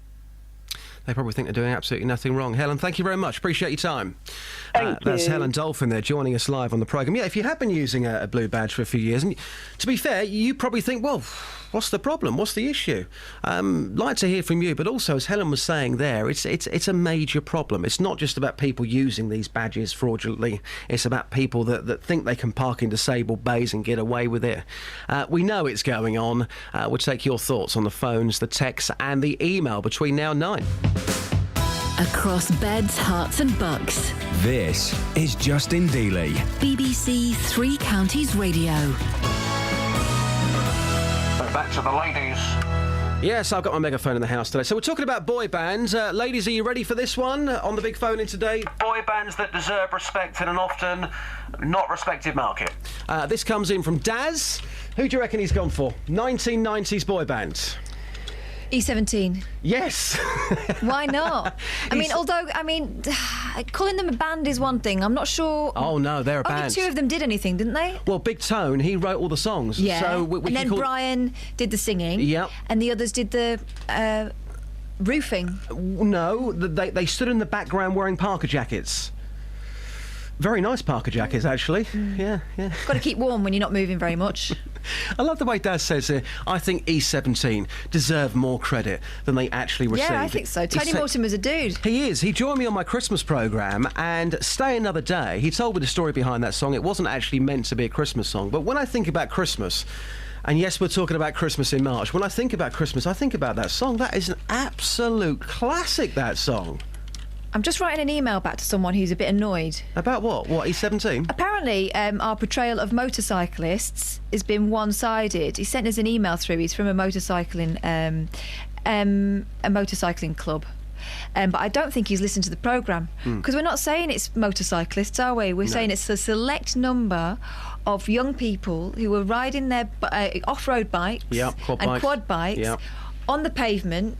They probably think they're doing absolutely nothing wrong. Helen, thank you very much. Appreciate your time. Thank you. That's Helen Dolphin there, joining us live on the programme. Yeah, if you have been using a blue badge for a few years, and to be fair, you probably think, well, what's the problem? What's the issue? Like to hear from you, but also, as Helen was saying there, it's a major problem. It's not just about people using these badges fraudulently. It's about people that think they can park in disabled bays and get away with it. We know it's going on. We'll take your thoughts on the phones, the texts and the email between now and 9. Across beds, hearts and bucks. This is Justin Dealey. BBC Three Counties Radio. Back to the ladies. Yes, I've got my megaphone in the house today. So we're talking about boy bands. Ladies, are you ready for this one on the big phone in today? Boy bands that deserve respect in an often not respected market. This comes in from Daz. Who do you reckon he's gone for? 1990s boy band. E17. Yes. Why not? Calling them a band is one thing. I'm not sure. Oh no, they're a band. Only 2 of them did anything, didn't they? Well, Big Tone, he wrote all the songs. Yeah. So and then Brian did the singing. Yep. And the others did the roofing. No, they stood in the background wearing Parker jackets. Very nice Parker jackets, actually. Yeah. Got to keep warm when you're not moving very much. I love the way Dad says here, I think E17 deserve more credit than they actually received. Yeah, I think so. Tony Mortimer's a dude. He is. He joined me on my Christmas programme, and Stay Another Day, he told me the story behind that song. It wasn't actually meant to be a Christmas song, but when I think about Christmas, and yes, we're talking about Christmas in March, when I think about Christmas, I think about that song. That is an absolute classic, that song. I'm just writing an email back to someone who's a bit annoyed. About what? What, E17? Apparently, our portrayal of motorcyclists has been one-sided. He sent us an email through. He's from a motorcycling club. But I don't think he's listened to the programme. Because we're not saying it's motorcyclists, are we? We're saying it's a select number of young people who are riding their off-road bikes quad bikes on the pavement,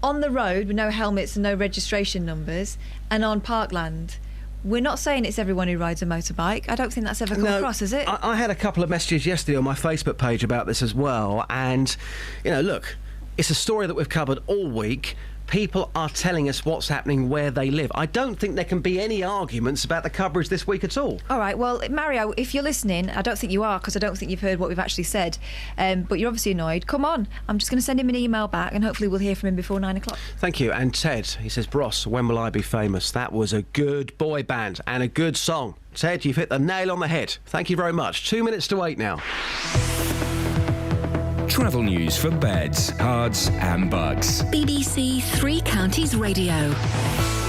on the road with no helmets and no registration numbers, and on parkland. We're not saying it's everyone who rides a motorbike. I don't think that's ever come across, has it? I had a couple of messages yesterday on my Facebook page about this as well, and, look, it's a story that we've covered all week. People are telling us what's happening where they live. I don't think there can be any arguments about the coverage this week at all. All right, well, Mario, if you're listening, I don't think you are, because I don't think you've heard what we've actually said, but you're obviously annoyed. Come on, I'm just going to send him an email back, and hopefully we'll hear from him before 9 o'clock. Thank you. And Ted, he says, Bros, when will I be famous? That was a good boy band and a good song. Ted, you've hit the nail on the head. Thank you very much. 2 minutes to 8 now. Travel news for beds, cards and bugs. BBC Three Counties Radio.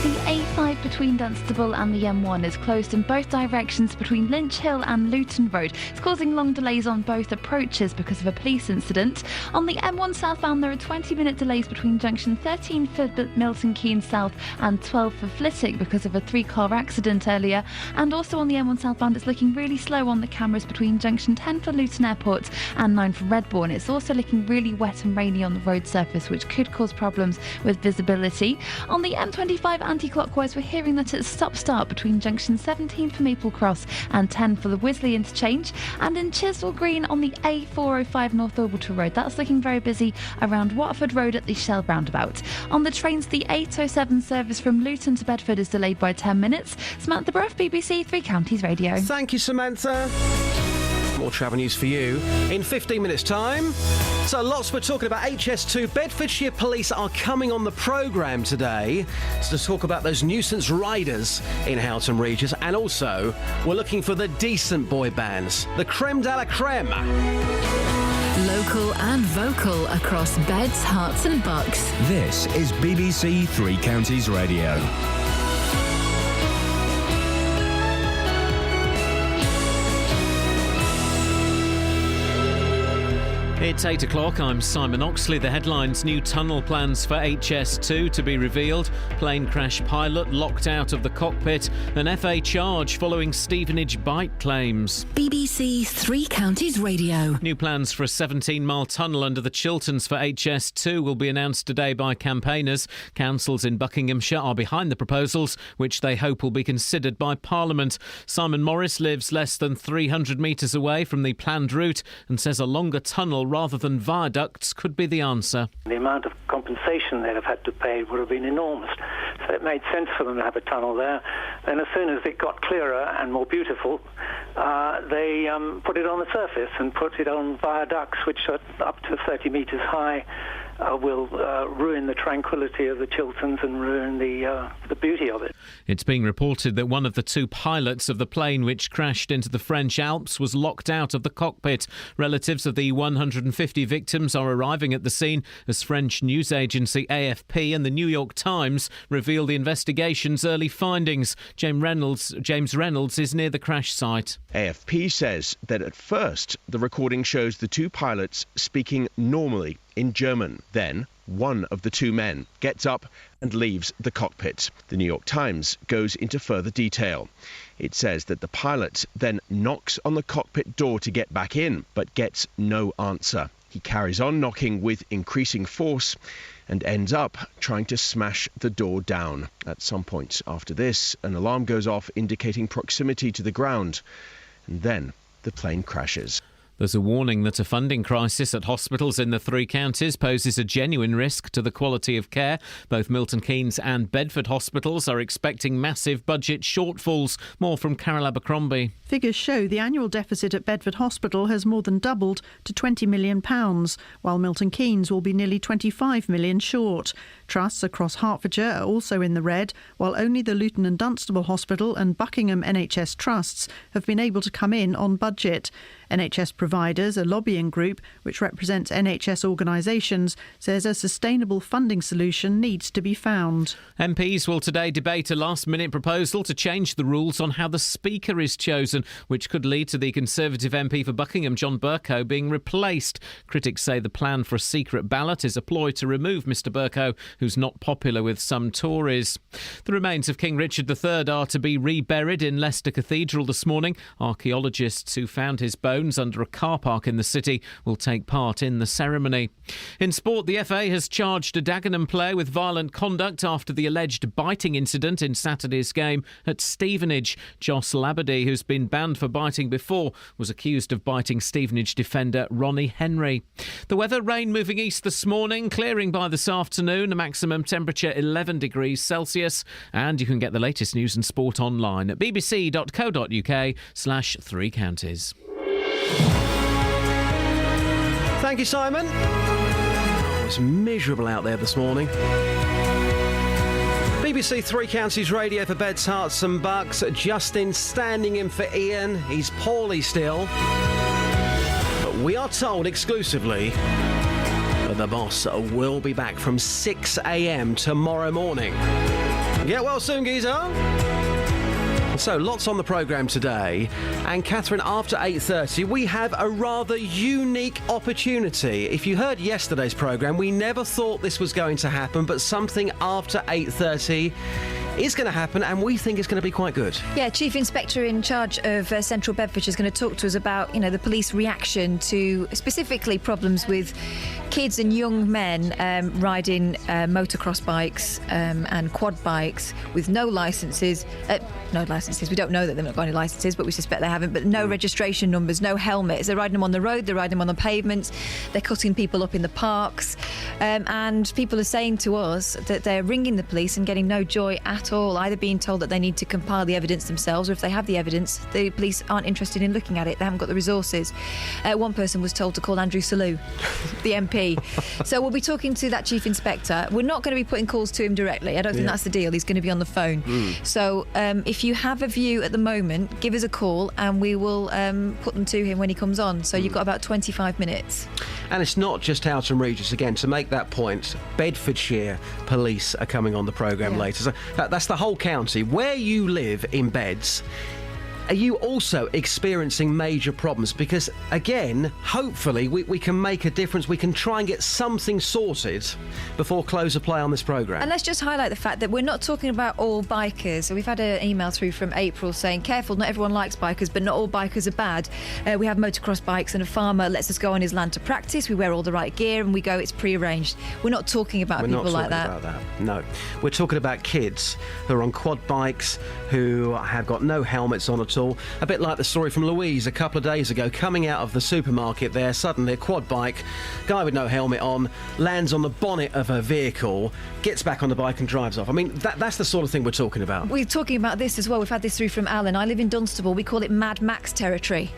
The A5 between Dunstable and the M1 is closed in both directions between Lynch Hill and Luton Road. It's causing long delays on both approaches because of a police incident. On the M1 southbound, there are 20-minute delays between junction 13 for Milton Keynes South and 12 for Flitwick because of a 3-car accident earlier. And also on the M1 southbound, it's looking really slow on the cameras between junction 10 for Luton Airport and 9 for Redbourne. It's also looking really wet and rainy on the road surface, which could cause problems with visibility. On the M25 anti-clockwise, we're hearing that it's stop-start between junction 17 for Maple Cross and 10 for the Wisley interchange. And in Chiswell Green on the A405 North Orbital Road, that's looking very busy around Watford Road at the Shell roundabout. On the trains, the 807 service from Luton to Bedford is delayed by 10 minutes. Samantha Bruff, BBC Three Counties Radio. Thank you, Samantha. More travel news for you in 15 minutes' time. So lots we're talking about. HS2 Bedfordshire Police are coming on the programme today to talk about those nuisance riders in Houghton Regis, and also we're looking for the decent boy bands, the creme de la creme. Local and vocal across Beds, Herts and Bucks. This is BBC Three Counties Radio. It's 8 o'clock. I'm Simon Oxley. The headlines: new tunnel plans for HS2 to be revealed. Plane crash pilot locked out of the cockpit. An FA charge following Stevenage bite claims. BBC Three Counties Radio. New plans for a 17-mile tunnel under the Chilterns for HS2 will be announced today by campaigners. Councils in Buckinghamshire are behind the proposals, which they hope will be considered by Parliament. Simon Morris lives less than 300 metres away from the planned route and says a longer tunnel rather than viaducts could be the answer. The amount of compensation they'd have had to pay would have been enormous. So it made sense for them to have a tunnel there. Then as soon as it got clearer and more beautiful, they put it on the surface and put it on viaducts, which are up to 30 metres high. Will ruin the tranquility of the Chilterns and ruin the beauty of it. It's being reported that one of the two pilots of the plane which crashed into the French Alps was locked out of the cockpit. Relatives of the 150 victims are arriving at the scene as French news agency AFP and the New York Times reveal the investigation's early findings. James Reynolds is near the crash site. AFP says that at first the recording shows the two pilots speaking normally in German. Then one of the two men gets up and leaves the cockpit. The New York Times goes into further detail. It says that the pilot then knocks on the cockpit door to get back in, but gets no answer. He carries on knocking with increasing force and ends up trying to smash the door down. At some point after this, an alarm goes off indicating proximity to the ground, and then the plane crashes. There's a warning that a funding crisis at hospitals in the three counties poses a genuine risk to the quality of care. Both Milton Keynes and Bedford hospitals are expecting massive budget shortfalls. More from Carol Abercrombie. Figures show the annual deficit at Bedford Hospital has more than doubled to £20 million, while Milton Keynes will be nearly £25 million short. Trusts across Hertfordshire are also in the red, while only the Luton and Dunstable Hospital and Buckingham NHS trusts have been able to come in on budget. NHS Providers, a lobbying group which represents NHS organisations, says a sustainable funding solution needs to be found. MPs will today debate a last-minute proposal to change the rules on how the Speaker is chosen, which could lead to the Conservative MP for Buckingham, John Bercow, being replaced. Critics say the plan for a secret ballot is a ploy to remove Mr Bercow, who's not popular with some Tories. The remains of King Richard III are to be reburied in Leicester Cathedral this morning. Archaeologists who found his bones under a car park in the city will take part in the ceremony. In sport, the FA has charged a Dagenham player with violent conduct after the alleged biting incident in Saturday's game at Stevenage. Joss Labadie, who's been banned for biting before, was accused of biting Stevenage defender Ronnie Henry. The weather: rain moving east this morning, clearing by this afternoon, a maximum temperature 11 degrees Celsius. And you can get the latest news and sport online at bbc.co.uk/3 counties. Thank you, Simon. It's miserable out there this morning. BBC Three Counties Radio for Beds, Herts and Bucks. Justin standing in for Iain. He's poorly still. But we are told exclusively that the boss will be back from 6 a.m. tomorrow morning. Get well soon, geezer. So, lots on the programme today. And, Catherine, after 8:30, we have a rather unique opportunity. If you heard yesterday's programme, we never thought this was going to happen, but something after 8:30 is going to happen, and we think it's going to be quite good. Yeah, Chief Inspector in charge of Central Bedfordshire is going to talk to us about, the police reaction to specifically problems with kids and young men riding motocross bikes and quad bikes with no licences. We don't know that they've not got any licences, but we suspect they haven't. But no registration numbers, no helmets. They're riding them on the road, they're riding them on the pavements, they're cutting people up in the parks. And people are saying to us that they're ringing the police and getting no joy at all, either being told that they need to compile the evidence themselves, or if they have the evidence, the police aren't interested in looking at it. They haven't got the resources. One person was told to call Andrew Selous, the MP. So we'll be talking to that Chief Inspector. We're not going to be putting calls to him directly. I don't think that's the deal. He's going to be on the phone. So if you have a view at the moment, give us a call and we will put them to him when he comes on. So you've got about 25 minutes. And it's not just Houghton Regis. Again, to make that point, Bedfordshire Police are coming on the programme later. So that's the whole county. Where you live in Beds, are you also experiencing major problems? Because, again, hopefully we can make a difference. We can try and get something sorted before close of play on this programme. And let's just highlight the fact that we're not talking about all bikers. So we've had an email through from April saying, careful, not everyone likes bikers, but not all bikers are bad. We have motocross bikes and a farmer lets us go on his land to practice. We wear all the right gear and we go, it's pre-arranged. We're not talking about people like that. We're not talking about that. No. We're talking about kids who are on quad bikes, who have got no helmets on at all. A bit like the story from Louise a couple of days ago, coming out of the supermarket there, suddenly a quad bike, guy with no helmet on, lands on the bonnet of her vehicle, gets back on the bike and drives off. I mean, that's the sort of thing we're talking about. We're talking about this as well. We've had this through from Alan. I live in Dunstable. We call it Mad Max territory.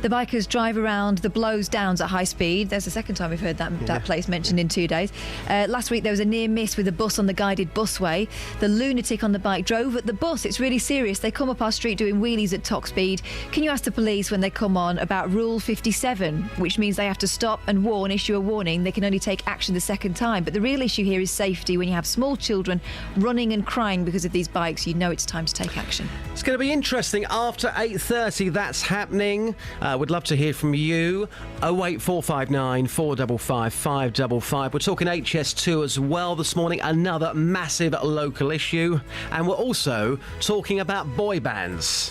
The bikers drive around the blows downs at high speed. There's the second time we've heard that place mentioned in 2 days. Last week there was a near miss with a bus on the guided busway. The lunatic on the bike drove at the bus. It's really serious. They come up our street doing wheelies at top speed. Can you ask the police when they come on about Rule 57, which means they have to stop and issue a warning. They can only take action the second time. But the real issue here is safety. When you have small children running and crying because of these bikes, you know it's time to take action. It's going to be interesting after 8:30. That's happening. We'd love to hear from you. 08459 455 555. We're talking HS2 as well this morning. Another massive local issue. And we're also talking about boy bands.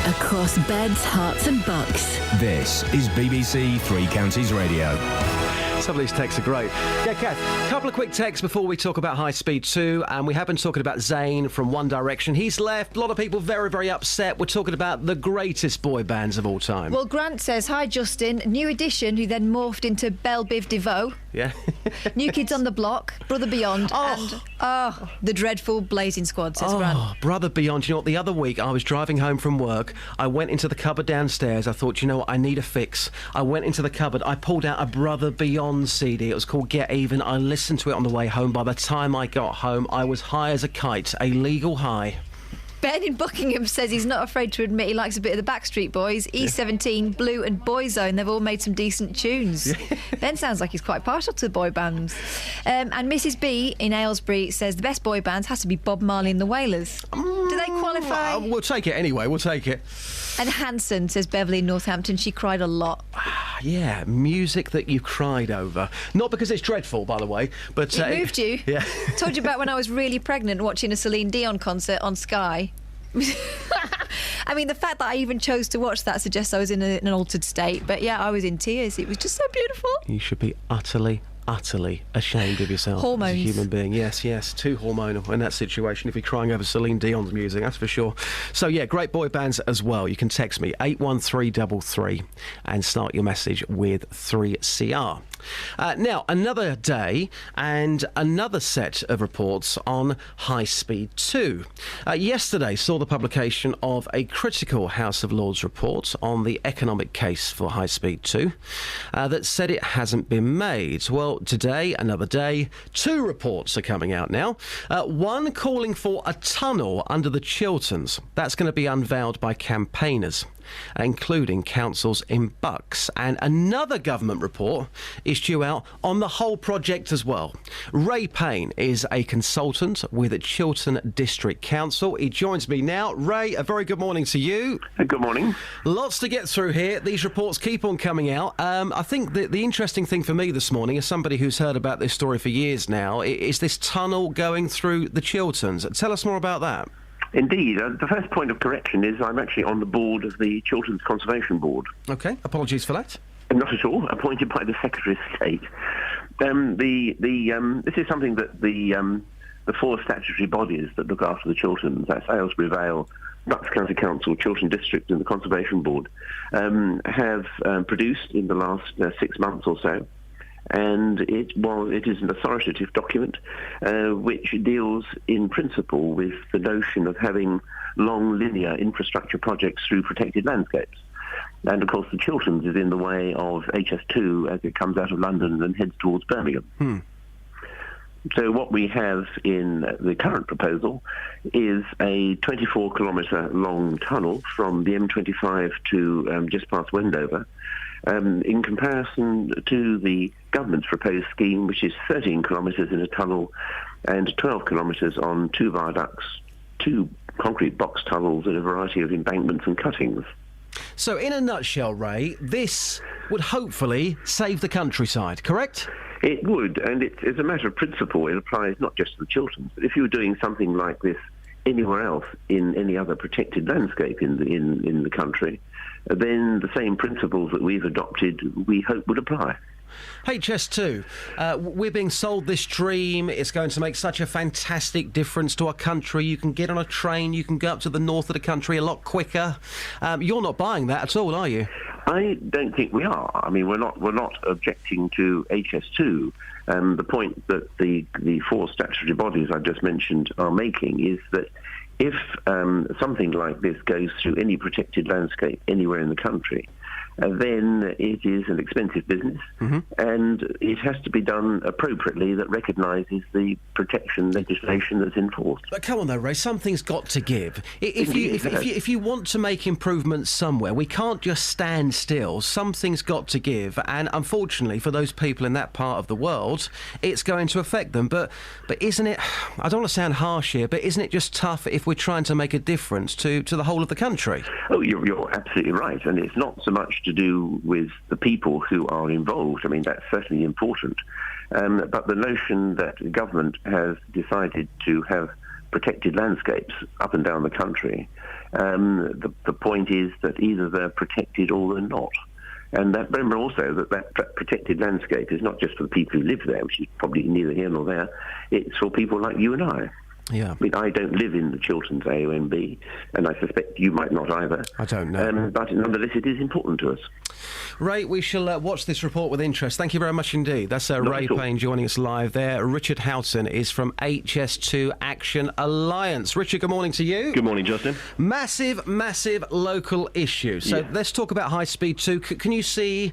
Across Beds, Herts and Bucks. This is BBC Three Counties Radio. Some of these texts are great. Yeah, Kath, a couple of quick texts before we talk about High Speed 2. And we have been talking about Zayn from One Direction. He's left. A lot of people very, very upset. We're talking about the greatest boy bands of all time. Well, Grant says, hi, Justin. New Edition, who then morphed into Belle Biv DeVoe. Yeah. New Kids on the Block, Brother Beyond, and the dreadful Blazing Squad, says Grant. Brother Beyond. You know what? The other week, I was driving home from work. I went into the cupboard downstairs. I thought, you know what? I need a fix. I went into the cupboard. I pulled out a Brother Beyond CD. It was called Get Even. I listened to it on the way home. By the time I got home, I was high as a kite, a legal high. Ben in Buckingham says he's not afraid to admit he likes a bit of the Backstreet Boys. E17, Blue and Boyzone, they've all made some decent tunes. Ben sounds like he's quite partial to boy bands. And Mrs B in Aylesbury says the best boy bands has to be Bob Marley and the Wailers. Do they qualify? We'll take it anyway, we'll take it. And Hanson, says Beverly in Northampton, she cried a lot. Yeah, music that you cried over. Not because it's dreadful, by the way, but... It moved you? Yeah. Told you about when I was really pregnant watching a Celine Dion concert on Sky. I mean, the fact that I even chose to watch that suggests I was in an altered state. But yeah, I was in tears. It was just so beautiful. You should be utterly ashamed of yourself. Hormones. As a human being. Yes, too hormonal in that situation if you're crying over Celine Dion's music, that's for sure. So yeah, great boy bands as well. You can text me 81333 and start your message with 3CR. Now, another day and another set of reports on High Speed 2. Yesterday saw the publication of a critical House of Lords report on the economic case for High Speed 2 that said it hasn't been made. Well, today, another day, two reports are coming out now. One calling for a tunnel under the Chilterns. That's going to be unveiled by campaigners. including councils in Bucks. And another government report is due out on the whole project as well. Ray Payne is a consultant with the Chiltern District Council. He joins me now. Ray, a very good morning to you. Good morning. Lots to get through here. These reports keep on coming out. I think the interesting thing for me this morning, as somebody who's heard about this story for years now, is this tunnel going through the Chilterns. Tell us more about that. Indeed. The first point of correction is I'm actually on the board of the Chilterns Conservation Board. OK, apologies for that. Not at all. Appointed by the Secretary of State. This is something that the four statutory bodies that look after the Chilterns, that's Aylesbury Vale, Bucks County Council, Chiltern District and the Conservation Board, have produced in the last 6 months or so. And it is an authoritative document which deals in principle with the notion of having long linear infrastructure projects through protected landscapes. And of course the Chilterns is in the way of HS2 as it comes out of London and heads towards Birmingham. So what we have in the current proposal is a 24-kilometre long tunnel from the M25 to just past Wendover, in comparison to the government's proposed scheme, which is 13 kilometres in a tunnel and 12 kilometres on two viaducts, two concrete box tunnels and a variety of embankments and cuttings. So in a nutshell, Ray, this would hopefully save the countryside, correct? It would, and it's a matter of principle. It applies not just to the Chilterns, but if you were doing something like this anywhere else in any other protected landscape in the country, then the same principles that we've adopted, we hope, would apply. HS2, we're being sold this dream. It's going to make such a fantastic difference to our country. You can get on a train, you can go up to the north of the country a lot quicker. You're not buying that at all, are you? I don't think we are. I mean, we're not objecting to HS2. The point that the four statutory bodies I've just mentioned are making is that if something like this goes through any protected landscape anywhere in the country, then it is an expensive business, and it has to be done appropriately that recognises the protection legislation that's enforced. But come on though, Ray, something's got to give. If you want to make improvements somewhere, we can't just stand still. Something's got to give, and unfortunately for those people in that part of the world, it's going to affect them. But isn't it, I don't want to sound harsh here, but isn't it just tough if we're trying to make a difference to the whole of the country? Oh, you're absolutely right, and it's not so much to do with the people who are involved. I mean, that's certainly important. But the notion that the government has decided to have protected landscapes up and down the country, the point is that either they're protected or they're not. And remember also that protected landscape is not just for the people who live there, which is probably neither here nor there. It's for people like you and I. Yeah. I mean, I don't live in the Chilterns AONB, and I suspect you might not either. I don't know. But nonetheless, it is important to us. Ray, we shall watch this report with interest. Thank you very much indeed. That's Ray Payne joining us live there. Richard Houghton is from HS2 Action Alliance. Richard, good morning to you. Good morning, Justin. Massive, massive local issue. So let's talk about High Speed 2. Can you see...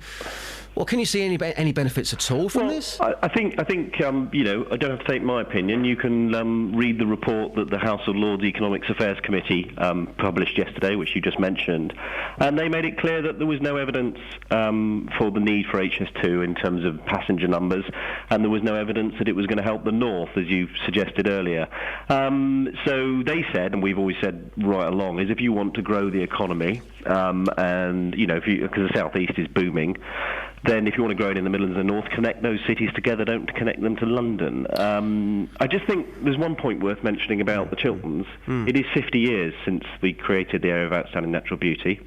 Well, can you see any benefits at all from this? I think you know, I don't have to take my opinion. You can read the report that the House of Lords Economics Affairs Committee published yesterday, which you just mentioned, and they made it clear that there was no evidence for the need for HS2 in terms of passenger numbers, and there was no evidence that it was going to help the north, as you suggested earlier. So they said, and we've always said right along, is if you want to grow the economy, and you know, because the southeast is booming, then if you want to grow it in the Midlands and the North, connect those cities together, don't connect them to London. I just think there's one point worth mentioning about the Chilterns. It is 50 years since we created the Area of Outstanding Natural Beauty.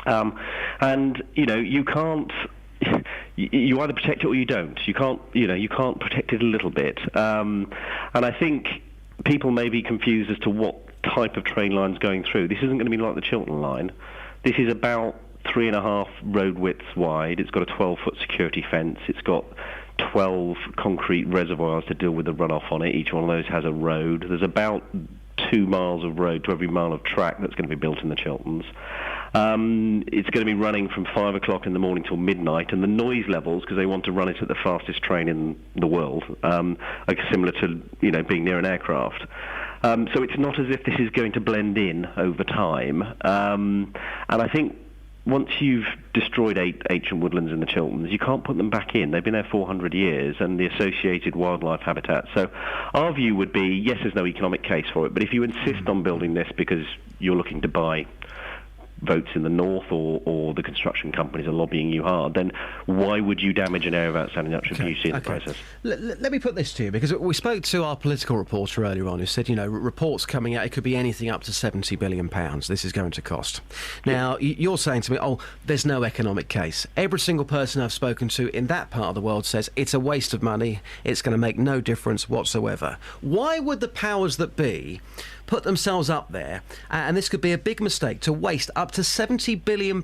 And, you know, you can't... You either protect it or you don't. You can't protect it a little bit. And I think people may be confused as to what type of train line's going through. This isn't going to be like the Chiltern line. This is about 3.5 road widths wide. It's got a 12-foot security fence. It's got 12 concrete reservoirs to deal with the runoff on it. Each one of those has a road. There's about 2 miles of road to every mile of track that's going to be built in the Chilterns. It's going to be running from 5 o'clock in the morning till midnight, and the noise levels, because they want to run it at the fastest train in the world, are similar to, you know, being near an aircraft. So it's not as if this is going to blend in over time. And I think once you've destroyed ancient woodlands in the Chilterns, you can't put them back in. They've been there 400 years, and the associated wildlife habitat. So our view would be, yes, there's no economic case for it, but if you insist on building this because you're looking to buy votes in the north, or the construction companies are lobbying you hard, then why would you damage an area of outstanding natural beauty in the process? Let me put this to you, because we spoke to our political reporter earlier on who said, reports coming out, it could be anything up to £70 billion this is going to cost. Now, you're saying to me, there's no economic case. Every single person I've spoken to in that part of the world says it's a waste of money, it's going to make no difference whatsoever. Why would the powers that be put themselves up there, and this could be a big mistake, to waste up to £70 billion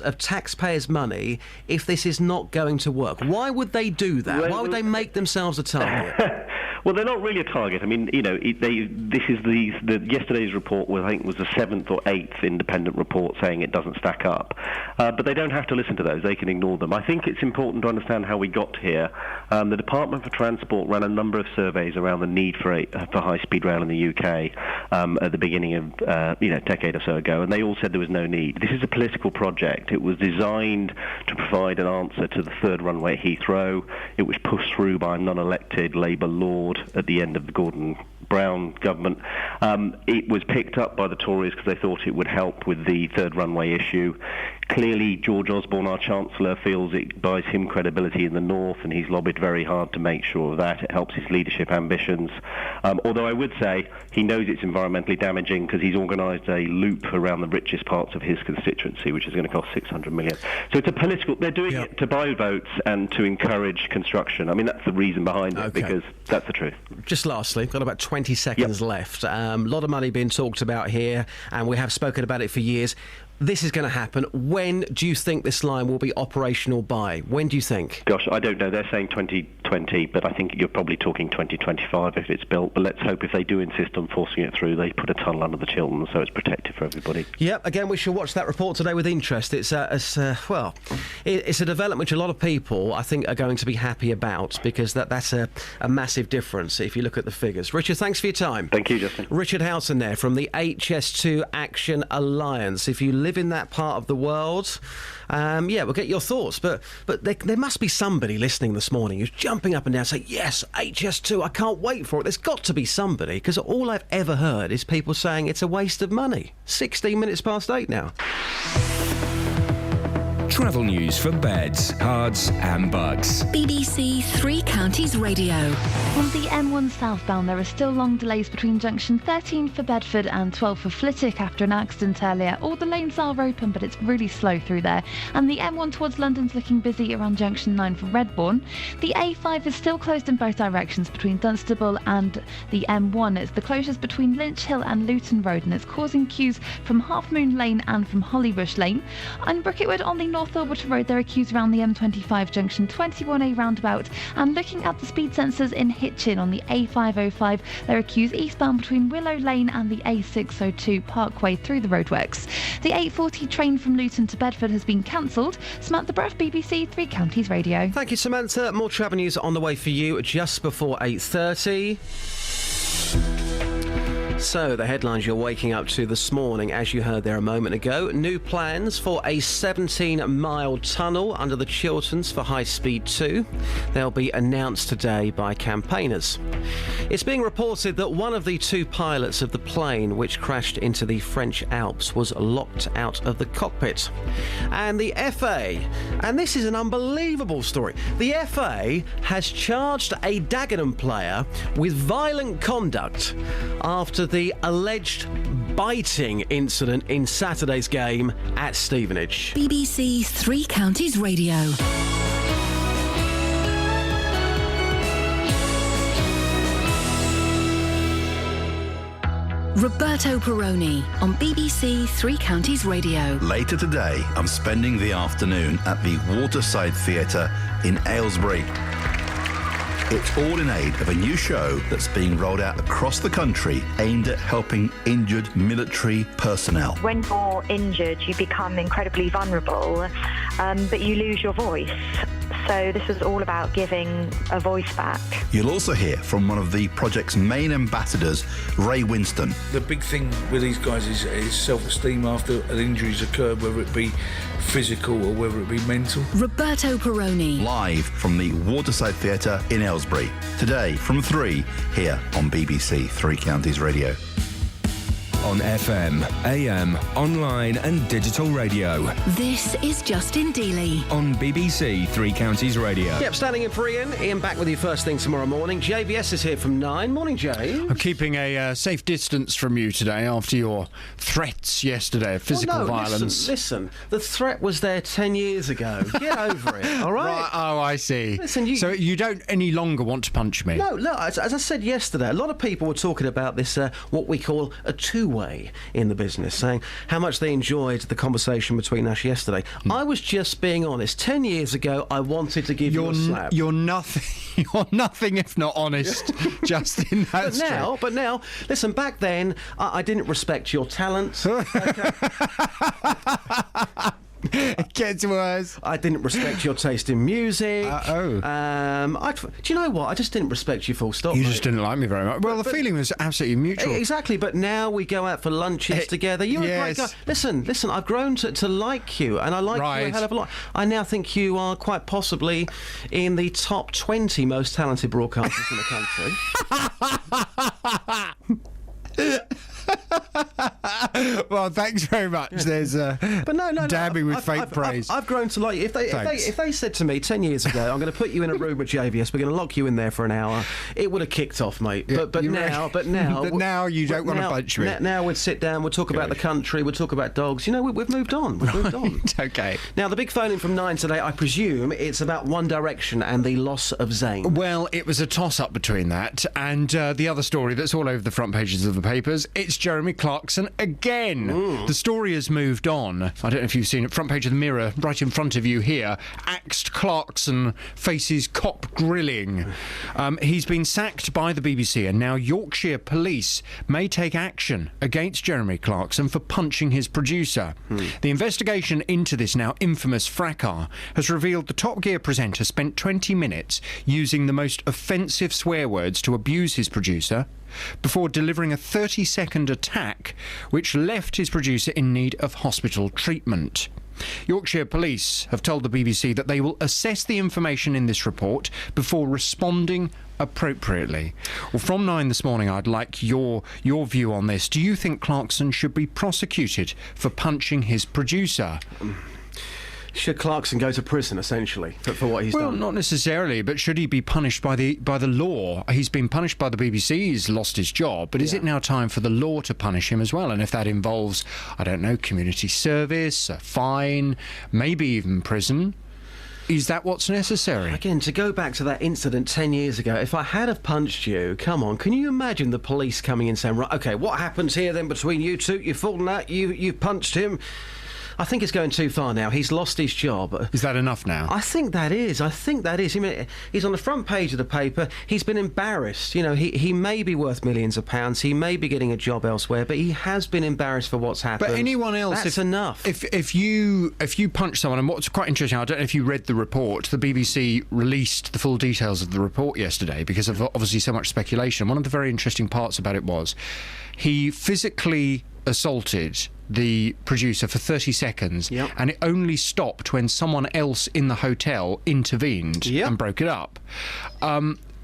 of taxpayers' money if this is not going to work? Why would they do that? Why would they make themselves a target? Well, they're not really a target. I mean, this is yesterday's report was, I think, was the 7th or 8th independent report saying it doesn't stack up. But they don't have to listen to those. They can ignore them. I think it's important to understand how we got here. The Department for Transport ran a number of surveys around the need for high-speed rail in the UK at the beginning of, a decade or so ago, and they all said there was no need. This is a political project. It was designed to provide an answer to the third runway at Heathrow. It was pushed through by a non-elected Labour Lord at the end of the Gordon Brown government. It was picked up by the Tories because they thought it would help with the third runway issue. Clearly, George Osborne, our Chancellor, feels it buys him credibility in the north, and he's lobbied very hard to make sure of that. It helps his leadership ambitions. Although I would say he knows it's environmentally damaging because he's organised a loop around the richest parts of his constituency, which is going to cost £600 million. So it's a political... They're doing it to buy votes and to encourage construction. I mean, that's the reason behind it, because that's the truth. Just lastly, got about 20 seconds left. A lot of money being talked about here, and we have spoken about it for years. This is going to happen. When do you think this line will be operational by? When do you think? Gosh, I don't know. They're saying 2020, but I think you're probably talking 2025 if it's built. But let's hope if they do insist on forcing it through, they put a tunnel under the Chilterns so it's protected for everybody. Yep, again, we shall watch that report today with interest. It's a development which a lot of people, I think, are going to be happy about, because that's a massive difference if you look at the figures. Richard, thanks for your time. Thank you, Justin. Richard Houghton there from the HS2 Action Alliance. If you live in that part of the world, we'll get your thoughts, but there must be somebody listening this morning who's jumping up and down saying, yes, HS2, I can't wait for it. There's got to be somebody, because all I've ever heard is people saying it's a waste of money. 16 minutes past 8 now. Travel news for beds, cards and bugs. BBC Three Counties Radio. On the M1 southbound, there are still long delays between junction 13 for Bedford and 12 for Flitwick after an accident earlier. All the lanes are open, but it's really slow through there. And the M1 towards London's looking busy around junction 9 for Redbourne. The A5 is still closed in both directions between Dunstable and the M1. It's the closures between Lynch Hill and Luton Road, and it's causing queues from Half Moon Lane and from Hollybush Lane. On Brooketwood on the North Ilverton Road, there are queues around the M25 junction 21A roundabout, and looking at the speed sensors in Hitchin on the A505, there are queues eastbound between Willow Lane and the A602 Parkway through the roadworks. The 8:40 train from Luton to Bedford has been cancelled. Samantha Bruff, BBC Three Counties Radio. Thank you, Samantha. More travel news on the way for you just before 8:30. So, the headlines you're waking up to this morning, as you heard there a moment ago. New plans for a 17-mile tunnel under the Chilterns for High Speed 2. They'll be announced today by campaigners. It's being reported that one of the two pilots of the plane which crashed into the French Alps was locked out of the cockpit. And the FA, and this is an unbelievable story, the FA has charged a Dagenham player with violent conduct after the alleged biting incident in Saturday's game at Stevenage. BBC Three Counties Radio. Roberto Perroni on BBC Three Counties Radio. Later today, I'm spending the afternoon at the Waterside Theatre in Aylesbury. It's all in aid of a new show that's being rolled out across the country aimed at helping injured military personnel. When you're injured, you become incredibly vulnerable, but you lose your voice. So this was all about giving a voice back. You'll also hear from one of the project's main ambassadors, Ray Winston. The big thing with these guys is self-esteem after an injury's occurred, whether it be physical or whether it be mental. Roberto Peroni. Live from the Waterside Theatre in Aylesbury. Today from 3 here on BBC Three Counties Radio. On FM, AM, online and digital radio. This is Justin Dealey. On BBC Three Counties Radio. Yep, standing in for Iain. Iain back with you first thing tomorrow morning. JVS is here from 9. Morning, Jay. I'm keeping a safe distance from you today after your threats yesterday of physical violence. Listen, the threat was there 10 years ago. Get over it, all right? Right? Oh, I see. Listen, so you don't any longer want to punch me? No, look, as I said yesterday, a lot of people were talking about this, what we call a two-way in the business, saying how much they enjoyed the conversation between us yesterday. I was just being honest. 10 years ago, I wanted to give you a slap. You're nothing if not honest, Justin. That's true. But now, listen, back then, I didn't respect your talent. It gets worse. I didn't respect your taste in music. Do you know what? I just didn't respect you, full stop. You mate. just didn't like me very much. Well, the feeling was absolutely mutual. Exactly, but now we go out for lunches together. You're a great guy. Listen, I've grown to like you, and I like you a hell of a lot. I now think you are quite possibly in the top 20 most talented broadcasters in the country. Well, thanks very much. There's but no, dabbing with fake praise. I've grown to like you. If they said to me 10 years ago, I'm going to put you in a room with JVS, we're going to lock you in there for an hour, it would have kicked off, mate. Yeah, but now you don't want to punch me. Now we'd sit down, we'll talk about the country, we'll talk about dogs. You know, we've moved on. Moved on. Okay. Now the big phone in from 9 today, I presume it's about One Direction and the loss of Zayn. Well, it was a toss-up between that and the other story that's all over the front pages of the papers. It's Jeremy Clarkson again. The story has moved on. I don't know if you've seen it. Front page of the Mirror, right in front of you here. Axed Clarkson faces cop grilling. He's been sacked by the BBC, and now Yorkshire police may take action against Jeremy Clarkson for punching his producer. The investigation into this now infamous fracas has revealed the Top Gear presenter spent 20 minutes using the most offensive swear words to abuse his producer before delivering a 30-second attack which left his producer in need of hospital treatment. Yorkshire police have told the BBC that they will assess the information in this report before responding appropriately. Well, from 9 this morning, I'd like your view on this. Do you think Clarkson should be prosecuted for punching his producer? Should Clarkson go to prison, essentially, for what he's done? Well, not necessarily, but should he be punished by the law? He's been punished by the BBC, he's lost his job, but is it now time for the law to punish him as well? And if that involves, I don't know, community service, a fine, maybe even prison, is that what's necessary? Again, to go back to that incident 10 years ago, if I had have punched you, come on, can you imagine the police coming in saying, right, OK, what happens here then between you two? You've fallen out, you've punched him. I think it's going too far now. He's lost his job. Is that enough now? I think that is. I mean, he's on the front page of the paper. He's been embarrassed. You know, he may be worth millions of pounds. He may be getting a job elsewhere, but he has been embarrassed for what's happened. But anyone else... That's enough. If you punch someone, and what's quite interesting, I don't know if you read the report, the BBC released the full details of the report yesterday because of obviously so much speculation. One of the very interesting parts about it was he physically assaulted the producer for 30 seconds, and it only stopped when someone else in the hotel intervened and broke it up.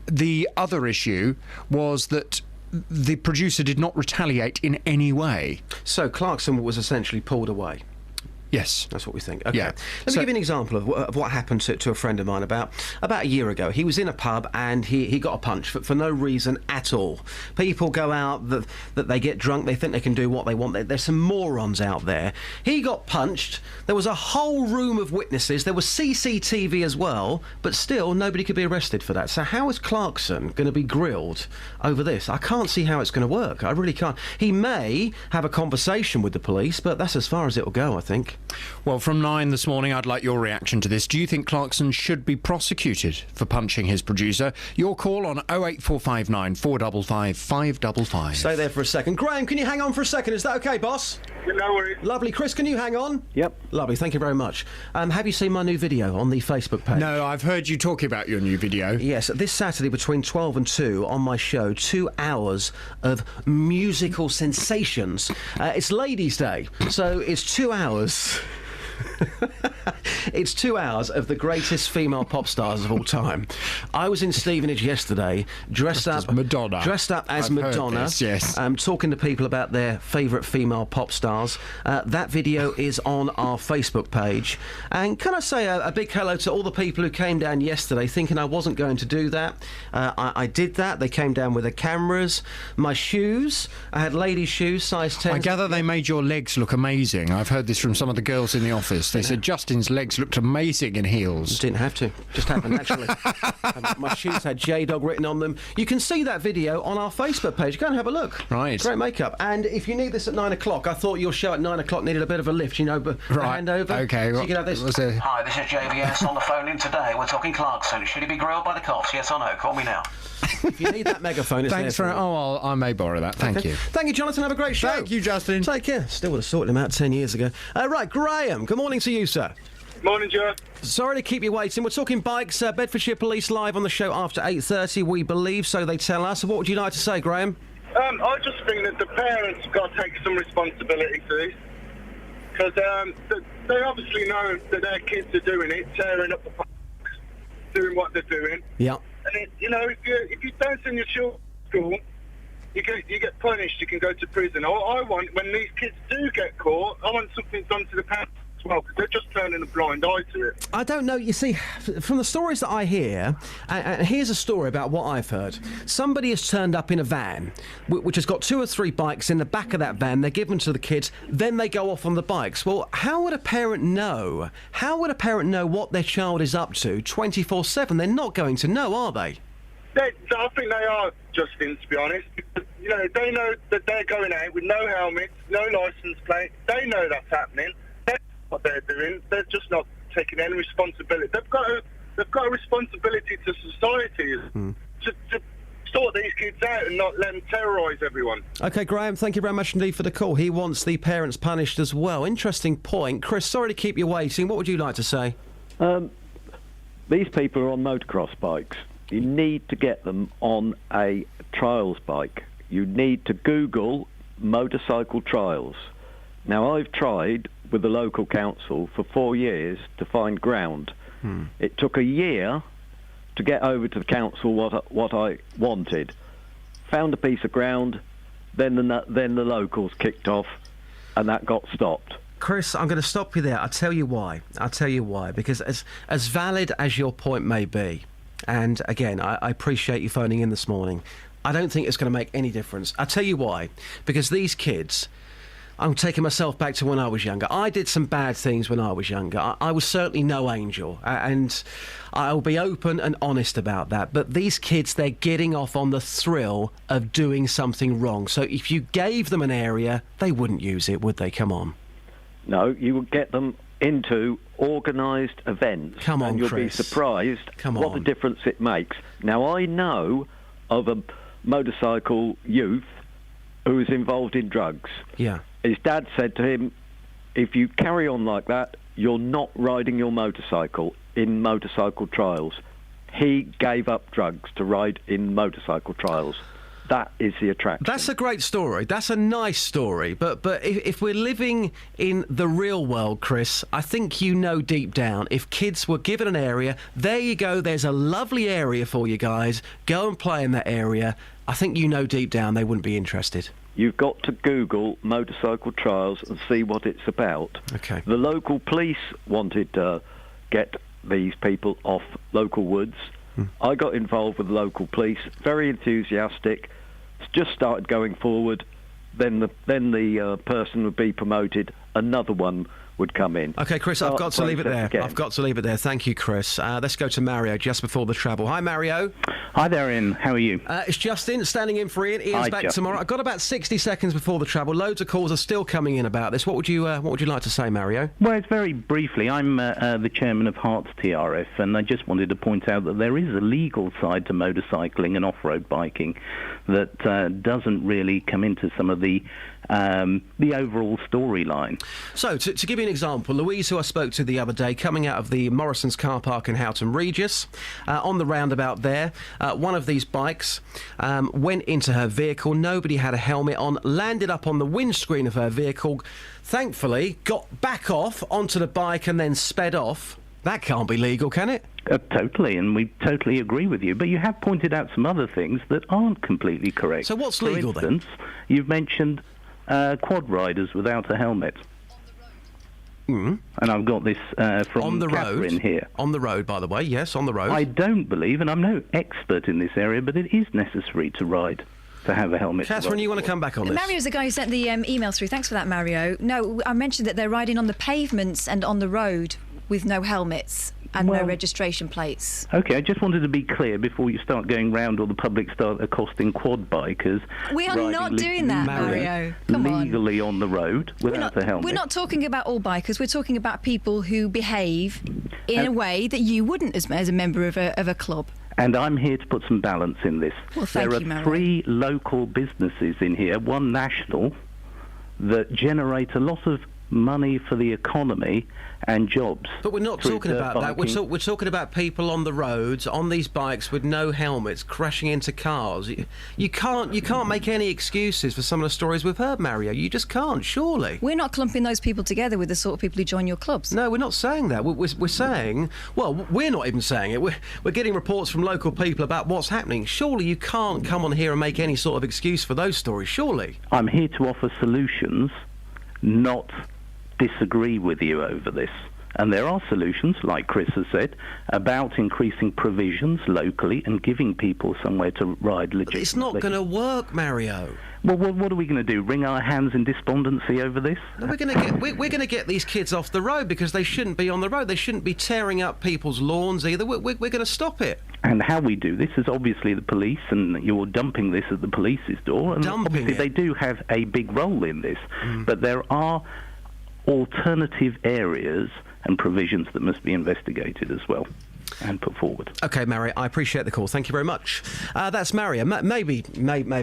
The other issue was that the producer did not retaliate in any way. So Clarkson was essentially pulled away. Yes. That's what we think. Okay. Yeah. Let me give you an example of what happened to a friend of mine about a year ago. He was in a pub and he got a punch for no reason at all. People go out, that they get drunk, they think they can do what they want. There's some morons out there. He got punched. There was a whole room of witnesses. There was CCTV as well, but still nobody could be arrested for that. So how is Clarkson going to be grilled over this? I can't see how it's going to work. I really can't. He may have a conversation with the police, but that's as far as it will go, I think. Well, from 9 this morning, I'd like your reaction to this. Do you think Clarkson should be prosecuted for punching his producer? Your call on 08459 455 555. Stay there for a second. Graham, can you hang on for a second? Is that okay, boss? No worries. Lovely. Chris, can you hang on? Yep. Lovely. Thank you very much. Have you seen my new video on the Facebook page? No, I've heard you talking about your new video. Yes, this Saturday between 12 and 2 on my show, 2 hours of musical sensations. It's Ladies' Day, so it's 2 hours... It's 2 hours of the greatest female pop stars of all time. I was in Stevenage yesterday, dressed up as Madonna, This, yes. talking to people about their favourite female pop stars. That video is on our Facebook page. And can I say a big hello to all the people who came down yesterday thinking I wasn't going to do that. I did that. They came down with their cameras. My shoes, I had ladies' shoes, size 10. I gather they made your legs look amazing. I've heard this from some of the girls in the office. They said Justin's legs looked amazing in heels. Didn't have to. Just happened naturally. My shoes had J-Dog written on them. You can see that video on our Facebook page. Go and have a look. Right. Great makeup. And if you need this at 9 o'clock, I thought your show at 9 o'clock needed a bit of a lift, but hand over. Okay. So you can have this. Hi, this is JVS on the phone in today. We're talking Clarkson. Should he be grilled by the cops? Yes or no? Call me now. If you need that megaphone, it's Thanks there for... Oh, I may borrow that. Thank you. Thank you, Jonathan. Have a great show. Thank you, Justin. Take care. Still would have sorted him out 10 years ago. Right, Graham, good morning to you, sir. Morning, Joe. Sorry to keep you waiting. We're talking bikes. Bedfordshire Police live on the show after 8:30, we believe, so they tell us. What would you like to say, Graham? I just think that the parents have got to take some responsibility for this. Because they obviously know that their kids are doing it, tearing up the parks, doing what they're doing. Yeah. And, if you don't send your children to school, you get punished, you can go to prison. I want, when these kids do get caught, I want something done to the parents as well, because they're just turning a blind eye to it. I don't know. You see, from the stories that I hear, and here's a story about what I've heard. Somebody has turned up in a van, which has got 2 or 3 bikes in the back of that van. They're given to the kids. Then they go off on the bikes. Well, how would a parent know? How would a parent know what their child is up to 24/7? They're not going to know, are they? I think they are, Justin, to be honest. They know that they're going out with no helmets, no licence plate. They know that's happening. They know what they're doing. They're just not taking any responsibility. They've got a responsibility to society to sort these kids out and not let them terrorise everyone. OK, Graham, thank you very much indeed for the call. He wants the parents punished as well. Interesting point. Chris, sorry to keep you waiting. What would you like to say? These people are on motocross bikes. You need to get them on a trials bike. You need to Google motorcycle trials. Now, I've tried with the local council for 4 years to find ground. It took a year to get over to the council what I wanted. Found a piece of ground, then the locals kicked off, and that got stopped. Chris, I'm going to stop you there. I'll tell you why. Because as valid as your point may be, and again, I appreciate you phoning in this morning, I don't think it's going to make any difference. I'll tell you why. Because these kids, I'm taking myself back to when I was younger. I did some bad things when I was younger. I was certainly no angel, and I'll be open and honest about that. But these kids, they're getting off on the thrill of doing something wrong. So if you gave them an area, they wouldn't use it, would they? Come on. No, you would get them into organised events. Come on, and you'll Chris. be surprised what the difference it makes. Now, I know of a motorcycle youth who is involved in drugs. Yeah. His dad said to him, if you carry on like that, you're not riding your motorcycle in motorcycle trials. He gave up drugs to ride in motorcycle trials. That is the attraction. That's a great story. That's a nice story. But if we're living in the real world, Chris, I think you know deep down, if kids were given an area, there you go, there's a lovely area for you guys, go and play in that area, I think you know deep down they wouldn't be interested. You've got to Google motorcycle trials and see what it's about. Okay. The local police wanted to get these people off local woods. I got involved with the local police, very enthusiastic, just started going forward, then the person would be promoted, another one would come in. OK, Chris, I've got to leave it there. Again. I've got to leave it there. Thank you, Chris. Let's go to Mario just before the travel. Hi, Mario. Hi there, Ian. How are you? It's Justin, standing in for Ian. Ian's Hi, back Justin. tomorrow. I've got about 60 seconds before the travel. Loads of calls are still coming in about this. What would you like to say, Mario? Well, it's very briefly. I'm the chairman of Hearts TRF, and I just wanted to point out that there is a legal side to motorcycling and off-road biking that doesn't really come into some of the overall storyline. So, to give you an example, Louise, who I spoke to the other day, coming out of the Morrison's car park in Houghton Regis, on the roundabout there, one of these bikes went into her vehicle. Nobody had a helmet on, landed up on the windscreen of her vehicle, thankfully got back off onto the bike and then sped off. That can't be legal, can it? Totally, and we totally agree with you. But you have pointed out some other things that aren't completely correct. So what's legal, then? For instance, you've mentioned quad riders without a helmet. Mm. And I've got this from on the Catherine road here. On the road, by the way, yes, on the road. I don't believe, and I'm no expert in this area, but it is necessary to ride, to have a helmet. Catherine, you want to come back on this? Mario's the guy who sent the email through. Thanks for that, Mario. No, I mentioned that they're riding on the pavements and on the road with no helmets and no registration plates. OK, I just wanted to be clear before you start going round or the public start accosting quad bikers. We are not doing that, Mario. Come on. Legally on the road without a helmet. We're not talking about all bikers. We're talking about people who behave in a way that you wouldn't as a member of a club. And I'm here to put some balance in this. Well, thank there you, are Mario. 3 local businesses in here, one national, that generate a lot of money for the economy and jobs. But we're not talking about that. We're talking about people on the roads, on these bikes with no helmets, crashing into cars. You can't make any excuses for some of the stories we've heard, Mario. You just can't, surely. We're not clumping those people together with the sort of people who join your clubs. No, we're not saying that. We're saying, well, we're not even saying it. We're getting reports from local people about what's happening. Surely you can't come on here and make any sort of excuse for those stories, surely. I'm here to offer solutions, not disagree with you over this. And there are solutions, like Chris has said, about increasing provisions locally and giving people somewhere to ride legitimately. It's not going to work, Mario. Well, what are we going to do? Wring our hands in despondency over this? No, we're going to get these kids off the road because they shouldn't be on the road. They shouldn't be tearing up people's lawns either. We're going to stop it. And how we do this is obviously the police, and you're dumping this at the police's door. And obviously they do have a big role in this. But there are alternative areas and provisions that must be investigated as well and put forward. OK, Mario, I appreciate the call. Thank you very much. That's Mario. Maybe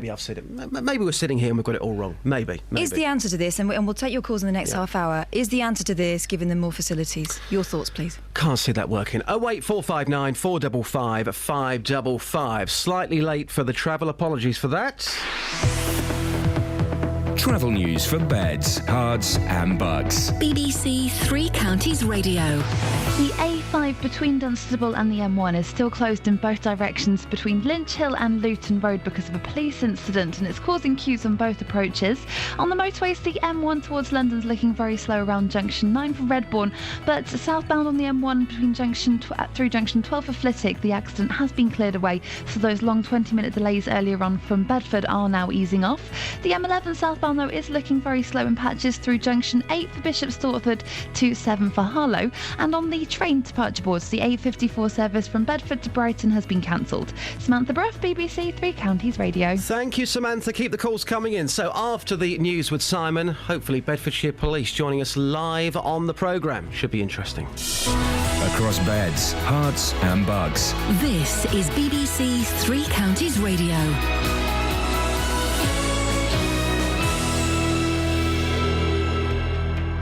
I've said it. Maybe we're sitting here and we've got it all wrong. Maybe. Is the answer to this, and we'll take your calls in the next half hour, is the answer to this giving them more facilities? Your thoughts, please. Can't see that working. 08459 455 555. Slightly late for the travel. Apologies for that. Travel news for beds, cards and bugs. BBC Three Counties Radio. The A5 between Dunstable and the M1 is still closed in both directions between Lynch Hill and Luton Road because of a police incident, and it's causing queues on both approaches. On the motorways, the M1 towards London's looking very slow around Junction 9 for Redbourne, but southbound on the M1 between through Junction 12 for Flitwick, the accident has been cleared away, so those long 20-minute delays earlier on from Bedford are now easing off. The M11 southbound, though, is looking very slow in patches through Junction 8 for Bishop's Stortford to 7 for Harlow, and on the train departure boards, the 8:54 service from Bedford to Brighton has been cancelled. Samantha Bruff, BBC Three Counties Radio. Thank you, Samantha. Keep the calls coming in. So after the news with Simon, hopefully Bedfordshire Police joining us live on the programme. Should be interesting. Across beds, hearts and bugs. This is BBC Three Counties Radio.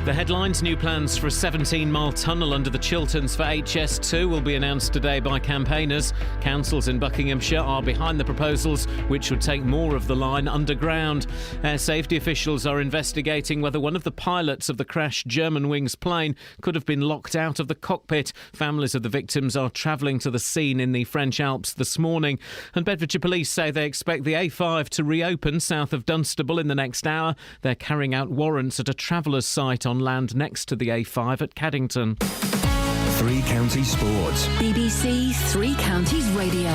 The headlines: new plans for a 17-mile tunnel under the Chilterns for HS2 will be announced today by campaigners. Councils in Buckinghamshire are behind the proposals, which would take more of the line underground. Air safety officials are investigating whether one of the pilots of the crashed Germanwings plane could have been locked out of the cockpit. Families of the victims are travelling to the scene in the French Alps this morning. And Bedfordshire Police say they expect the A5 to reopen south of Dunstable in the next hour. They're carrying out warrants at a traveller's site on land next to the A5 at Caddington. Three Counties Sports. BBC Three Counties Radio.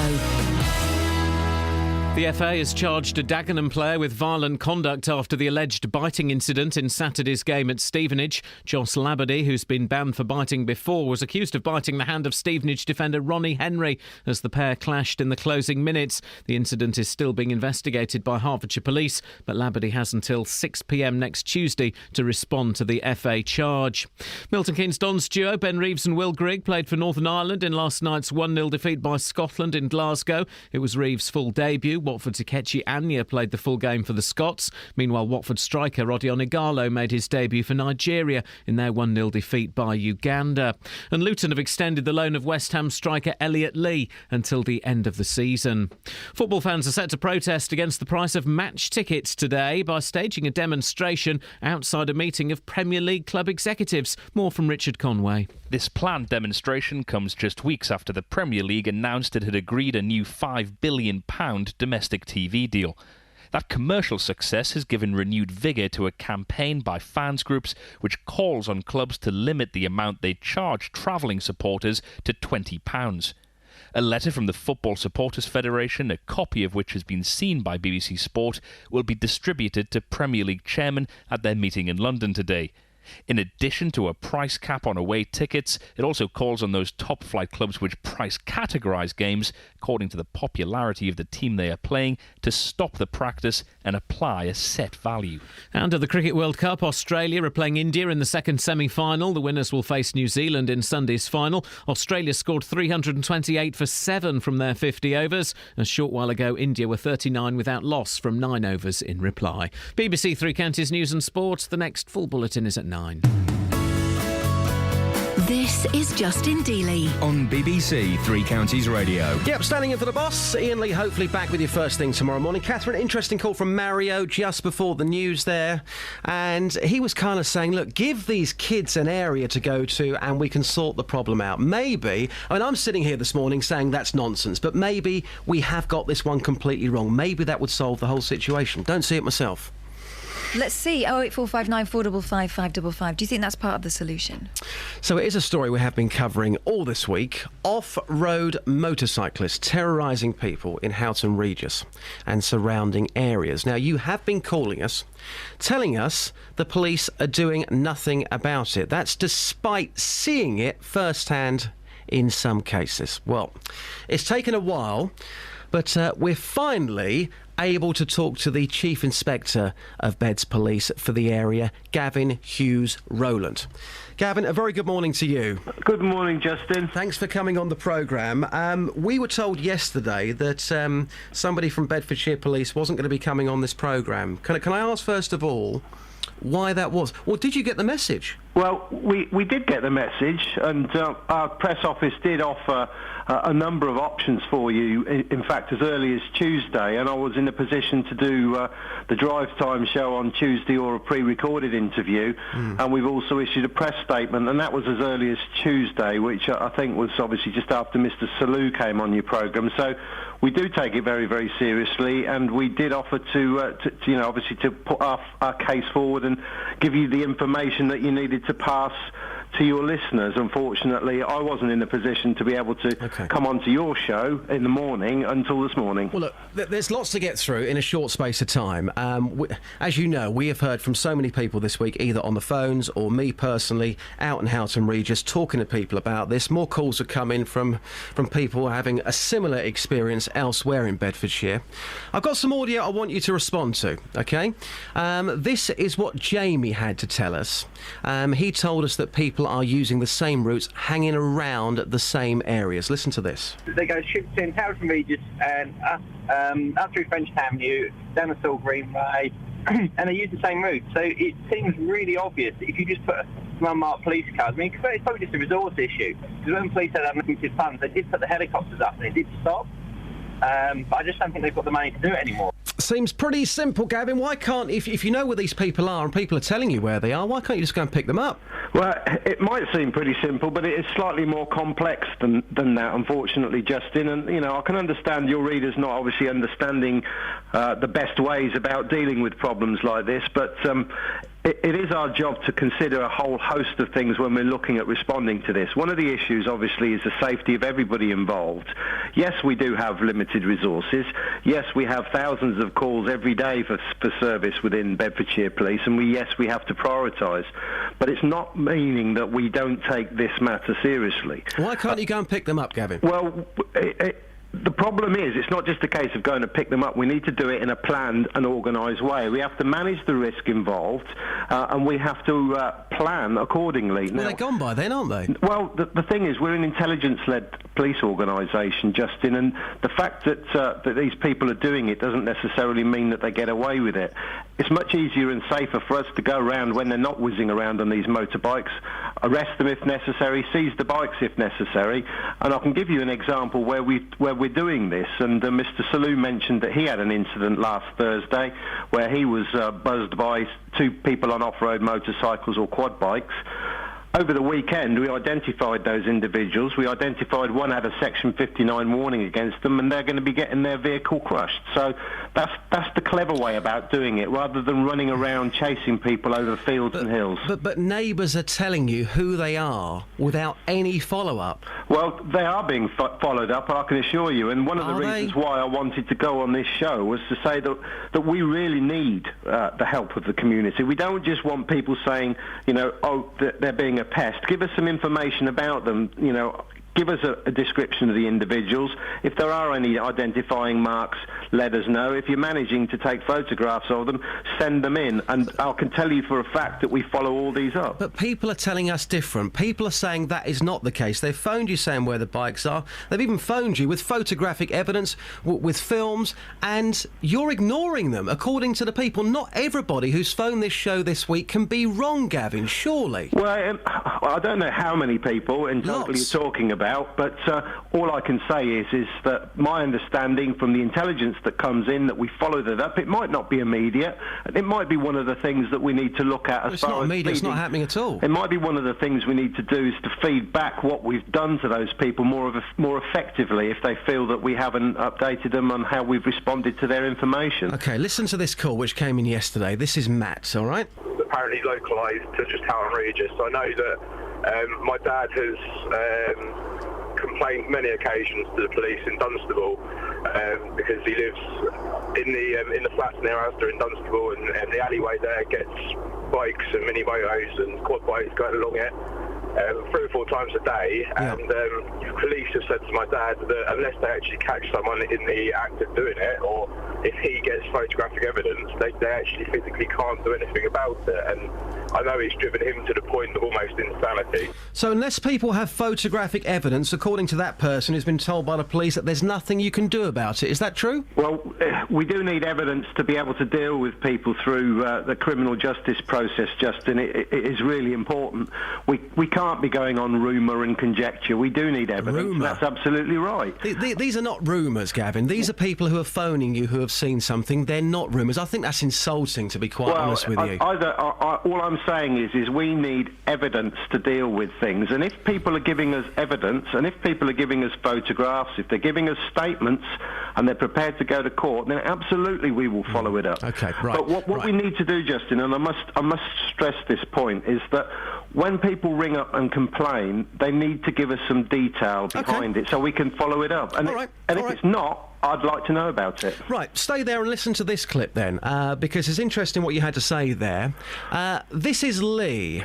The FA has charged a Dagenham player with violent conduct after the alleged biting incident in Saturday's game at Stevenage. Joss Labadie, who's been banned for biting before, was accused of biting the hand of Stevenage defender Ronnie Henry as the pair clashed in the closing minutes. The incident is still being investigated by Hertfordshire Police, but Labadie has until 6 p.m. next Tuesday to respond to the FA charge. Milton Keynes Dons duo Ben Reeves and Will Grigg played for Northern Ireland in last night's 1-0 defeat by Scotland in Glasgow. It was Reeves' full debut. Watford's Ikechi Anya played the full game for the Scots. Meanwhile, Watford striker Odion Ighalo made his debut for Nigeria in their 1-0 defeat by Uganda. And Luton have extended the loan of West Ham striker Elliot Lee until the end of the season. Football fans are set to protest against the price of match tickets today by staging a demonstration outside a meeting of Premier League club executives. More from Richard Conway. This planned demonstration comes just weeks after the Premier League announced it had agreed a new £5 billion domestic TV deal. That commercial success has given renewed vigour to a campaign by fans groups which calls on clubs to limit the amount they charge travelling supporters to £20. A letter from the Football Supporters Federation, a copy of which has been seen by BBC Sport, will be distributed to Premier League chairmen at their meeting in London today. In addition to a price cap on away tickets, it also calls on those top-flight clubs which price categorise games according to the popularity of the team they are playing to stop the practice and apply a set value. And at the Cricket World Cup, Australia are playing India in the second semi-final. The winners will face New Zealand in Sunday's final. Australia scored 328 for 7 from their 50 overs. A short while ago, India were 39 without loss from 9 overs in reply. BBC Three Counties News and Sport. The next full bulletin is at 9. This is Justin Dealey on BBC Three Counties Radio. Yep, standing in for the boss. Iain Lee, hopefully back with you first thing tomorrow morning. Catherine, interesting call from Mario just before the news there. And he was kind of saying, look, give these kids an area to go to and we can sort the problem out. Maybe, I mean, I'm sitting here this morning saying that's nonsense, but maybe we have got this one completely wrong. Maybe that would solve the whole situation. Don't see it myself. Let's see. 08459 455 555. Do you think that's part of the solution? So it is a story we have been covering all this week. Off-road motorcyclists terrorising people in Houghton Regis and surrounding areas. Now, you have been calling us, telling us the police are doing nothing about it. That's despite seeing it firsthand in some cases. Well, it's taken a while, but we're finally able to talk to the Chief Inspector of Beds Police for the area, Gavin Hughes Rowland. Gavin, a very good morning to you. Good morning, Justin. Thanks for coming on the programme. We were told yesterday that somebody from Bedfordshire Police wasn't going to be coming on this programme. Can I ask, first of all, why that was? Or did you get the message? Well, we did get the message, and our press office did offer a number of options for you, in fact, as early as Tuesday, and I was in a position to do the Drive Time show on Tuesday or a pre-recorded interview, and we've also issued a press statement, and that was as early as Tuesday, which I think was obviously just after Mr. Salou came on your programme. So we do take it very, very seriously, and we did offer to obviously to put our case forward and give you the information that you needed to pass to your listeners. Unfortunately, I wasn't in a position to be able to come onto your show in the morning until this morning. Well, look, there's lots to get through in a short space of time. As you know, we have heard from so many people this week, either on the phones or me personally, out in Houghton Regis, talking to people about this. More calls have come in from people having a similar experience elsewhere in Bedfordshire. I've got some audio I want you to respond to, OK? This is what Jamie had to tell us. He told us that people are using the same routes, hanging around the same areas. Listen to this. They go Shipton, Houghton Regis, and up through French Avenue, down the Saul Greenway, and they use the same route. So it seems really obvious that if you just put some unmarked police cars, I mean, it's probably just a resource issue. Because when police had unlimited funds, they did put the helicopters up and it did stop. But I just don't think they've got the money to do it anymore. Seems pretty simple, Gavin. Why can't, if you know where these people are and people are telling you where they are, why can't you just go and pick them up? Well, it might seem pretty simple, but it is slightly more complex than that, unfortunately, Justin. And, you know, I can understand your readers not obviously understanding the best ways about dealing with problems like this, but It is our job to consider a whole host of things when we're looking at responding to this. One of the issues, obviously, is the safety of everybody involved. Yes, we do have limited resources. Yes, we have thousands of calls every day for service within Bedfordshire Police, and we have to prioritise. But it's not meaning that we don't take this matter seriously. Why can't you go and pick them up, Gavin? Well, the problem is, it's not just a case of going to pick them up. We need to do it in a planned and organised way. We have to manage the risk involved, and we have to plan accordingly. Well, they're gone by then, aren't they? Well, the thing is, we're an intelligence-led police organisation, Justin, and the fact that these people are doing it doesn't necessarily mean that they get away with it. It's much easier and safer for us to go around when they're not whizzing around on these motorbikes, arrest them if necessary, seize the bikes if necessary, and I can give you an example where we're doing this. And Mr. Salou mentioned that he had an incident last Thursday where he was buzzed by two people on off-road motorcycles or quad bikes. Over the weekend, we identified those individuals. We identified one had a Section 59 warning against them, and they're going to be getting their vehicle crushed. So that's the clever way about doing it, rather than running around chasing people over fields and hills. But neighbours are telling you who they are without any follow-up. Well, they are being followed up, I can assure you. And one of the reasons why I wanted to go on this show was to say that we really need the help of the community. We don't just want people saying, they're being a pest. Give us some information about them, give us a description of the individuals. If there are any identifying marks, let us know. If you're managing to take photographs of them, send them in. And I can tell you for a fact that we follow all these up. But people are telling us different. People are saying that is not the case. They've phoned you saying where the bikes are. They've even phoned you with photographic evidence, with films, and you're ignoring them, according to the people. Not everybody who's phoned this show this week can be wrong, Gavin, surely. Well, I don't know how many people in total you're talking about, but all I can say is that my understanding from the intelligence that comes in, that we follow that up. It might not be immediate, and it might be one of the things that we need to look at as far as... It's not immediate, it's not happening at all. It might be one of the things we need to do is to feed back what we've done to those people more effectively if they feel that we haven't updated them on how we've responded to their information. OK, listen to this call which came in yesterday. This is Matt, all right? Apparently localised to just how outrageous. I know that my dad has complained many occasions to the police in Dunstable because he lives in the flats near Asda in Dunstable, and the alleyway there gets bikes and mini motos and quad bikes going along it 3 or 4 times a day, and police have said to my dad that unless they actually catch someone in the act of doing it, or if he gets photographic evidence, they actually physically can't do anything about it. And I know it's driven him to the point of almost insanity. So unless people have photographic evidence, according to that person who's been told by the police that there's nothing you can do about it, is that true? Well, we do need evidence to be able to deal with people through the criminal justice process, Justin. It is really important. We can't be going on rumour and conjecture. We do need evidence. Rumour? That's absolutely right. These are not rumours, Gavin. These are people who are phoning you who have seen something. They're not rumours. I think that's insulting, to be quite honest with you. All I'm saying is we need evidence to deal with things. And if people are giving us evidence, and if people are giving us photographs, if they're giving us statements, and they're prepared to go to court, then absolutely we will follow it up. Okay, right. But what we need to do, Justin, and I must stress this point, is that when people ring up and complain, they need to give us some detail behind it so we can follow it up. And if it's not, I'd like to know about it. Right, stay there and listen to this clip then, because it's interesting what you had to say there. This is Lee.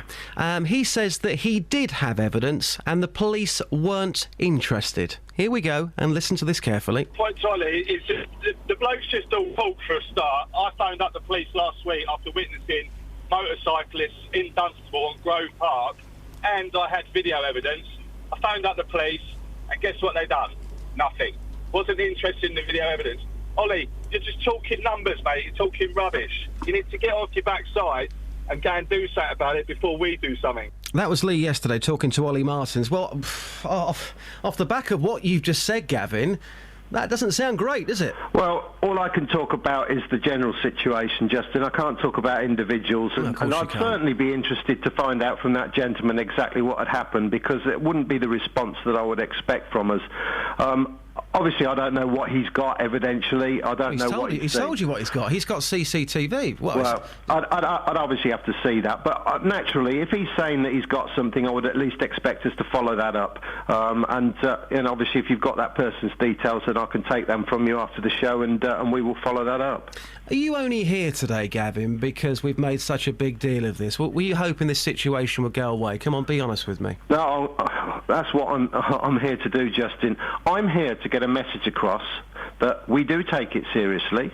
He says that he did have evidence and the police weren't interested. Here we go, and listen to this carefully. Quite Charlie, it's just, the bloke's just all fault for a start. I phoned up the police last week after witnessing motorcyclists in Dunstable on Grove Park, and I had video evidence. I phoned up the police, and guess what they done? Nothing. Wasn't interested in the video evidence. Ollie, you're just talking numbers, mate. You're talking rubbish. You need to get off your backside and go and do something about it before we do something. That was Lee yesterday talking to Ollie Martins. Well, off the back of what you've just said, Gavin, that doesn't sound great, does it? Well, all I can talk about is the general situation, Justin. I can't talk about individuals, and I'd certainly be interested to find out from that gentleman exactly what had happened, because it wouldn't be the response that I would expect from us. Obviously, I don't know what he's got evidentially. I don't know what he's told you what he's got. He's got CCTV. Well, I'd obviously have to see that. But naturally, if he's saying that he's got something, I would at least expect us to follow that up. And obviously, if you've got that person's details, then I can take them from you after the show, and we will follow that up. Are you only here today, Gavin, because we've made such a big deal of this? Were you hoping this situation would go away? Come on, be honest with me. No, that's what I'm here to do, Justin. I'm here to get a message across that we do take it seriously,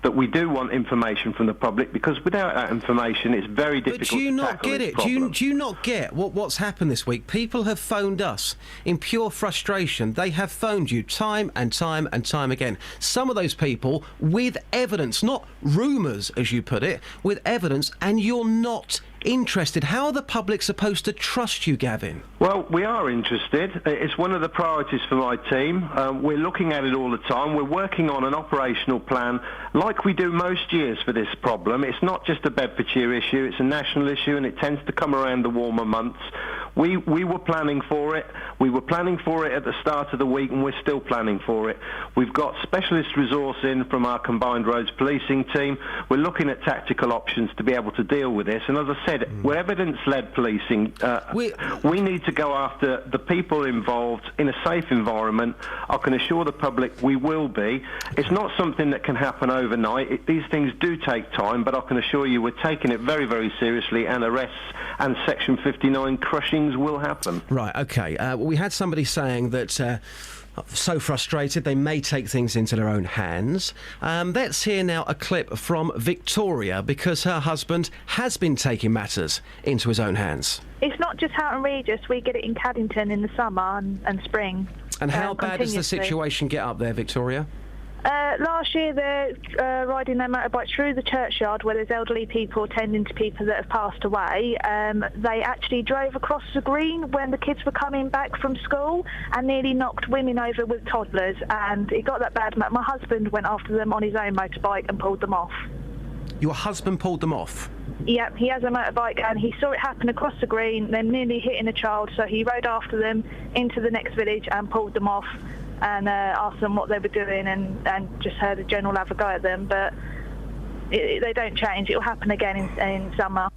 that we do want information from the public, because without that information, it's very difficult to tackle this problem. But do you not get it? Do you not get what's happened this week? People have phoned us in pure frustration. They have phoned you time and time and time again. Some of those people with evidence, not rumours, as you put it, with evidence, and you're not interested. How are the public supposed to trust you, Gavin? Well, we are interested. It's one of the priorities for my team. We're looking at it all the time. We're working on an operational plan like we do most years for this problem. It's not just a Bedfordshire issue, it's a national issue, and it tends to come around the warmer months. We were planning for it. We were planning for it at the start of the week, and we're still planning for it. We've got specialist resource in from our combined roads policing team. We're looking at tactical options to be able to deal with this. And as I said, we're evidence-led policing. We need to go after the people involved in a safe environment. I can assure the public we will be. It's not something that can happen overnight. These things do take time, but I can assure you we're taking it very, very seriously, and arrests and Section 59 crushings will happen. Right, OK. We had somebody saying that so frustrated they may take things into their own hands. Let's hear now a clip from Victoria, because her husband has been taking matters into his own hands. It's not just Houghton Regis. We get it in Caddington in the summer and spring. And how bad does the situation get up there, Victoria? Last year, they're riding their motorbike through the churchyard where there's elderly people tending to people that have passed away. They actually drove across the green when the kids were coming back from school and nearly knocked women over with toddlers. And it got that bad. My husband went after them on his own motorbike and pulled them off. Your husband pulled them off? Yep, he has a motorbike and he saw it happen across the green, then nearly hitting a child, so he rode after them into the next village and pulled them off and asked them what they were doing, and just heard a general have a go at them. But they don't change. It will happen again in summer.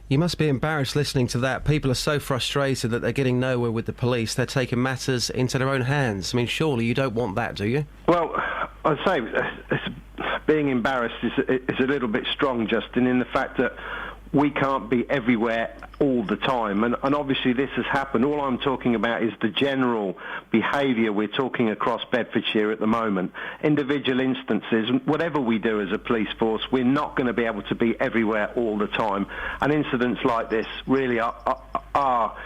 You must be embarrassed listening to that. People are so frustrated that they're getting nowhere with the police. They're taking matters into their own hands. I mean, surely you don't want that, do you? Well, I'd say being embarrassed is a little bit strong, Justin, in the fact that we can't be everywhere all the time. And obviously this has happened. All I'm talking about is the general behaviour we're talking across Bedfordshire at the moment. Individual instances, whatever we do as a police force, we're not going to be able to be everywhere all the time. And incidents like this really are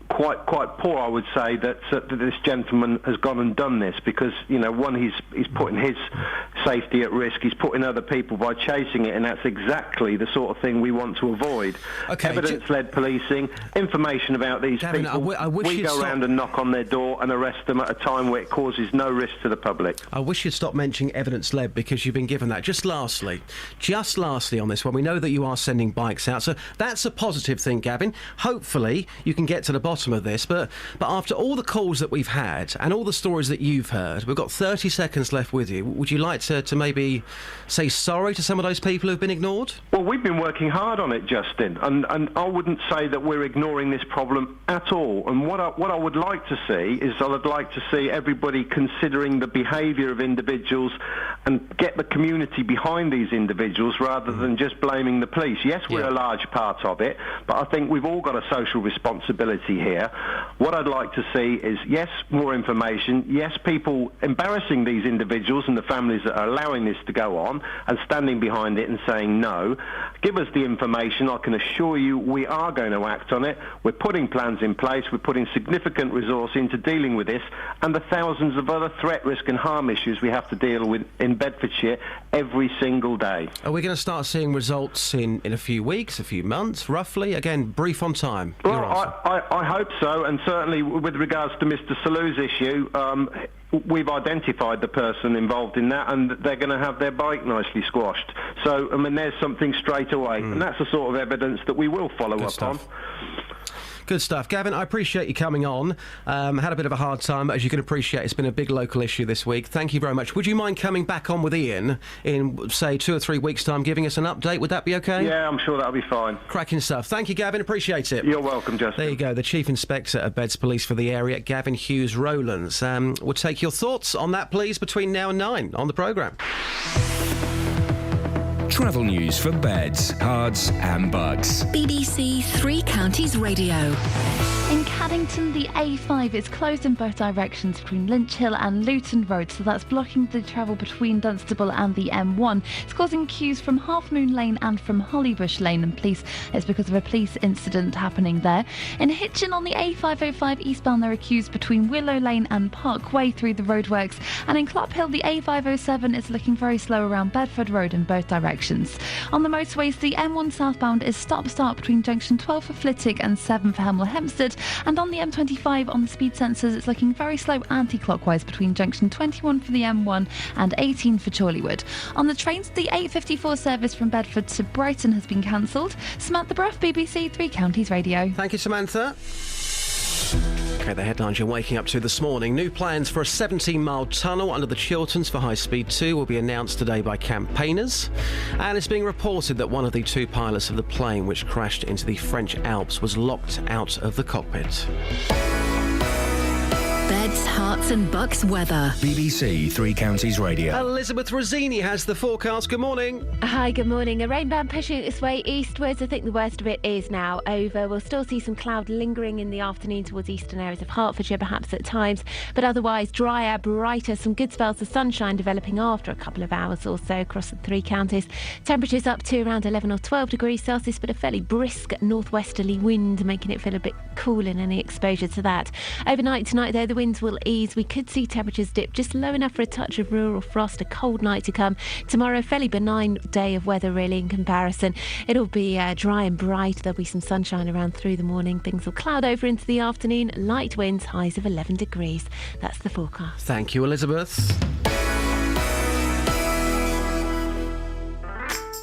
quite poor, I would say, that this gentleman has gone and done this, because, one, he's putting his safety at risk, he's putting other people by chasing it, and that's exactly the sort of thing we want to avoid. Okay, evidence-led policing, information about these Gavin, people. I wish we go around and knock on their door and arrest them at a time where it causes no risk to the public. I wish you'd stop mentioning evidence-led, because you've been given that. Just lastly on this one, we know that you are sending bikes out, so that's a positive thing, Gavin. Hopefully you can get to the bottom of this, but after all the calls that we've had and all the stories that you've heard, we've got 30 seconds left with you. Would you like to maybe say sorry to some of those people who've been ignored? Well, we've been working hard on it, Justin, and I wouldn't say that we're ignoring this problem at all. And what I would like to see is I would like to see everybody considering the behaviour of individuals and get the community behind these individuals rather than just blaming the police. Yes, we're a large part of it, but I think we've all got a social responsibility here. What I'd like to see is, yes, more information, yes, people embarrassing these individuals and the families that are allowing this to go on and standing behind it and saying no. Give us the information. I can assure you we are going to act on it. We're putting plans in place. We're putting significant resource into dealing with this and the thousands of other threat, risk and harm issues we have to deal with in Bedfordshire every single day. Are we going to start seeing results in a few weeks, a few months, roughly? Again, brief on time. Well, I hope so, and certainly with regards to Mr. Salu's issue, we've identified the person involved in that, and they're going to have their bike nicely squashed. So, I mean, there's something straight away, and that's the sort of evidence that we will follow up on. Good stuff. Gavin, I appreciate you coming on. Had a bit of a hard time. As you can appreciate, it's been a big local issue this week. Thank you very much. Would you mind coming back on with Iain in, say, 2 or 3 weeks' time, giving us an update? Would that be okay? Yeah, I'm sure that'll be fine. Cracking stuff. Thank you, Gavin. Appreciate it. You're welcome, Justin. There you go. The Chief Inspector of Beds Police for the area, Gavin Hughes Rowlands. We'll take your thoughts on that, please, between now and 9 on the programme. Travel news for beds, cards and bugs. BBC Three Counties Radio. In Caddington, the A5 is closed in both directions between Lynch Hill and Luton Road, so that's blocking the travel between Dunstable and the M1. It's causing queues from Half Moon Lane and from Hollybush Lane, and it's because of a police incident happening there. In Hitchin on the A505 eastbound, there are queues between Willow Lane and Parkway through the roadworks, and in Clophill, the A507 is looking very slow around Bedford Road in both directions. On the motorways, the M1 southbound is stop-start between junction 12 for Flitwick and 7 for Hemel Hempstead, and on the M25 on the speed sensors, it's looking very slow anti-clockwise between junction 21 for the M1 and 18 for Chorleywood. On the trains, the 8:54 service from Bedford to Brighton has been cancelled. Samantha Bruff, BBC Three Counties Radio. Thank you, Samantha. OK, the headlines you're waking up to this morning. New plans for a 17-mile tunnel under the Chilterns for High Speed 2 will be announced today by campaigners. And it's being reported that one of the 2 pilots of the plane which crashed into the French Alps was locked out of the cockpit. Beds, Herts and Bucks weather. BBC Three Counties Radio. Elizabeth Rosini has the forecast. Good morning. Hi, good morning. A rain band pushing its way eastwards. I think the worst of it is now over. We'll still see some cloud lingering in the afternoon towards eastern areas of Hertfordshire, perhaps at times, but otherwise drier, brighter, some good spells of sunshine developing after a couple of hours or so across the 3 counties. Temperatures up to around 11 or 12 degrees Celsius, but a fairly brisk northwesterly wind, making it feel a bit cool in any exposure to that. Overnight tonight, though, the winds will ease. We could see temperatures dip just low enough for a touch of rural frost, a cold night to come. Tomorrow, a fairly benign day of weather, really, in comparison. It'll be dry and bright. There'll be some sunshine around through the morning. Things will cloud over into the afternoon. Light winds, highs of 11 degrees. That's the forecast. Thank you, Elizabeth.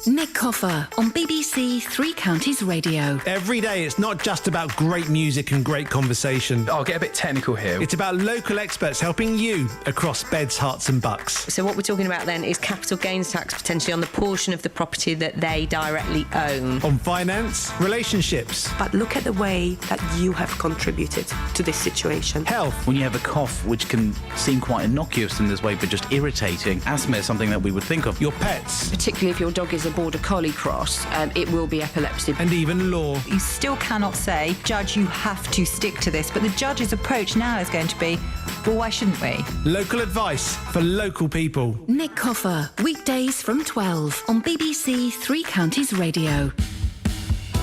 Nick Coffer on BBC Three Counties Radio. Every day it's not just about great music and great conversation. I'll get a bit technical here. It's about local experts helping you across beds, hearts and bucks. So what we're talking about then is capital gains tax potentially on the portion of the property that they directly own. On finance, relationships. But look at the way that you have contributed to this situation. Health. When you have a cough, which can seem quite innocuous in this way, but just irritating, asthma is something that we would think of. Your pets. Particularly if your dog is a border collie cross, it will be epilepsy. And even law. You still cannot say, Judge, you have to stick to this. But the judge's approach now is going to be, well, why shouldn't we? Local advice for local people. Nick Coffer, weekdays from 12 on BBC Three Counties Radio.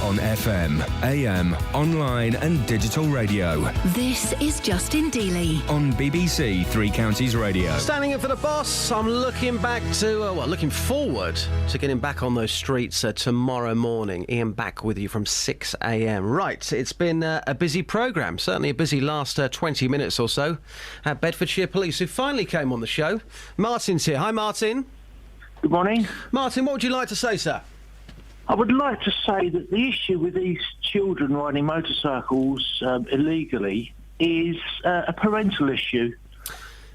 On FM, AM, online and digital radio. This is Justin Dealey. On BBC Three Counties Radio. Standing in for the boss, I'm looking looking forward to getting back on those streets tomorrow morning. Iain back with you from 6 a.m. Right, it's been a busy programme, certainly a busy last 20 minutes or so. Bedfordshire Police, who finally came on the show. Martin's here. Hi, Martin. Good morning. Martin, what would you like to say, sir? I would like to say that the issue with these children riding motorcycles illegally is a parental issue.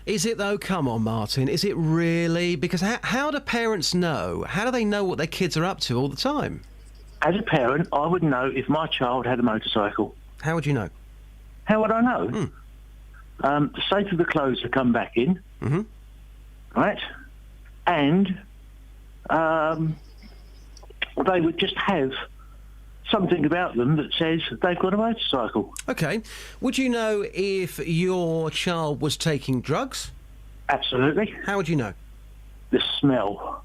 Is it though? Come on, Martin. Is it really? Because how do parents know? How do they know what their kids are up to all the time? As a parent, I would know if my child had a motorcycle. How would you know? How would I know? The state of the clothes that come back in, right? And they would just have something about them that says they've got a motorcycle. OK. Would you know if your child was taking drugs? Absolutely. How would you know? The smell.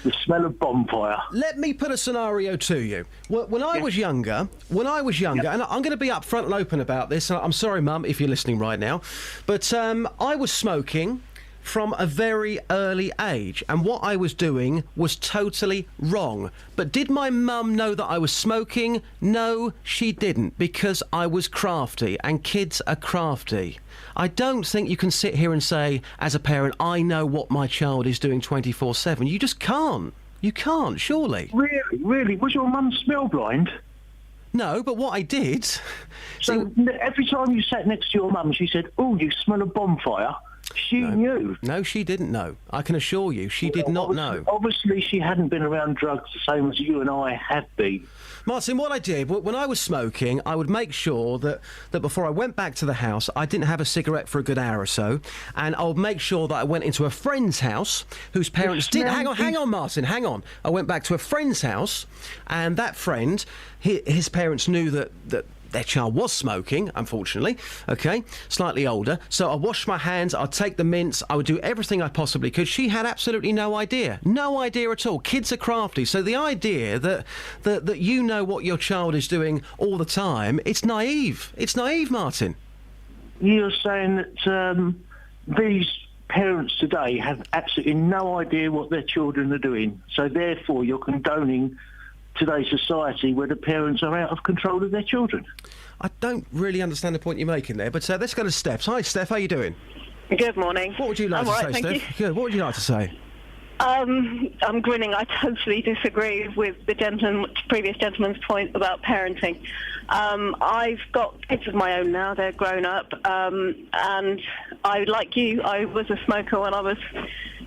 The smell of bonfire. Let me put a scenario to you. When I was younger, and I'm going to be upfront and open about this, and I'm sorry, Mum, if you're listening right now, but I was smoking from a very early age, and what I was doing was totally wrong. But did my mum know that I was smoking? No, she didn't, because I was crafty, and kids are crafty. I don't think you can sit here and say, as a parent, I know what my child is doing 24/7. You just can't. You can't, surely. Really? Was your mum smell blind? No, but what I did... So every time you sat next to your mum, she said, "Oh, you smell a bonfire." She knew. No, she didn't know. I can assure you, she did not know. Obviously, she hadn't been around drugs the same as you and I have been. Martin, what I did, when I was smoking, I would make sure that before I went back to the house, I didn't have a cigarette for a good hour or so, and I would make sure that I went into a friend's house whose parents did... Hang on, Martin, hang on. I went back to a friend's house, and that friend, his parents knew that their child was smoking, unfortunately, okay, slightly older. So I washed my hands, I'd take the mints, I would do everything I possibly could. She had absolutely no idea at all. Kids are crafty, so the idea that you know what your child is doing all the time, it's naive. It's naive, Martin. You're saying that these parents today have absolutely no idea what their children are doing, so therefore you're condoning today's society where the parents are out of control of their children. I don't really understand the point you're making there, but let's go to Steph. Hi, Steph, how you doing? Good morning. What would you like to say, Steph? Good. What would you like to say? I'm grinning. I totally disagree with the previous gentleman's point about parenting. I've got kids of my own now. They're grown up. And I, like you, I was a smoker when I was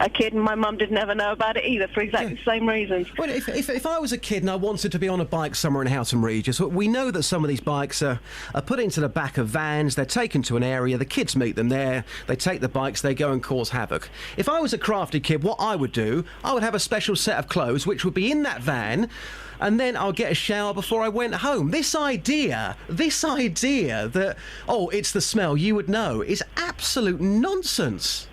a kid, and my mum didn't ever know about it either for exactly the same reasons. Well, if I was a kid and I wanted to be on a bike somewhere in Houghton Regis, we know that some of these bikes are put into the back of vans, they're taken to an area, the kids meet them there, they take the bikes, they go and cause havoc. If I was a crafty kid, what I would do, I would have a special set of clothes which would be in that van, and then I'll get a shower before I went home. This idea that, oh, it's the smell, you would know, is absolute nonsense.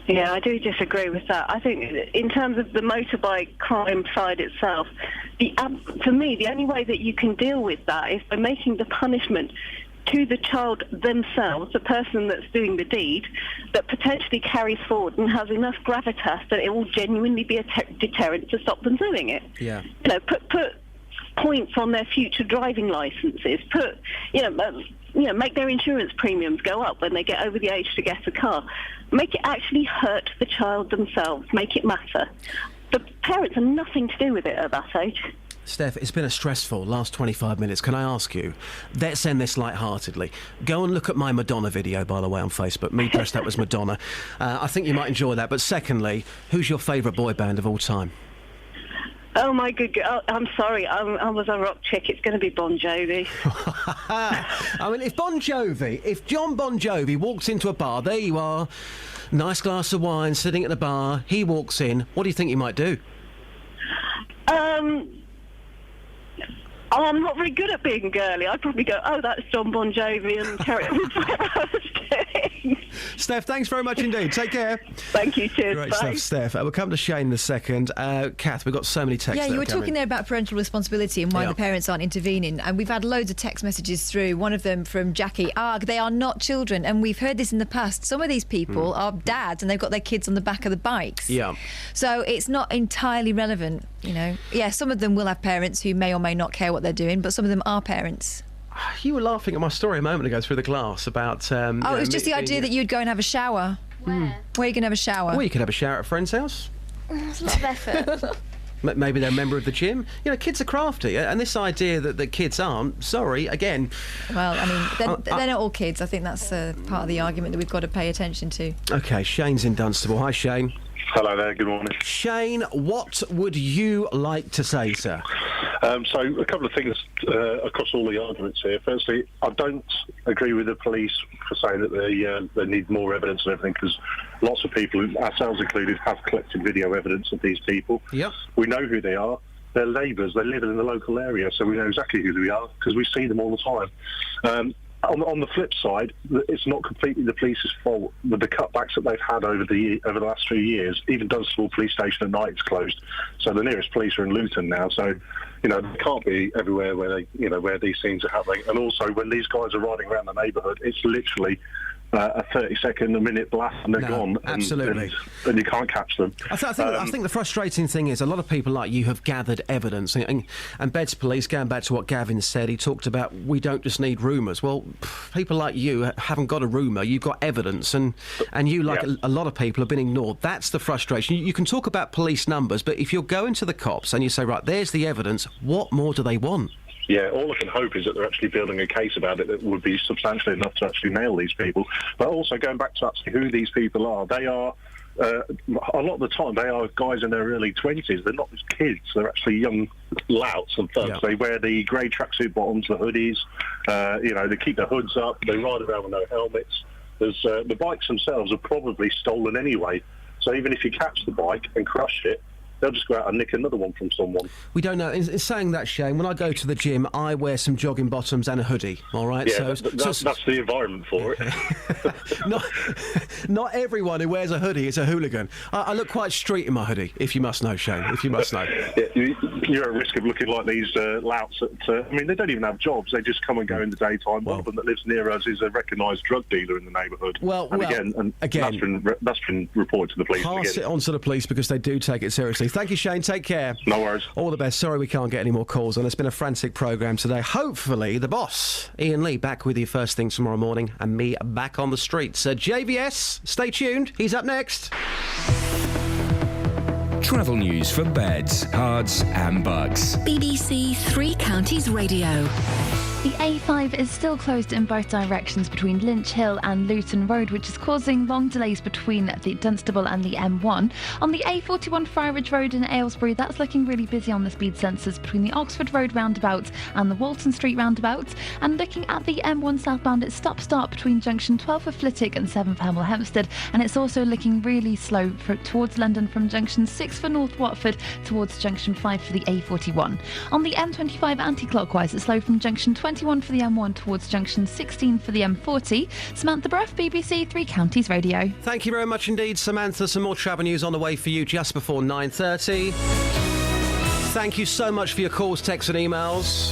Yeah, I do disagree with that. I think in terms of the motorbike crime side itself, for me, the only way that you can deal with that is by making the punishment to the child themselves, the person that's doing the deed, that potentially carries forward and has enough gravitas that it will genuinely be a deterrent to stop them doing it. Yeah. You know, put points on their future driving licences. Make their insurance premiums go up when they get over the age to get a car. Make it actually hurt the child themselves. Make it matter. The parents have nothing to do with it at that age. Steph, it's been a stressful last 25 minutes. Can I ask you, let's end this lightheartedly. Go and look at my Madonna video, by the way, on Facebook. Me dressed up as Madonna. I think you might enjoy that. But secondly, who's your favourite boy band of all time? Oh, my good God. I'm sorry. I was a rock chick. It's going to be Bon Jovi. I mean, if John Bon Jovi walks into a bar, there you are, nice glass of wine, sitting at the bar, he walks in, what do you think you might do? I'm not very good at being girly. I'd probably go, oh, that's John Bon Jovi, and carry on with what I was doing. Steph, thanks very much indeed. Take care. Thank you. Cheers. Great Bye. stuff, Steph. We'll come to Shane in a second. Kath, we've got so many texts. Yeah, you were talking there about parental responsibility and why the parents aren't intervening. And we've had loads of text messages through. One of them from Jackie. They are not children. And we've heard this in the past. Some of these people are dads and they've got their kids on the back of the bikes. Yeah. So it's not entirely relevant, you know. Yeah, some of them will have parents who may or may not care what they're doing, but some of them are parents. You were laughing at my story a moment ago through the glass about... it was just the idea that you'd go and have a shower. Where are you going to have a shower? Well, you could have a shower at a friend's house. It's a lot of effort. Maybe they're a member of the gym. You know, kids are crafty, and this idea that the kids aren't, sorry, again... Well, I mean, they're not all kids. I think that's part of the argument that we've got to pay attention to. OK, Shane's in Dunstable. Hi, Shane. Hello there, good morning. Shane, what would you like to say, sir? So, a couple of things across all the arguments here. Firstly, I don't agree with the police for saying that they need more evidence and everything, because lots of people, ourselves included, have collected video evidence of these people. Yep. We know who they are. They're neighbours. They live in the local area, so we know exactly who they are, because we see them all the time. On the flip side, it's not completely the police's fault with the cutbacks that they've had over the last few years. Even Dunstable Police Station at night is closed, so the nearest police are in Luton now. So, you know, they can't be everywhere where these things are happening. And also, when these guys are riding around the neighbourhood, it's literally a 30-second, a minute blast and they're gone. Absolutely. And you can't catch them. I think the frustrating thing is a lot of people like you have gathered evidence. And Beds Police, going back to what Gavin said, he talked about we don't just need rumours. Well, people like you haven't got a rumour, you've got evidence. And you, like a lot of people, have been ignored. That's the frustration. You can talk about police numbers, but if you're going to the cops and you say, right, there's the evidence, what more do they want? Yeah, all I can hope is that they're actually building a case about it that would be substantial enough to actually nail these people. But also going back to actually who these people are, they are, a lot of the time, they are guys in their early 20s. They're not just kids. They're actually young louts and thugs. Yeah. They wear the grey tracksuit bottoms, the hoodies, they keep their hoods up, they ride around with no helmets. The bikes themselves are probably stolen anyway. So even if you catch the bike and crush it, they'll just go out and nick another one from someone. We don't know. In saying that, Shane, when I go to the gym, I wear some jogging bottoms and a hoodie, all right? Yeah, that's the environment for it. Not everyone who wears a hoodie is a hooligan. I look quite street in my hoodie, if you must know, Shane, if you must know. Yeah, you're at risk of looking like these louts that, they don't even have jobs. They just come and go in the daytime. One of them that lives near us is a recognised drug dealer in the neighbourhood. Again, that's been reported to the police. Pass it on to the police because they do take it seriously. Thank you, Shane. Take care. No worries. All the best. Sorry we can't get any more calls on. It's been a frantic programme today. Hopefully the boss, Iain Lee, back with you first thing tomorrow morning and me back on the streets. JVS, stay tuned. He's up next. Travel news for beds, cards and bugs. BBC Three Counties Radio. The A5 is still closed in both directions between Lynch Hill and Luton Road, which is causing long delays between the Dunstable and the M1. On the A41 Friarage Road in Aylesbury, that's looking really busy on the speed sensors between the Oxford Road roundabout and the Walton Street roundabout. And looking at the M1 southbound, it's stop-start between junction 12 for Flitwick and 7 for Hemel Hempstead. And it's also looking really slow towards London from junction 6 for North Watford towards junction 5 for the A41. On the M25 anti-clockwise, it's slow from junction 21 for the M1 towards junction 16 for the M40. Samantha Bruff, BBC Three Counties Radio. Thank you very much indeed, Samantha. Some more travel news on the way for you just before 9:30. Thank you so much for your calls, texts and emails.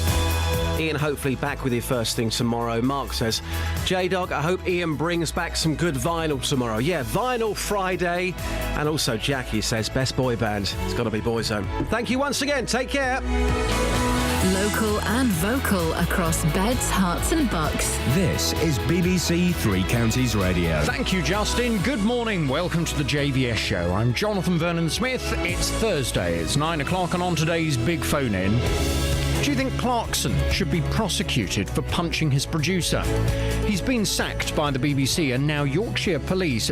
Iain hopefully back with you first thing tomorrow. Mark says, J-Dog, I hope Iain brings back some good vinyl tomorrow. Yeah, Vinyl Friday. And also Jackie says, best boy band. It's got to be Boyzone. Thank you once again. Take care. Local and vocal across beds, hearts and bucks. This is BBC Three Counties Radio. Thank you, Justin. Good morning. Welcome to the JVS show. I'm Jonathan Vernon-Smith. It's Thursday. It's 9 o'clock and on today's Big Phone In. Do you think Clarkson should be prosecuted for punching his producer? He's been sacked by the BBC and now Yorkshire police